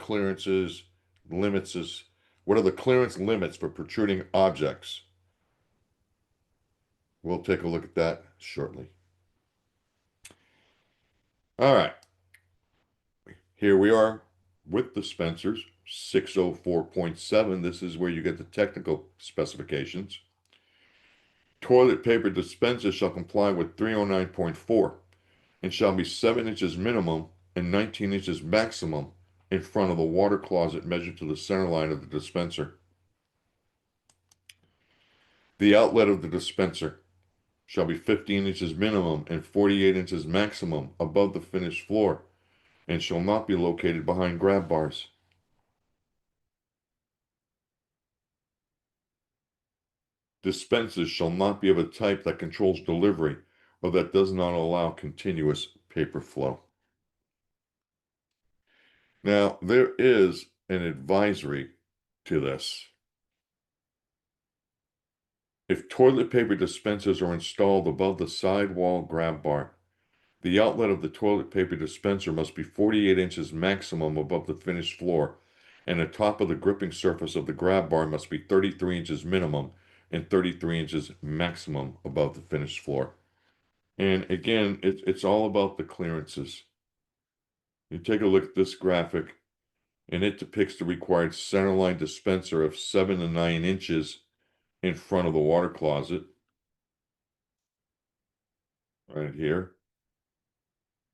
what are the clearance limits for protruding objects? We'll take a look at that shortly. All right. Here we are with dispensers, 604.7. This is where you get the technical specifications. Toilet paper dispensers shall comply with 309.4 and shall be 7 inches minimum and 19 inches maximum in front of the water closet measured to the center line of the dispenser. The outlet of the dispenser shall be 15 inches minimum and 48 inches maximum above the finished floor and shall not be located behind grab bars. Dispensers shall not be of a type that controls delivery or that does not allow continuous paper flow. Now, there is an advisory to this. If toilet paper dispensers are installed above the sidewall grab bar, the outlet of the toilet paper dispenser must be 48 inches maximum above the finished floor, and the top of the gripping surface of the grab bar must be 33 inches minimum and 33 inches maximum above the finished floor. And again, it's all about the clearances. You take a look at this graphic, and it depicts the required centerline dispenser of 7 to 9 inches in front of the water closet, right here,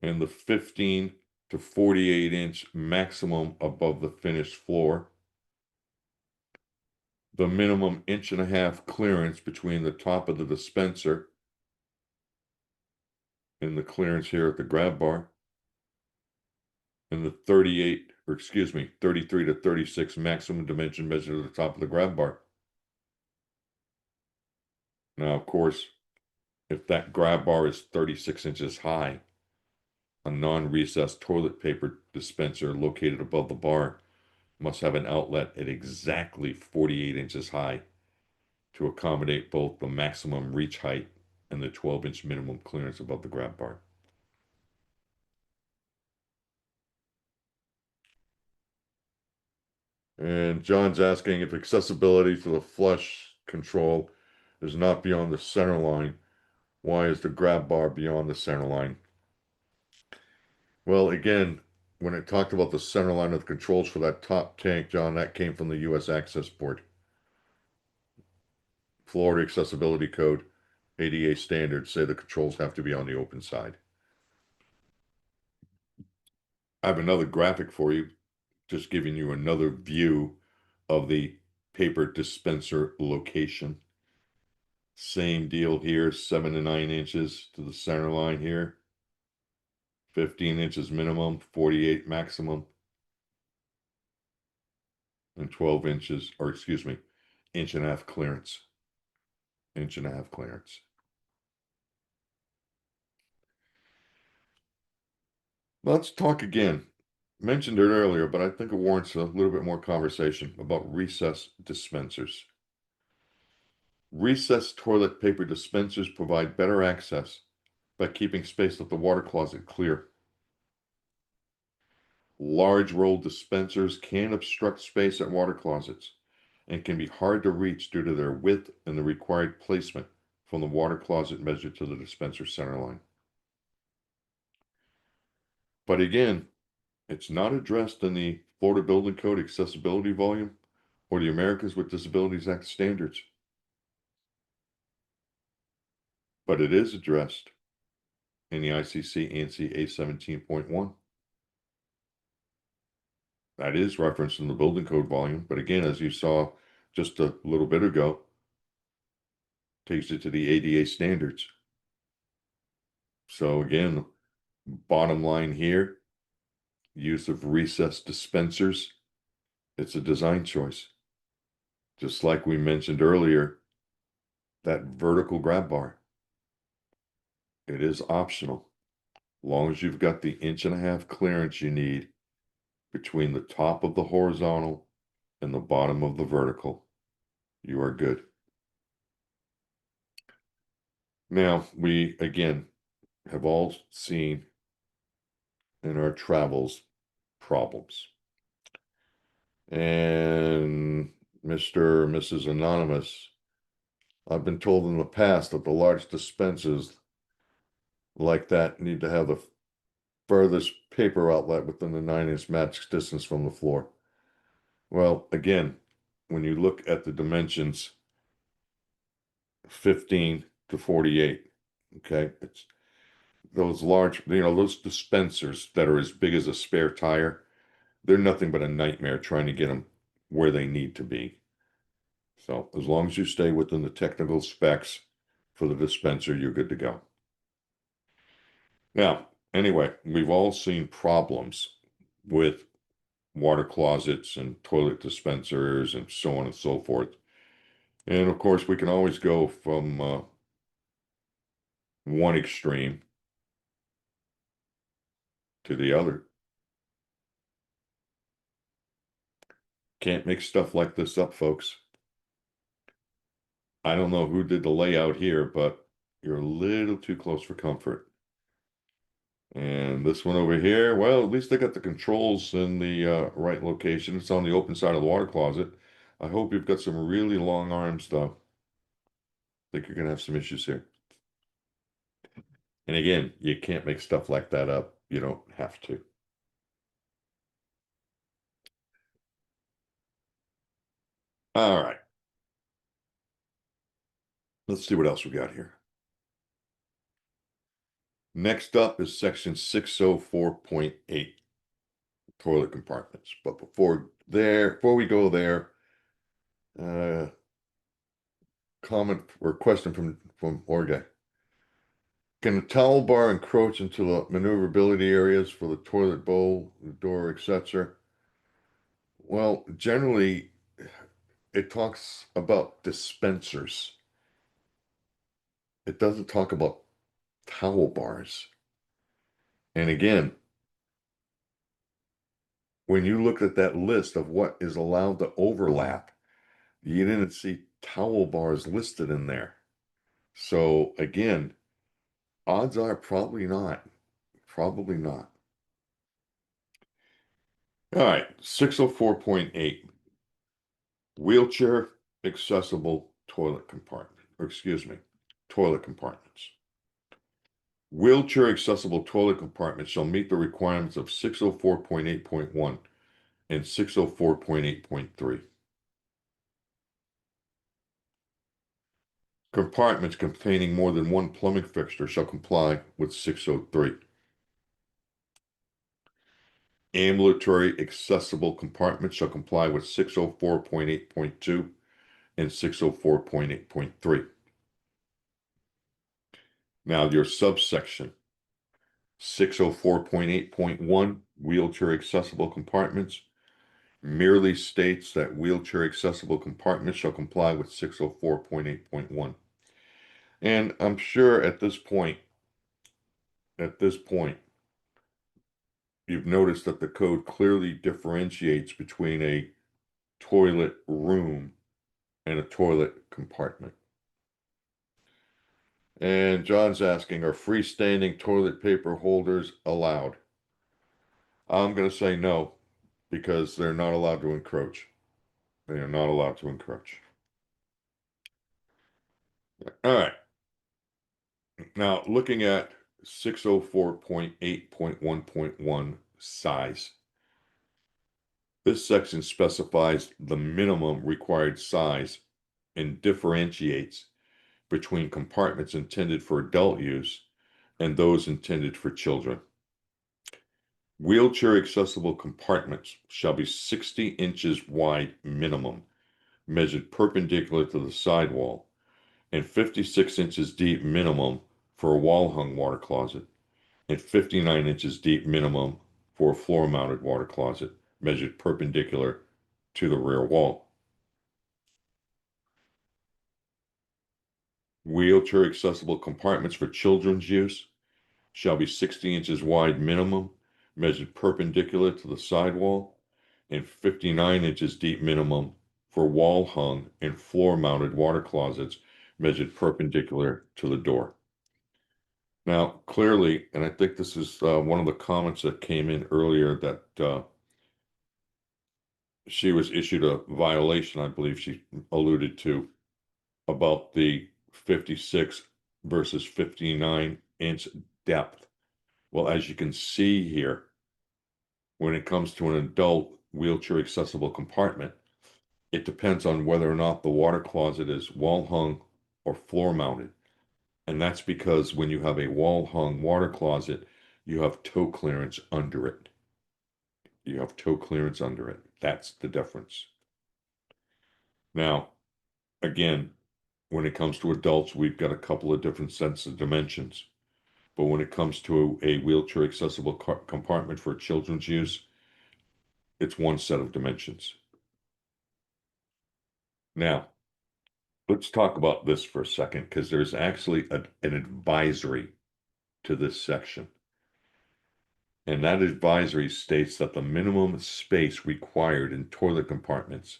and the 15 to 48 inch maximum above the finished floor. The minimum 1.5 inch clearance between the top of the dispenser and the clearance here at the grab bar, and the 33 to 36 maximum dimension measured at the top of the grab bar. Now, of course, if that grab bar is 36 inches high, a non-recessed toilet paper dispenser located above the bar must have an outlet at exactly 48 inches high to accommodate both the maximum reach height and the 12-inch minimum clearance above the grab bar. And John's asking if accessibility to the flush control is not beyond the center line, why is the grab bar beyond the center line? Well, again, when it talked about the center line of the controls for that top tank, John, that came from the U.S. Access Board. Florida Accessibility Code, ADA standards say the controls have to be on the open side. I have another graphic for you, just giving you another view of the paper dispenser location. Same deal here, 7 to 9 inches to the center line here. 15 inches minimum, 48 maximum, and 12 inches, or excuse me, inch and a half clearance. Inch and a half clearance. Let's talk again. Mentioned it earlier, but I think it warrants a little bit more conversation about recess dispensers. Recessed toilet paper dispensers provide better access by keeping space at the water closet clear. Large roll dispensers can obstruct space at water closets and can be hard to reach due to their width and the required placement from the water closet measured to the dispenser center line. But again, it's not addressed in the Florida Building Code accessibility volume or the Americans with Disabilities Act standards. But it is addressed in the ICC ANSI A17.1. That is referenced in the building code volume, but again, as you saw just a little bit ago, takes it to the ADA standards. So again, bottom line here, use of recessed dispensers, it's a design choice. Just like we mentioned earlier, that vertical grab bar, it is optional. As long as you've got the inch and a half clearance you need between the top of the horizontal and the bottom of the vertical, you are good. Now, we again have all seen in our travels problems. And Mr. or Mrs. Anonymous, I've been told in the past that the large dispensers like that need to have the furthest paper outlet within the 9-inch max distance from the floor. Well, again, when you look at the dimensions 15 to 48, okay, it's those large, those dispensers that are as big as a spare tire, they're nothing but a nightmare trying to get them where they need to be. So as long as you stay within the technical specs for the dispenser, you're good to go. Now, anyway, we've all seen problems with water closets and toilet dispensers and so on and so forth. And of course, we can always go from one extreme to the other. Can't make stuff like this up, folks. I don't know who did the layout here, but you're a little too close for comfort. And this one over here, well, at least they got the controls in the right location. It's on the open side of the water closet. I hope you've got some really long arms, though. I think you're going to have some issues here. And again, you can't make stuff like that up. You don't have to. All right. Let's see what else we got here. Next up is section 604.8, toilet compartments. But before we go there, comment or question from Jorge. Can the towel bar encroach into the maneuverability areas for the toilet bowl, the door, etc.? Well, generally, it talks about dispensers. It doesn't talk about towel bars. And again, when you looked at that list of what is allowed to overlap, you didn't see towel bars listed in there. So again, odds are probably not. Probably not. All right, 604.8. Wheelchair accessible toilet compartment. Or excuse me, toilet compartments. Wheelchair accessible toilet compartments shall meet the requirements of 604.8.1 and 604.8.3. Compartments containing more than one plumbing fixture shall comply with 603. Ambulatory accessible compartments shall comply with 604.8.2 and 604.8.3. Now, your subsection 604.8.1, wheelchair accessible compartments, merely states that wheelchair accessible compartments shall comply with 604.8.1. And I'm sure at this point, you've noticed that the code clearly differentiates between a toilet room and a toilet compartment. And John's asking, are freestanding toilet paper holders allowed? I'm going to say no, because they're not allowed to encroach. They are not allowed to encroach. All right. Now, looking at 604.8.1.1 size. This section specifies the minimum required size and differentiates between compartments intended for adult use and those intended for children. Wheelchair accessible compartments shall be 60 inches wide minimum, measured perpendicular to the sidewall, and 56 inches deep minimum for a wall-hung water closet, and 59 inches deep minimum for a floor-mounted water closet, measured perpendicular to the rear wall. Wheelchair accessible compartments for children's use shall be 60 inches wide minimum, measured perpendicular to the sidewall, and 59 inches deep minimum for wall-hung and floor-mounted water closets, measured perpendicular to the door. Now, clearly, and I think this is one of the comments that came in earlier, that she was issued a violation, I believe she alluded to, about the 56 versus 59-inch depth. Well, as you can see here, when it comes to an adult wheelchair accessible compartment, it depends on whether or not the water closet is wall hung or floor mounted. And that's because when you have a wall hung water closet, you have toe clearance under it. You have toe clearance under it. That's the difference. Now, again, when it comes to adults, we've got a couple of different sets of dimensions. But when it comes to a wheelchair accessible compartment for children's use, it's one set of dimensions. Now, let's talk about this for a second, because there's actually an advisory to this section. And that advisory states that the minimum space required in toilet compartments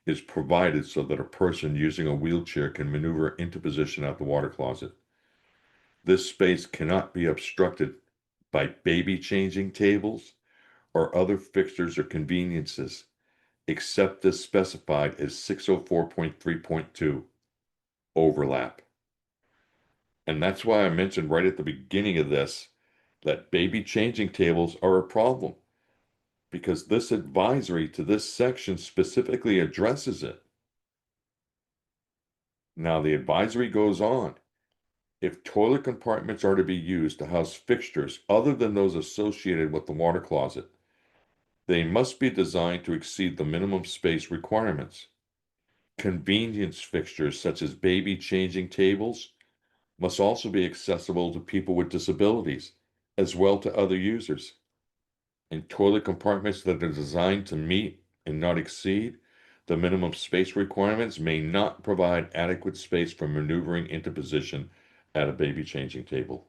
is provided so that a person using a wheelchair can maneuver into position at the water closet. This space cannot be obstructed by baby changing tables or other fixtures or conveniences, except as specified as 604.3.2 overlap. And that's why I mentioned right at the beginning of this that baby changing tables are a problem, because this advisory to this section specifically addresses it. Now, the advisory goes on. If toilet compartments are to be used to house fixtures other than those associated with the water closet, they must be designed to exceed the minimum space requirements. Convenience fixtures such as baby changing tables must also be accessible to people with disabilities, as well to other users. And toilet compartments that are designed to meet and not exceed the minimum space requirements may not provide adequate space for maneuvering into position at a baby changing table.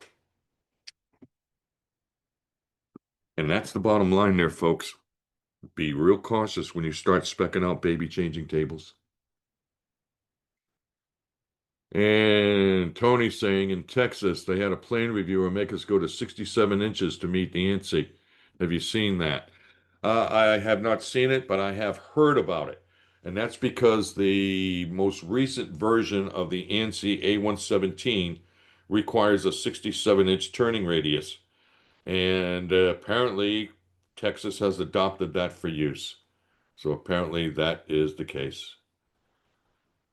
And that's the bottom line there, folks. Be real cautious when you start specking out baby changing tables. And Tony saying in Texas, they had a plane reviewer make us go to 67 inches to meet the ANSI. Have you seen that? I have not seen it, but I have heard about it. And that's because the most recent version of the ANSI A117 requires a 67-inch turning radius. And apparently, Texas has adopted that for use. So apparently, that is the case.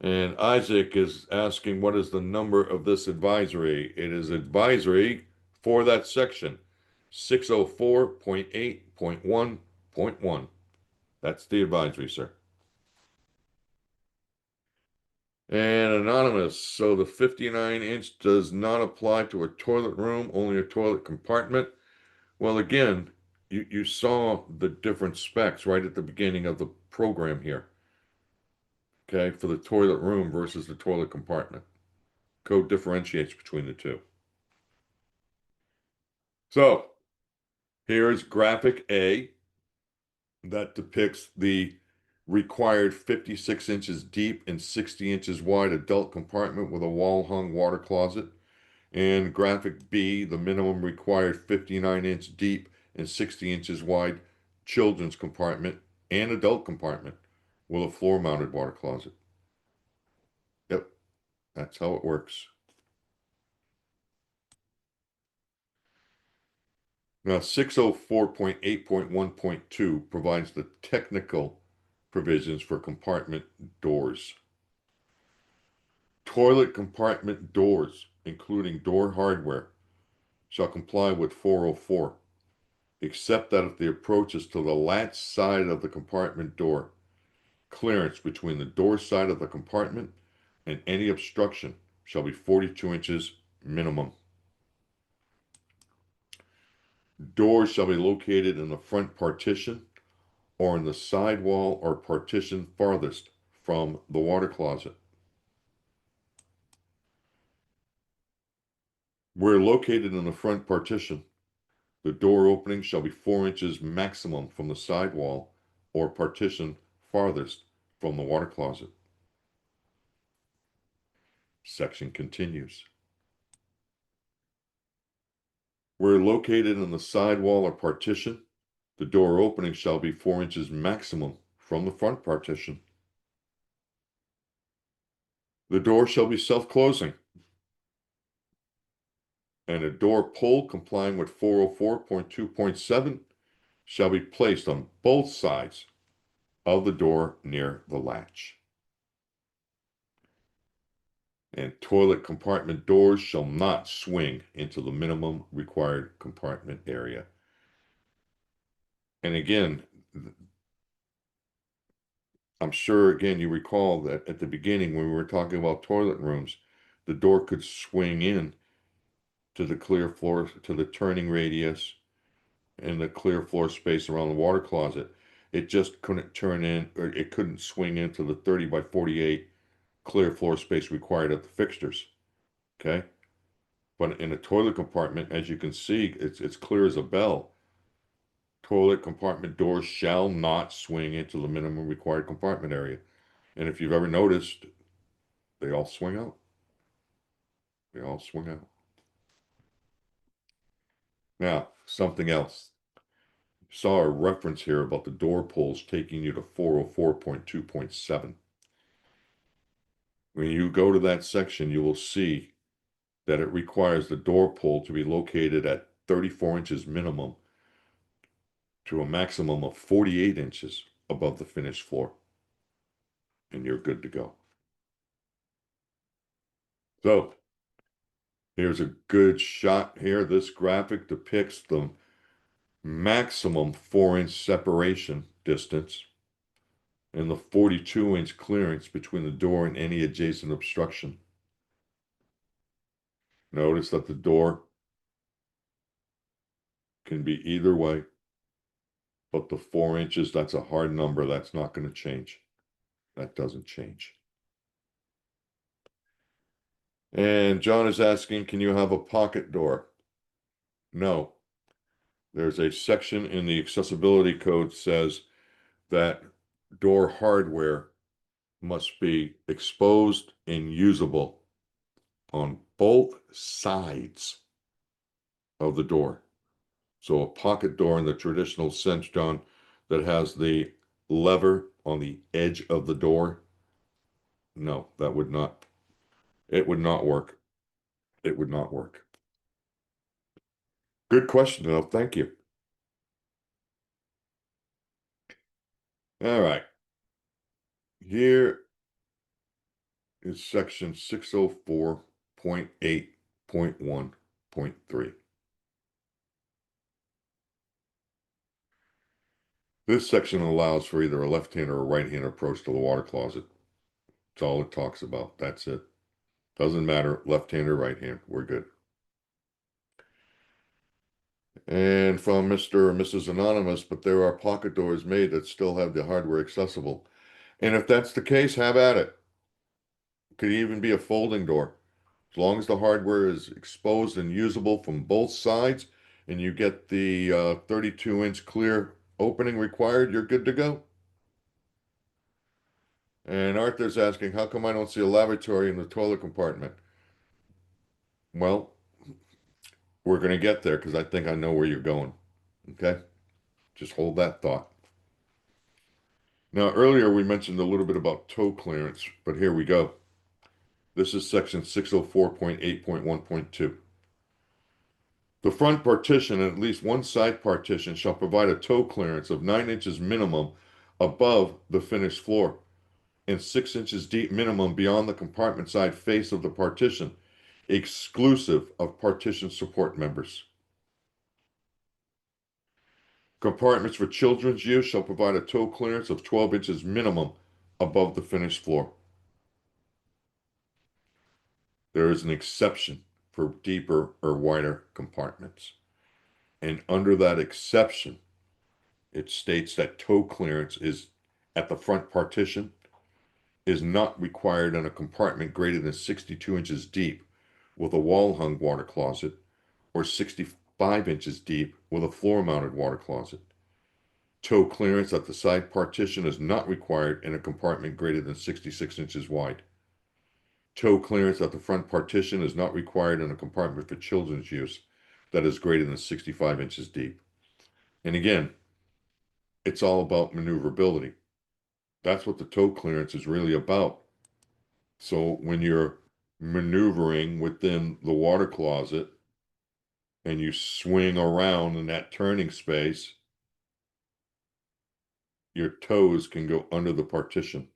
And Isaac is asking, what is the number of this advisory? It is advisory for that section, 604.8.1.1. That's the advisory, sir. And anonymous, so the 59-inch does not apply to a toilet room, only a toilet compartment. Well, again, you saw the different specs right at the beginning of the program here, okay, for the toilet room versus the toilet compartment. Code differentiates between the two. So here's graphic A that depicts the required 56 inches deep and 60 inches wide adult compartment with a wall-hung water closet. And graphic B, the minimum required 59-inch deep and 60 inches wide children's compartment and adult compartment with a floor-mounted water closet. Yep, that's how it works. Now, 604.8.1.2 provides the technical provisions for compartment doors. Toilet compartment doors, including door hardware, shall comply with 404, except that if the approach is to the latch side of the compartment door, clearance between the door side of the compartment and any obstruction shall be 42 inches minimum. Doors shall be located in the front partition or in the side wall or partition farthest from the water closet. Where located in the front partition, the door opening shall be 4 inches maximum from the side wall or partition farthest from the water closet. Section continues. Where located in the side wall or partition, the door opening shall be 4 inches maximum from the front partition. The door shall be self-closing, and a door pull complying with 404.2.7 shall be placed on both sides of the door near the latch. And toilet compartment doors shall not swing into the minimum required compartment area. And again, I'm sure again you recall that at the beginning when we were talking about toilet rooms, the door could swing in to the clear floor, to the turning radius and the clear floor space around the water closet. It just couldn't turn in, or it couldn't swing into the 30 by 48 clear floor space required at the fixtures. Okay. But in a toilet compartment, as you can see, it's clear as a bell. Toilet compartment doors shall not swing into the minimum required compartment area. And if you've ever noticed, they all swing out. They all swing out. Now, something else. Saw a reference here about the door pulls taking you to 404.2.7. When you go to that section, you will see that it requires the door pull to be located at 34 inches minimum to a maximum of 48 inches above the finished floor. And you're good to go. So here's a good shot here. This graphic depicts the maximum 4-inch separation distance and the 42-inch clearance between the door and any adjacent obstruction. Notice that the door can be either way, but the 4 inches, that's a hard number. That's not going to change. That doesn't change. And John is asking, can you have a pocket door? No. There's a section in the accessibility code says that door hardware must be exposed and usable on both sides of the door. So a pocket door in the traditional sense, John, that has the lever on the edge of the door, no, it would not work. It would not work. Good question, though. Thank you. All right. Here is section 604.8.1.3. This section allows for either a left-hand or a right-hand approach to the water closet. That's all it talks about. That's it. Doesn't matter, left hand or right hand. We're good. And from Mr. or Mrs. Anonymous, but there are pocket doors made that still have the hardware accessible. And if that's the case, have at it. Could even be a folding door. As long as the hardware is exposed and usable from both sides and you get the 32-inch clear opening required, you're good to go. And Arthur's asking, how come I don't see a lavatory in the toilet compartment? Well, we're going to get there because I think I know where you're going. Okay? Just hold that thought. Now, earlier we mentioned a little bit about toe clearance, but here we go. This is section 604.8.1.2. The front partition and at least one side partition shall provide a toe clearance of 9 inches minimum above the finished floor and 6 inches deep minimum beyond the compartment side face of the partition, exclusive of partition support members. Compartments for children's use shall provide a toe clearance of 12 inches minimum above the finished floor. There is an exception for deeper or wider compartments. And under that exception, it states that toe clearance is at the front partition is not required in a compartment greater than 62 inches deep with a wall-hung water closet or 65 inches deep with a floor-mounted water closet. Toe clearance at the side partition is not required in a compartment greater than 66 inches wide. Toe clearance at the front partition is not required in a compartment for children's use that is greater than 65 inches deep. And again, it's all about maneuverability. That's what the toe clearance is really about. So when you're maneuvering within the water closet and you swing around in that turning space, your toes can go under the partition.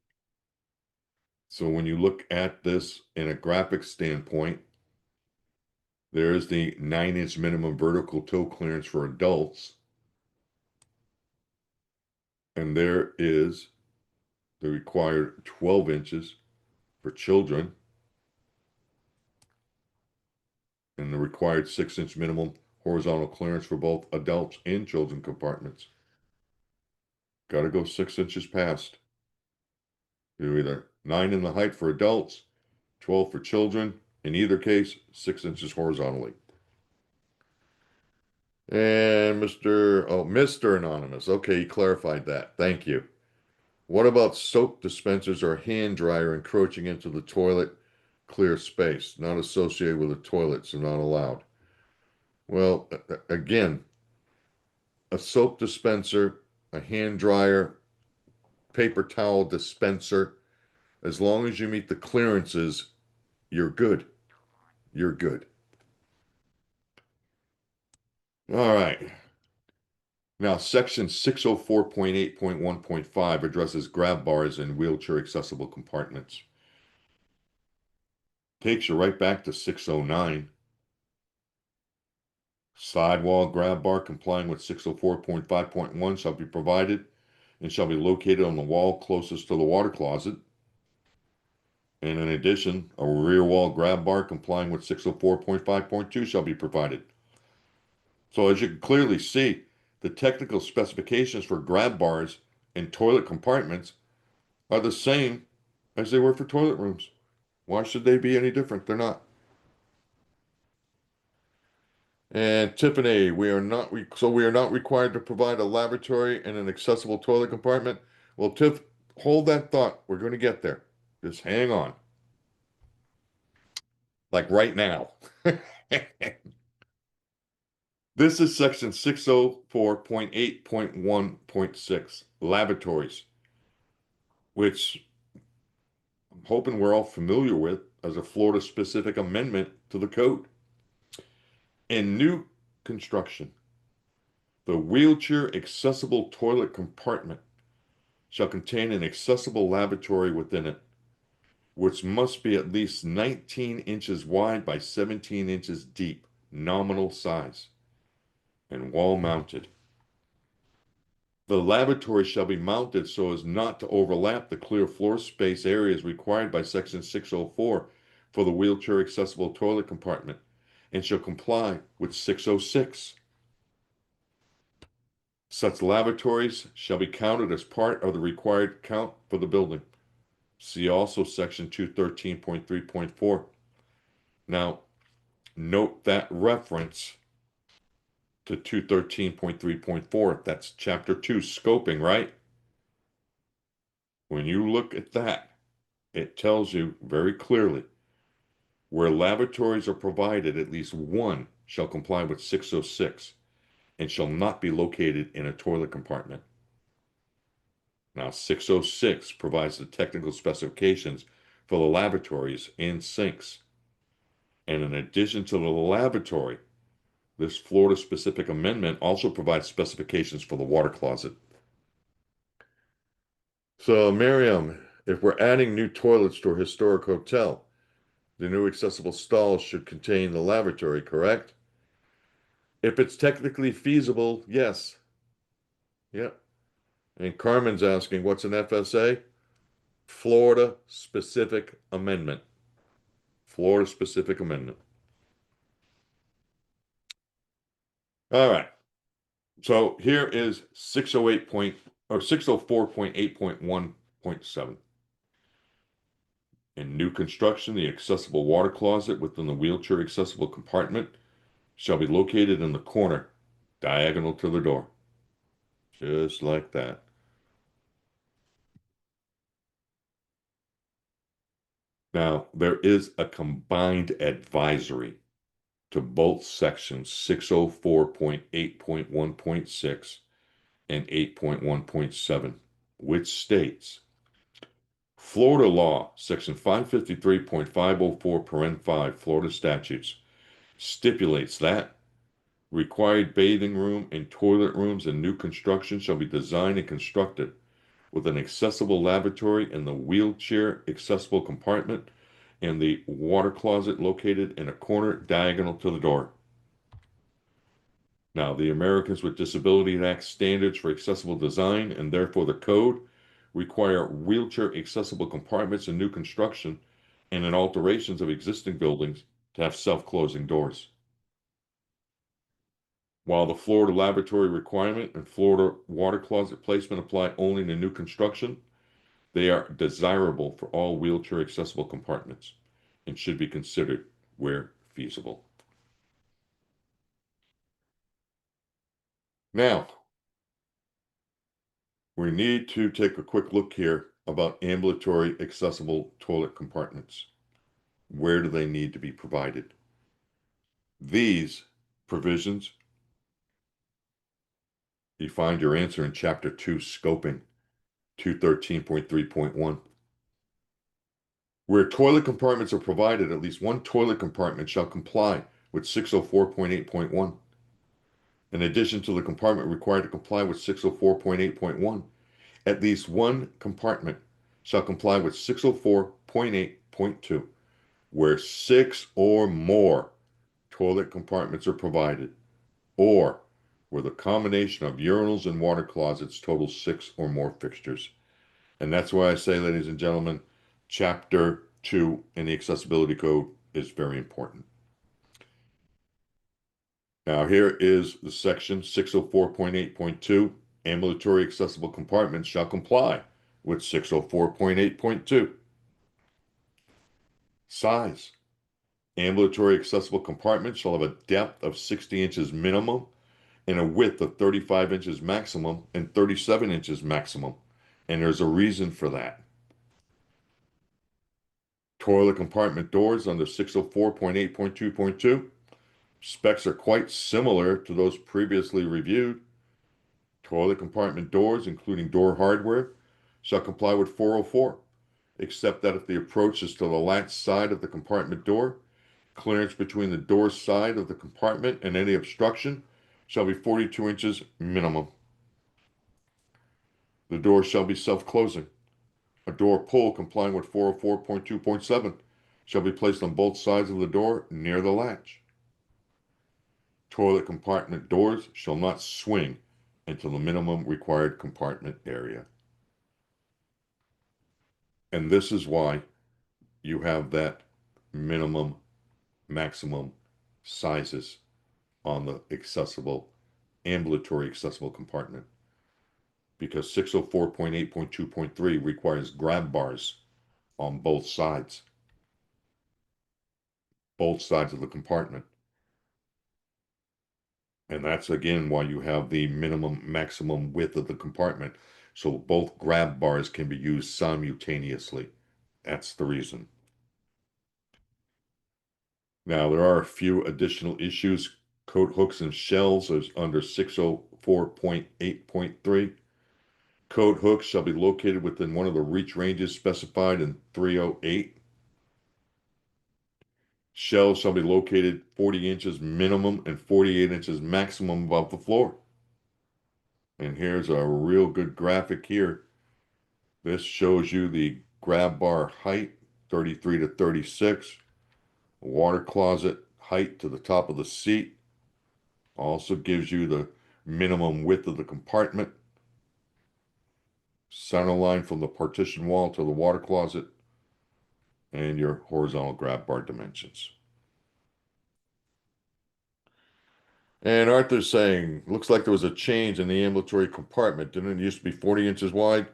So when you look at this in a graphic standpoint, there is the 9-inch minimum vertical toe clearance for adults. And there is the required 12 inches for children and the required 6-inch minimum horizontal clearance for both adults and children compartments. Got to go 6 inches past. You're either 9 in the height for adults, 12 for children. In either case, 6 inches horizontally. And Mr. Anonymous. Okay, you clarified that. Thank you. What about soap dispensers or hand dryer encroaching into the toilet clear space? Not associated with a toilet, so not allowed. Well, again, a soap dispenser, a hand dryer, paper towel dispenser, as long as you meet the clearances, you're good. You're good. All right. Now, section 604.8.1.5 addresses grab bars in wheelchair accessible compartments. Takes you right back to 609. Sidewall grab bar complying with 604.5.1 shall be provided and shall be located on the wall closest to the water closet. And in addition, a rear wall grab bar complying with 604.5.2 shall be provided. So as you can clearly see, the technical specifications for grab bars in toilet compartments are the same as they were for toilet rooms. Why should they be any different? They're not. And Tiffany, we are not required to provide a lavatory and an accessible toilet compartment. Well, Tiff, hold that thought. We're going to get there. Just hang on. Like right now. This is section 604.8.1.6, lavatories, which I'm hoping we're all familiar with as a Florida specific amendment to the code. In new construction, the wheelchair accessible toilet compartment shall contain an accessible lavatory within it, which must be at least 19 inches wide by 17 inches deep, nominal size, and wall mounted. The lavatory shall be mounted so as not to overlap the clear floor space areas required by Section 604 for the wheelchair accessible toilet compartment and shall comply with 606. Such lavatories shall be counted as part of the required count for the building. See also Section 213.3.4. Now, note that reference to 213.3.4. That's Chapter 2, scoping, right? When you look at that, it tells you very clearly where lavatories are provided, at least one shall comply with 606 and shall not be located in a toilet compartment. Now, 606 provides the technical specifications for the lavatories and sinks. And in addition to the lavatory, this Florida-specific amendment also provides specifications for the water closet. So, Miriam, if we're adding new toilets to a historic hotel, the new accessible stalls should contain the lavatory, correct? If it's technically feasible, yes. Yeah. And Carmen's asking, what's an FSA? Florida specific amendment. Florida specific amendment. All right. So here is 608 point or 604.8.1.7. In new construction, the accessible water closet within the wheelchair accessible compartment shall be located in the corner, diagonal to the door. Just like that. Now, there is a combined advisory to both sections 604.8.1.6 and 8.1.7, which states Florida law, section 553.504, paren 5, Florida statutes, stipulates that required bathing room and toilet rooms in new construction shall be designed and constructed with an accessible lavatory in the wheelchair accessible compartment and the water closet located in a corner diagonal to the door. Now, the Americans with Disabilities Act standards for accessible design and therefore the code require wheelchair accessible compartments in new construction and in alterations of existing buildings to have self-closing doors. While the Florida laboratory requirement and Florida water closet placement apply only to new construction, they are desirable for all wheelchair accessible compartments and should be considered where feasible. Now, we need to take a quick look here about ambulatory accessible toilet compartments. Where do they need to be provided? These provisions, you find your answer in Chapter 2, Scoping, 213.3.1. Where toilet compartments are provided, at least one toilet compartment shall comply with 604.8.1. In addition to the compartment required to comply with 604.8.1, at least one compartment shall comply with 604.8.2, where six or more toilet compartments are provided, or where the combination of urinals and water closets totals six or more fixtures. And that's why I say, ladies and gentlemen, Chapter 2 in the Accessibility Code is very important. Now, here is the section 604.8.2. Ambulatory accessible compartments shall comply with 604.8.2. Size. Ambulatory accessible compartments shall have a depth of 60 inches minimum and a width of 35 inches maximum and 37 inches maximum. And there's a reason for that. Toilet compartment doors under 604.8.2.2. Specs are quite similar to those previously reviewed. Toilet compartment doors, including door hardware, shall comply with 404, except that if the approach is to the latch side of the compartment door, clearance between the door side of the compartment and any obstruction shall be 42 inches minimum. The door shall be self-closing. A door pull complying with 404.2.7 shall be placed on both sides of the door near the latch. Toilet compartment doors shall not swing into the minimum required compartment area. And this is why you have that minimum, maximum sizes on the ambulatory accessible compartment. Because 604.8.2.3 requires grab bars on both sides of the compartment. And that's again why you have the minimum maximum width of the compartment. So both grab bars can be used simultaneously. That's the reason. Now, there are a few additional issues. Coat hooks and shelves is under 604.8.3. Coat hooks shall be located within one of the reach ranges specified in 308. Shelves shall be located 40 inches minimum and 48 inches maximum above the floor. And here's a real good graphic here. This shows you the grab bar height, 33 to 36. Water closet height to the top of the seat. Also gives you the minimum width of the compartment. Center line from the partition wall to the water closet. And your horizontal grab bar dimensions. And Arthur's saying, looks like there was a change in the ambulatory compartment. Didn't it used to be 40 inches wide?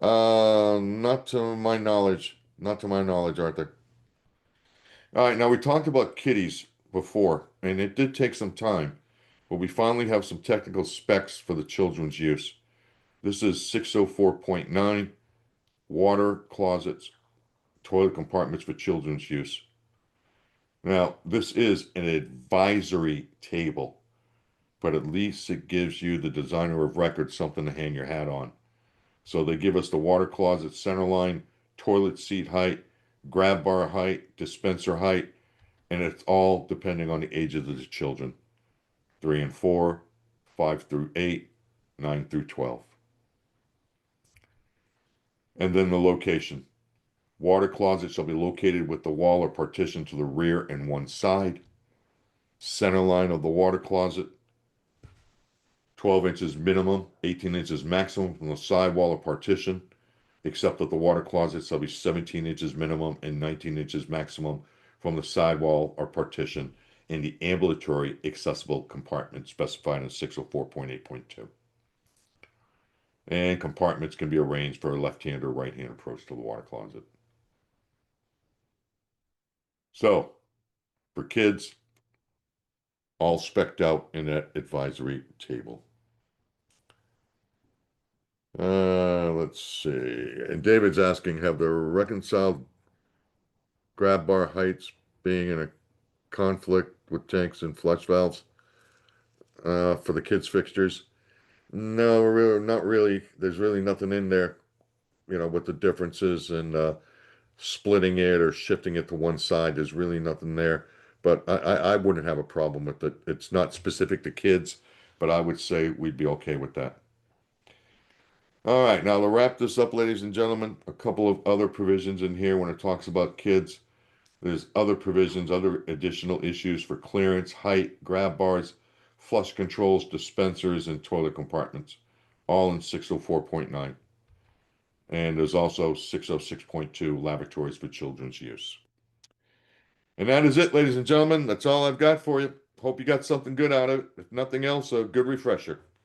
Not to my knowledge. Not to my knowledge, Arthur. All right, now we talked about kitties before, and it did take some time, but we finally have some technical specs for the children's use. This is 604.9, water closets, toilet compartments for children's use. Now, this is an advisory table, but at least it gives you, the designer of record, something to hang your hat on. So they give us the water closet center line, toilet seat height, grab bar height, dispenser height, and it's all depending on the age of the children. 3 and 4, 5 through 8, 9 through 12. And then the location. Water closet shall be located with the wall or partition to the rear and one side. Center line of the water closet, 12 inches minimum, 18 inches maximum from the side wall or partition, except that the water closet shall be 17 inches minimum and 19 inches maximum from the side wall or partition in the ambulatory accessible compartment specified in 604.8.2. And compartments can be arranged for a left-hand or right-hand approach to the water closet. So, for kids, all specced out in that advisory table. Let's see. And David's asking, have the reconciled grab bar heights being in a conflict with tanks and flush valves for the kids' fixtures? No, really, not really. There's really nothing in there, with the differences and splitting it or shifting it to one side. There's really nothing there. But I wouldn't have a problem with it. It's not specific to kids, but I would say we'd be okay with that. All right, now to wrap this up, ladies and gentlemen, a couple of other provisions in here when it talks about kids. There's other provisions, other additional issues for clearance, height, grab bars, flush controls, dispensers, and toilet compartments, all in 604.9. And there's also 606.2, lavatories for children's use. And that is it, ladies and gentlemen. That's all I've got for you. Hope you got something good out of it. If nothing else, a good refresher.